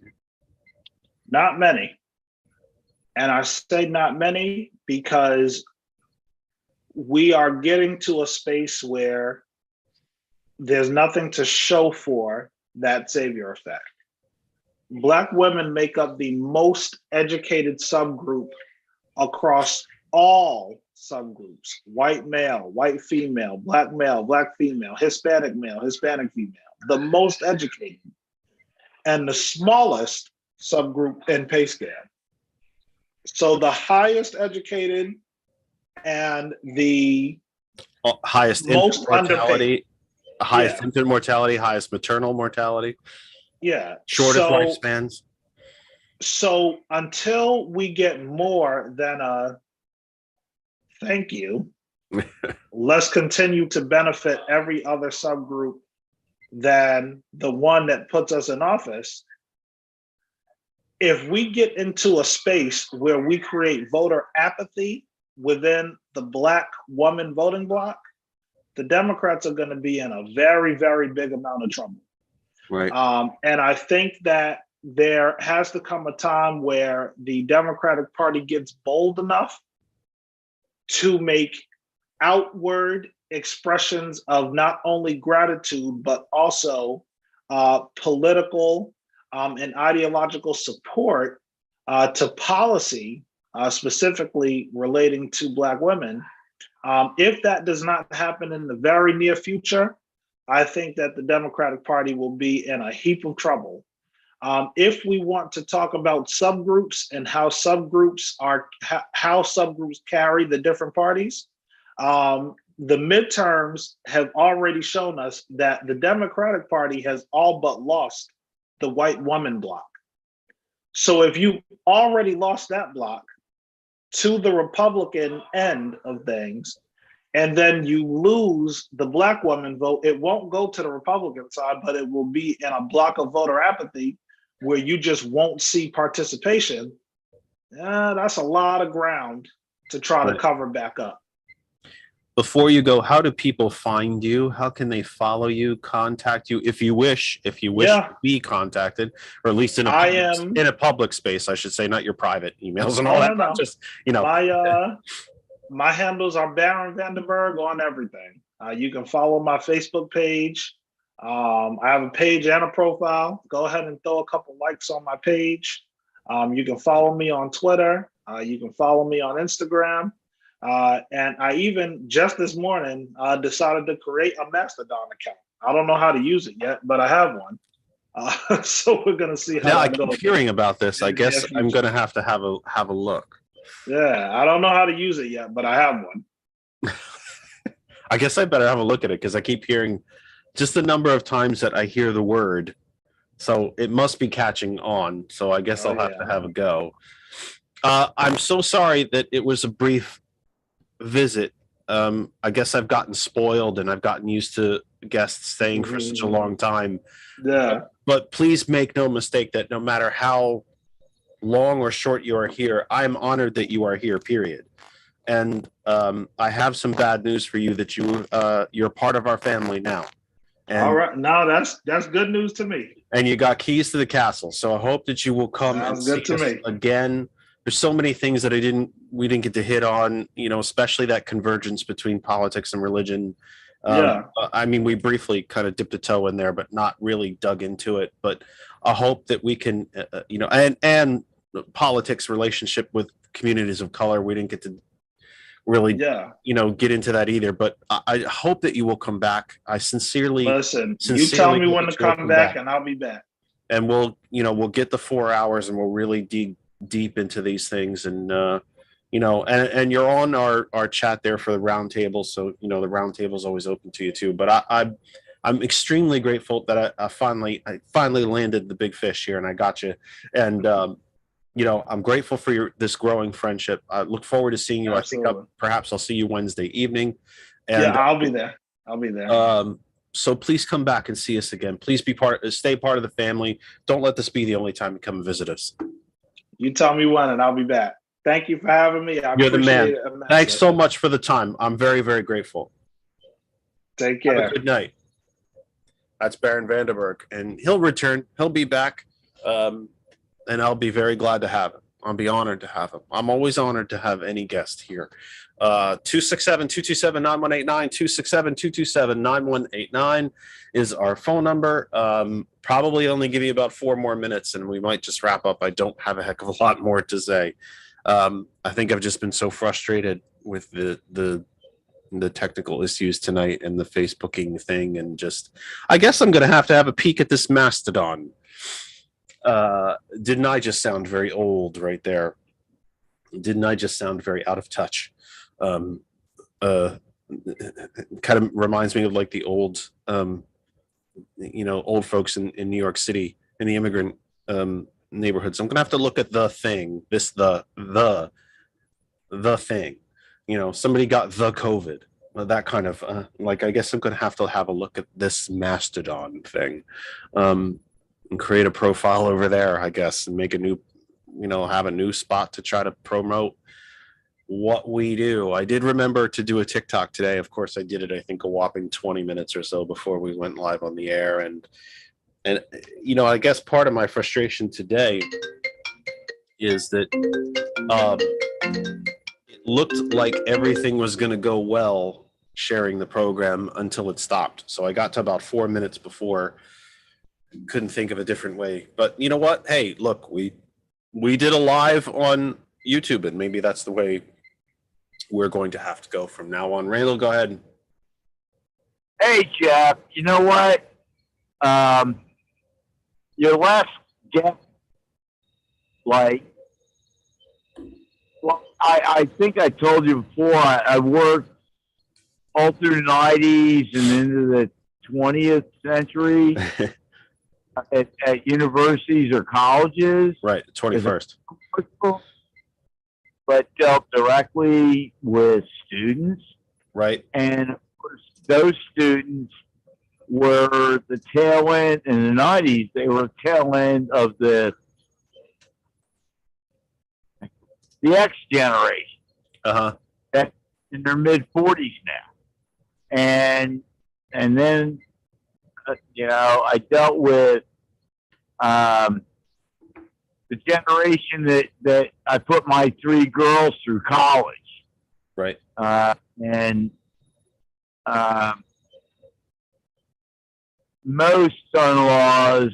Not many. And I say not many because we are getting to a space where there's nothing to show for that savior effect. Black women make up the most educated subgroup across all subgroups: white male, white female, black female, Hispanic female, the most educated, and the smallest subgroup in pay scale. So the highest educated and the highest most infant mortality, underpaid. highest infant mortality, highest maternal mortality. Yeah. Shortest lifespans. So until we get more than a thank you, let's continue to benefit every other subgroup than the one that puts us in office. If we get into a space where we create voter apathy within the Black woman voting bloc, the Democrats are going to be in a very, very big amount of trouble. Right. And I think that there has to come a time where the Democratic Party gets bold enough to make outward expressions of not only gratitude, but also political and ideological support to policy, specifically relating to Black women. If that does not happen in the very near future, I think that the Democratic Party will be in a heap of trouble. If we want to talk about subgroups and how subgroups carry the different parties, the midterms have already shown us that the Democratic Party has all but lost the white woman bloc. So if you already lost that bloc to the Republican end of things, and then you lose the Black woman vote, it won't go to the Republican side, but it will be in a block of voter apathy where you just won't see participation. That's a lot of ground to try to cover back up. Before you go, how do people find you? How can they follow you, contact you, if you wish to be contacted, or at least in a public space, I should say, not your private emails and all that. No. Just, my handles are Baron Vandenberg on everything. You can follow my Facebook page. I have a page and a profile. Go ahead and throw a couple likes on my page. You can follow me on Twitter. You can follow me on Instagram. And I even just this morning decided to create a Mastodon account. I don't know how to use it yet, but I have one. So we're gonna see how. Yeah, I keep hearing about this. I guess I'm gonna have to have a look. Yeah, I don't know how to use it yet, but I have one. I guess I better have a look at it because I keep hearing just the number of times that I hear the word. So it must be catching on. So I guess I'll have to have a go. I'm so sorry that it was a brief visit. I guess I've gotten spoiled and I've gotten used to guests staying for such a long time. Yeah. But please make no mistake that no matter how long or short you are here, I'm honored that you are here, period. And I have some bad news for you that you're part of our family now. And, All right. No, that's good news to me. and you got keys to the castle. So I hope that you will come and Sounds see good to us me. again. There's so many things that we didn't get to hit on, especially that convergence between politics and religion. Yeah. I mean, we briefly kind of dipped a toe in there, but not really dug into it. But I hope that we can, and politics relationship with communities of color. We didn't get to really, Yeah. get into that either. But I hope that you will come back. I sincerely, Listen, you sincerely tell me hope when that to you will come back and I'll be back. and we'll get the 4 hours and we'll really dig deep into these things. And and you're on our chat there for the round table, so the round table is always open to you too. But I'm extremely grateful that I finally landed the big fish here and I got you. And I'm grateful for this growing friendship. I look forward to seeing you. Absolutely. I think perhaps I'll see you Wednesday evening. And Yeah, I'll be there. so please come back and see us again. Please stay part of the family. Don't let this be the only time you come and visit us. You tell me when and I'll be back. Thank you for having me. You're the man. Thanks so much for the time. I'm very, very grateful. Take care. Have a good night. That's Baron Vanderberg, and he'll return. He'll be back, and I'll be very glad to have him. I'll be honored to have him. I'm always honored to have any guest here. 267-227-9189, 267-227-9189 is our phone number. Probably only give you about 4 more minutes and we might just wrap up. I don't have a heck of a lot more to say. I think I've just been so frustrated with the technical issues tonight and the Facebooking thing, and I guess I'm going to have a peek at this Mastodon. Didn't I just sound very old right there? Didn't I just sound very out of touch? Kind of reminds me of like the old, old folks in New York City in the immigrant neighborhoods. I'm gonna have to look at the thing. The thing. Somebody got the COVID. That kind of I guess I'm gonna have to have a look at this Mastodon thing, and create a profile over there, I guess, and make a new, have a new spot to try to promote what we do. I did remember to do a TikTok today. Of course, I did it, I think, a whopping 20 minutes or so before we went live on the air. And I guess part of my frustration today is that it looked like everything was going to go well sharing the program until it stopped. So I got to about 4 minutes before, couldn't think of a different way. But you know what? Hey, look, we did a live on YouTube, and maybe that's the way we're going to have to go from now on. Randall, go ahead. Hey, Jeff, you know what? Your last guest, I think I told you before, I worked all through the 90s and into the 20th century at universities or colleges. Right, 21st. But dealt directly with students. Right. And of course, those students were the tail end in the 90s. They were tail end of the X generation. That's in their mid 40s now. And then, I dealt with the generation that I put my 3 girls through college. Right. Most son-in-laws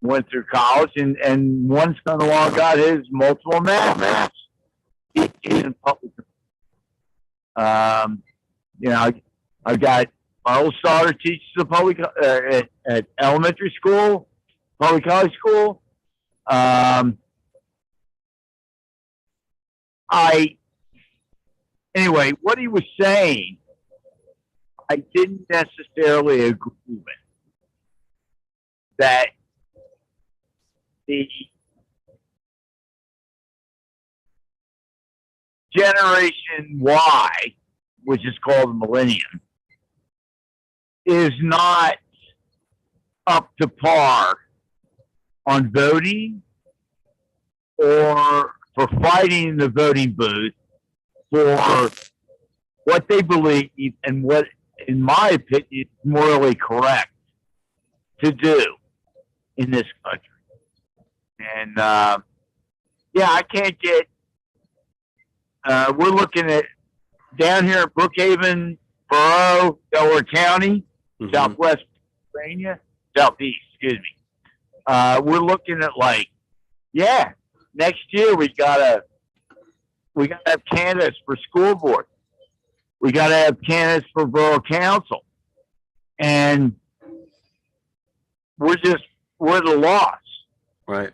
went through college, and one son-in-law got his multiple masters in public. I've got my oldest daughter teaches at public at elementary school, public high school. Anyway, what he was saying, I didn't necessarily agree with. That the Generation Y, which is called the millennium, is not up to par on voting or for fighting in the voting booth for what they believe and what, in my opinion, is morally correct to do in this country. And yeah, I can't get. We're looking at down here in Brookhaven, Borough, Delaware County, Southwest Pennsylvania, Southeast. Excuse me. We're looking at like, yeah, next year we gotta have candidates for school board. We gotta have candidates for borough council, and we're at a loss. Right.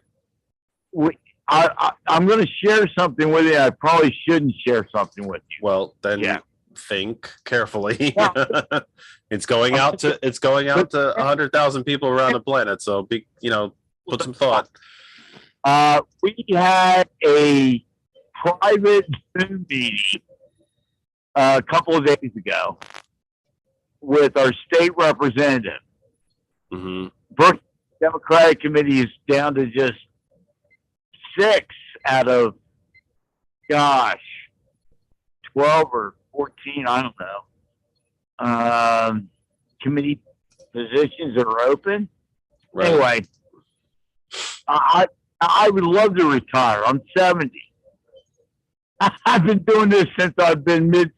I'm going to share something with you. I probably shouldn't share something with you. Well, then Yeah. think carefully. Yeah. It's going out to 100,000 people around the planet. So put some thought. We had a private Zoom meeting a couple of days ago with our state representative. Mm-hmm. Brook Democratic Committee is down to just 6 out of, 12 or 14, I don't know. Committee positions that are open. Right. Anyway, I would love to retire. I'm 70. I've been doing this since I've been mid,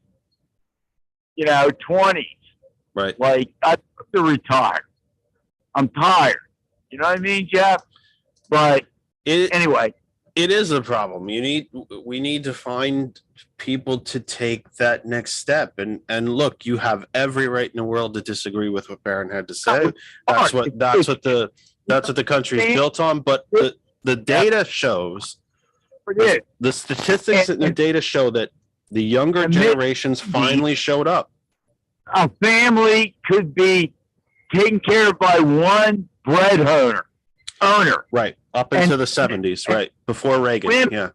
20s. Right. Like, I'd love to retire. I'm tired. You know what I mean, Jeff? But anyway. It is a problem. We need to find people to take that next step. And look, you have every right in the world to disagree with what Barron had to say. That's what the country is built on. But the data shows, the statistics and the data show that the younger generations finally showed up. A family could be taken care of by one bread owner. Right. Up into the 70s, right. Before Reagan.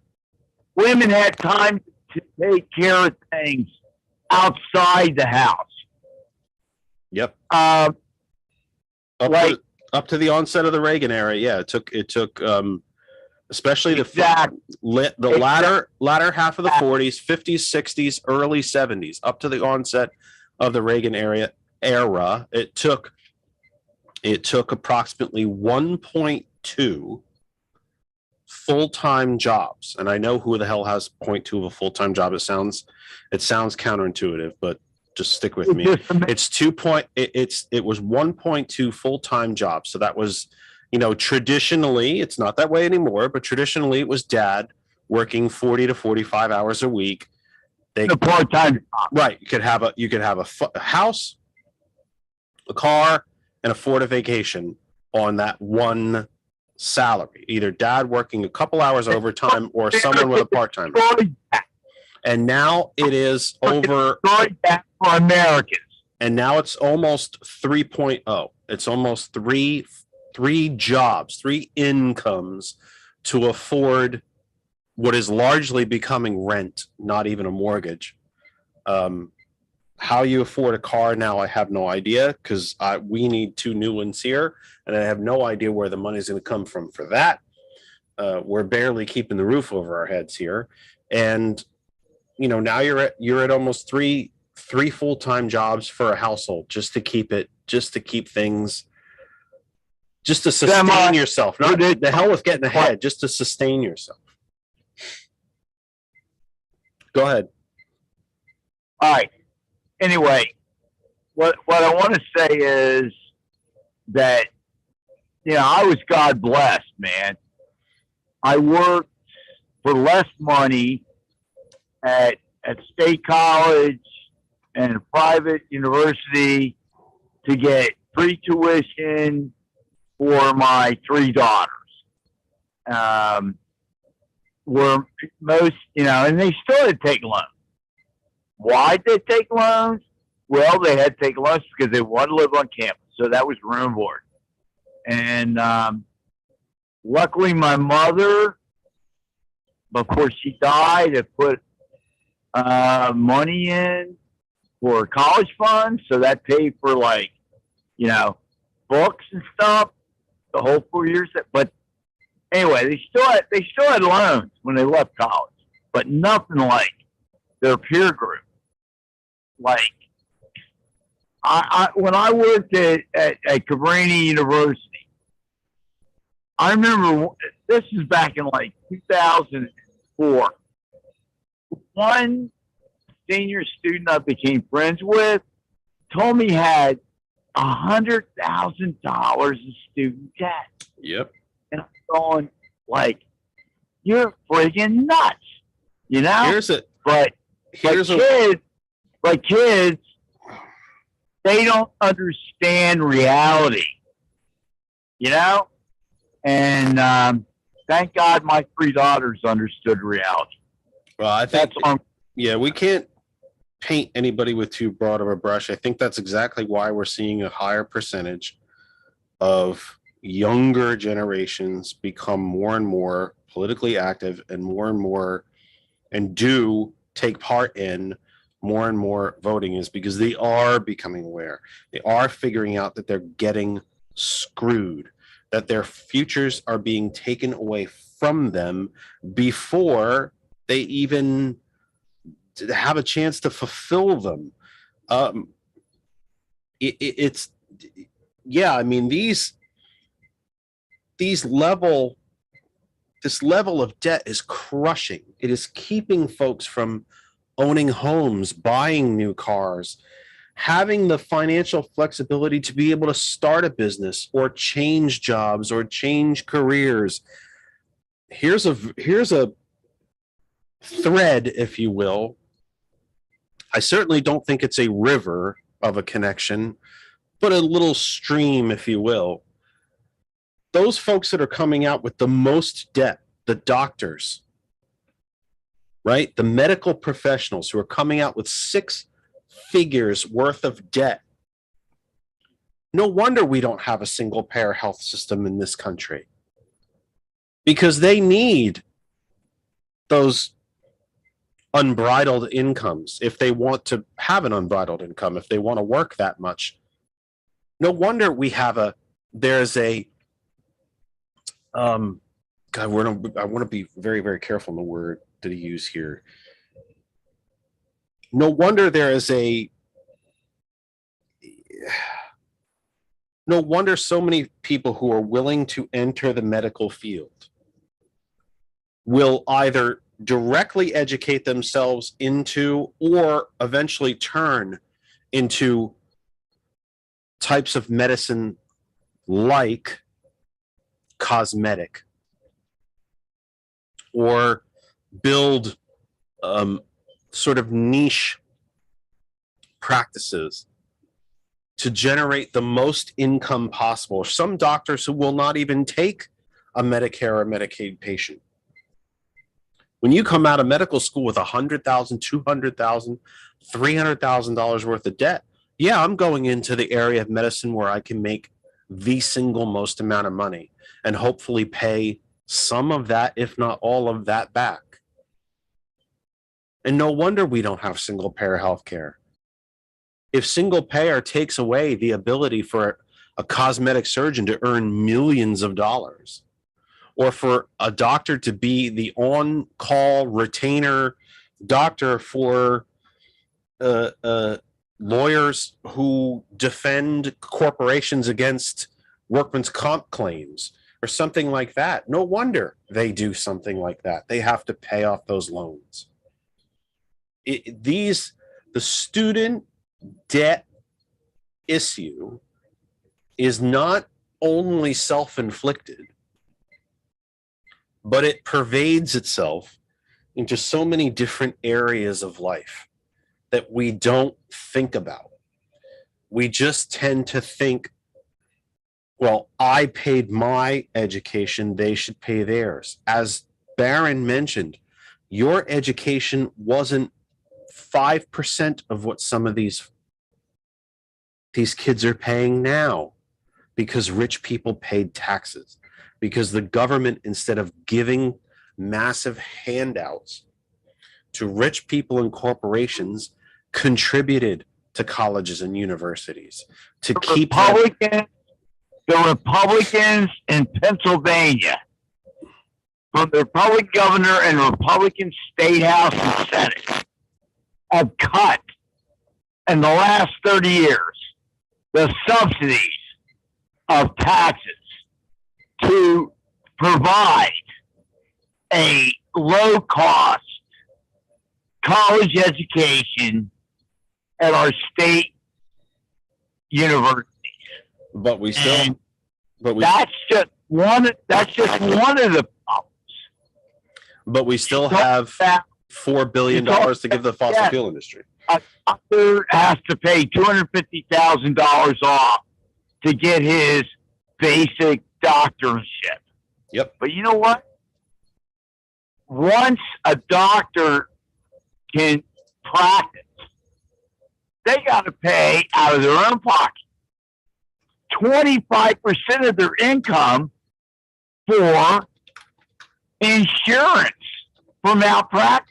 Women had time to take care of things outside the house. Yep. Up to the onset of the Reagan era. Yeah. It took especially the latter half of the 40s, 50s, 60s, early 70s, up to the onset of the Reagan era. It took approximately 1.2 full-time jobs, and I know who the hell has 0.2 of a full-time job. It sounds counterintuitive, but just stick with me. It's it was 1.2 full-time jobs. So that was, traditionally, it's not that way anymore, but traditionally it was dad working 40 to 45 hours a week. A part-time job. Right. You could have a house, a car, and afford a vacation on that one salary. Either dad working a couple hours overtime or someone with a part-time. And now it is over for Americans. And now it's almost 3.0. It's almost three jobs, 3 incomes to afford what is largely becoming rent, not even a mortgage. How you afford a car now, I have no idea, because we need 2 new ones here, and I have no idea where the money's going to come from for that. We're barely keeping the roof over our heads here, and now you're at almost three full-time jobs for a household just to keep things, just to sustain yourself. Not the hell with getting ahead, just to sustain yourself. Go ahead. All right. Anyway, what I want to say is that, I was God blessed, man. I worked for less money at State College and a private university to get free tuition for my 3 daughters. Were most, and they still had to take loans. Why did they take loans? Well, they had to take loans because they wanted to live on campus. So that was room and board. And luckily, my mother, before she died, had put money in for college funds, so that paid for like, you know, books and stuff the whole 4 years. But anyway, they still had loans when they left college, but nothing like their peer group. Like I when I worked at Cabrini University, I remember this is back in like 2004. One senior student I became friends with told me he had $100,000 in student debt. Yep. And I'm going like, you're friggin' nuts, you know? But kids, they don't understand reality, you know? And thank God my 3 daughters understood reality. Well, I think, yeah, we can't paint anybody with too broad of a brush. I think that's exactly why we're seeing a higher percentage of younger generations become more and more politically active and more and do take part in more and more voting, is because they are becoming aware. They are figuring out that they're getting screwed, that their futures are being taken away from them before they even have a chance to fulfill them. It's yeah, I mean, this level of debt is crushing. It is keeping folks from owning homes, buying new cars, having the financial flexibility to be able to start a business or change jobs or change careers. Here's a thread, if you will. I certainly don't think it's a river of a connection, but a little stream, if you will. Those folks that are coming out with the most debt, the doctors, right? The medical professionals who are coming out with 6 figures worth of debt. No wonder we don't have a single payer health system in this country, because they need those unbridled incomes if they want to have an unbridled income, if they want to work that much. No wonder we have there's a God, I want to be very, very careful in the word that I use here. No wonder no wonder so many people who are willing to enter the medical field will either directly educate themselves into or eventually turn into types of medicine like cosmetic, or build sort of niche practices to generate the most income possible. Some doctors who will not even take a Medicare or Medicaid patient. When you come out of medical school with $100,000, $200,000, $300,000 worth of debt, yeah, I'm going into the area of medicine where I can make the single most amount of money and hopefully pay some of that, if not all of that, back. And no wonder we don't have single payer health care. If single payer takes away the ability for a cosmetic surgeon to earn millions of dollars, or for a doctor to be the on-call retainer doctor for lawyers who defend corporations against workman's comp claims or something like that, no wonder they do something like that. They have to pay off those loans. The student debt issue is not only self-inflicted, but it pervades itself into so many different areas of life that we don't think about. We just tend to think, well, I paid my education, they should pay theirs. As Barron mentioned, your education wasn't 5% of what some of these kids are paying now, because rich people paid taxes, because the government, instead of giving massive handouts to rich people and corporations contributed to colleges and universities to keep them. The Republicans in Pennsylvania, from the Republican governor and Republican state house and senate, have cut in the last 30 years the subsidies of taxes to provide a low-cost college education at our state universities. But we still, And but we, that's just one of the problems. but we still have That $4 billion to give the fossil fuel industry. a doctor has to pay $250,000 off to get his basic doctorship. Yep. But you know what? Once a doctor can practice, they got to pay out of their own pocket 25% of their income for insurance for malpractice.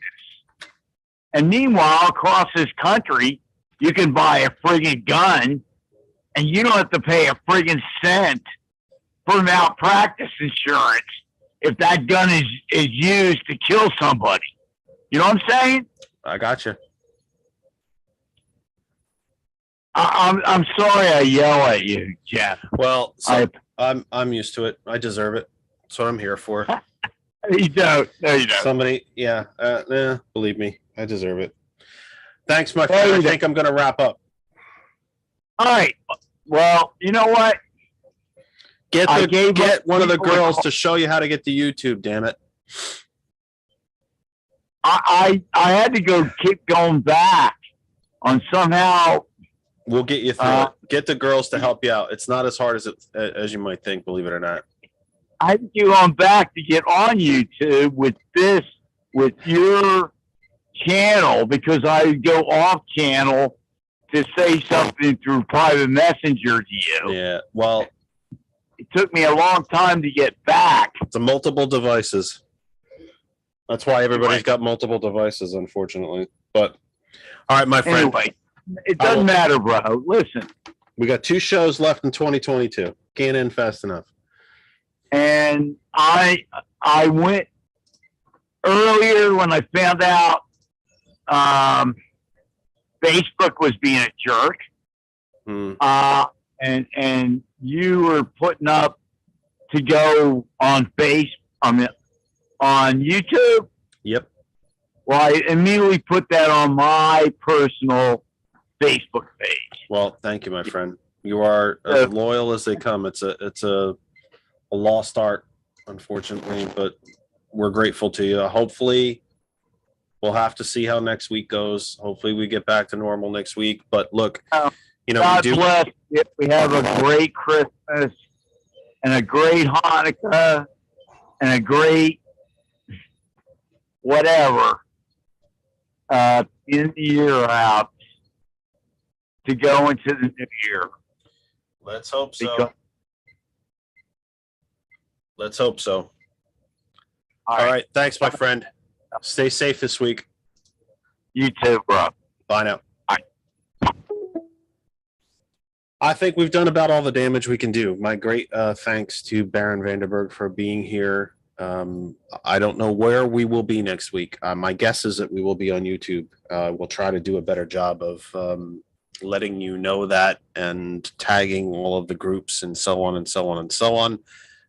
And meanwhile, across this country, you can buy a friggin' gun and you don't have to pay a friggin' cent for malpractice insurance if that gun is used to kill somebody. You know what I'm saying? I got you. I'm sorry I yell at you, Jeff. Well, so I'm used to it. I deserve it. That's what I'm here for. You don't. No, you don't. Somebody, yeah, believe me, I deserve it. Thanks, my friend. I think I'm going to wrap up. All right. Well, you know what? Get one of the girls to show you how to get to YouTube. Damn it! I had to keep going back on somehow. We'll get you through it. Get the girls to help you out. It's not as hard as you might think, believe it or not. I had to get on back to get on YouTube with your channel, because I go off channel to say something through private messenger to you. Yeah, well, it took me a long time to get back. It's a multiple devices. That's why everybody's got multiple devices, unfortunately. But all right, my friend. Anyway, it doesn't matter, bro. Listen, we got 2 shows left in 2022. Can't end fast enough. and I went earlier when I found out Facebook was being a jerk. And you were putting up to go on on YouTube. Yep. Well, I immediately put that on my personal Facebook page. Well, thank you, my friend. You are as loyal as they come. It's a lost art, unfortunately, but we're grateful to you. Hopefully, we'll have to see how next week goes. Hopefully, we get back to normal next week. But look, God bless. We have a great Christmas and a great Hanukkah and a great whatever in the year out to go into the new year. Let's hope so. Let's hope so. All right. Thanks, my friend. Stay safe this week. You too, bro. Bye now. I think we've done about all the damage we can do. My great thanks to Baron Vanderberg for being here. I don't know where we will be next week. My guess is that we will be on YouTube. We'll try to do a better job of letting you know that and tagging all of the groups and so on and so on and so on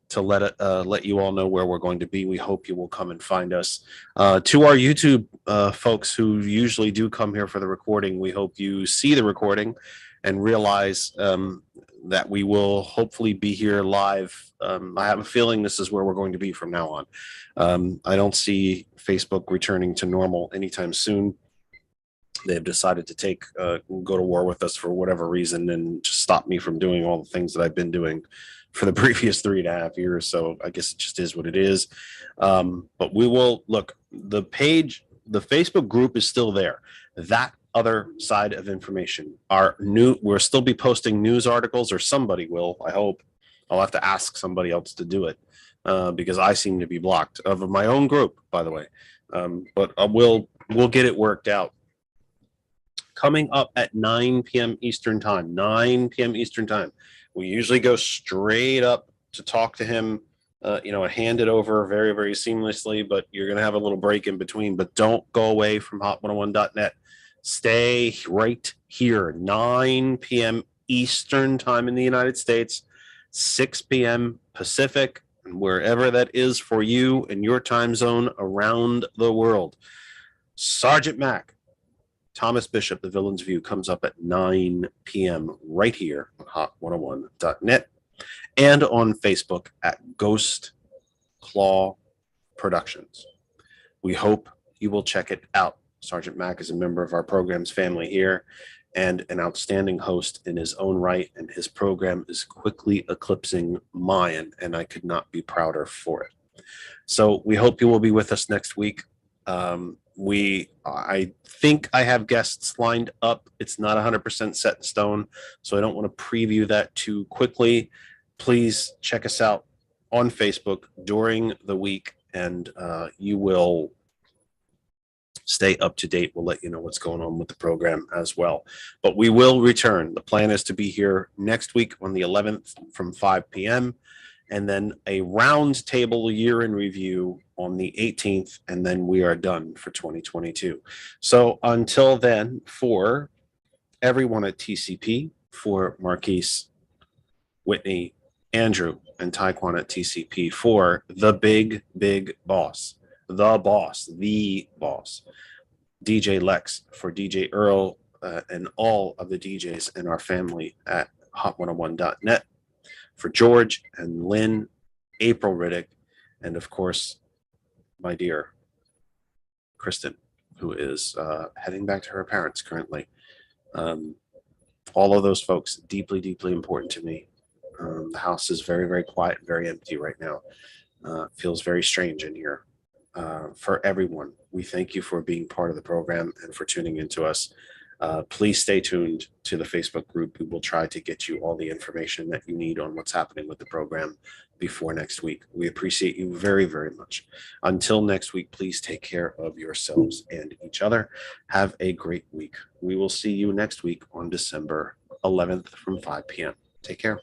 to let you all know where we're going to be. We hope you will come and find us. To our YouTube folks who usually do come here for the recording, we hope you see the recording and realize that we will hopefully be here live. I have a feeling this is where we're going to be from now on. I don't see Facebook returning to normal anytime soon. They've decided to go to war with us for whatever reason and just stop me from doing all the things that I've been doing for the previous 3.5 years. So I guess it just is what it is. But we will look, the Facebook group is still there. That other side of information, we'll still be posting news articles, or somebody will, I hope. I'll have to ask somebody else to do it because I seem to be blocked of my own group, by the way. But We'll get it worked out. Coming up at 9 p.m. Eastern time, 9 p.m. Eastern time. We usually go straight up to talk to him, and hand it over very, very seamlessly, but you're going to have a little break in between. But don't go away from hot101.net. Stay right here, 9 p.m. Eastern time in the United States, 6 p.m. Pacific, and wherever that is for you in your time zone around the world. Sergeant Mac, Thomas Bishop, The Villain's View, comes up at 9 p.m. right here on hot101.net and on Facebook at Ghost Claw Productions. We hope you will check it out. Sergeant Mac is a member of our program's family here and an outstanding host in his own right, and his program is quickly eclipsing mine, and I could not be prouder for it. So we hope you will be with us next week. I think I have guests lined up. It's not 100% set in stone, so I don't want to preview that too quickly. Please check us out on Facebook during the week, and you will stay up to date. We'll let you know what's going on with the program as well. But we will return. The plan is to be here next week on the 11th from 5 p.m. and then a round table year in review on the 18th, and then we are done for 2022. So until then, for everyone at TCP, for Marquise, Whitney, Andrew, and Taekwon at TCP, for the big boss, DJ Lex, for DJ Earl, and all of the DJs in our family at hot101.net, for George and Lynn, April Riddick, and of course, my dear Kristen, who is heading back to her parents currently. All of those folks, deeply, deeply important to me. The house is very, very quiet, very empty right now. Feels very strange in here. For everyone, we thank you for being part of the program and for tuning into us. Please stay tuned to the Facebook group. We will try to get you all the information that you need on what's happening with the program before next week. We appreciate you very, very much. Until next week, please take care of yourselves and each other. Have a great week. We will see you next week on December 11th from 5 p.m. Take care.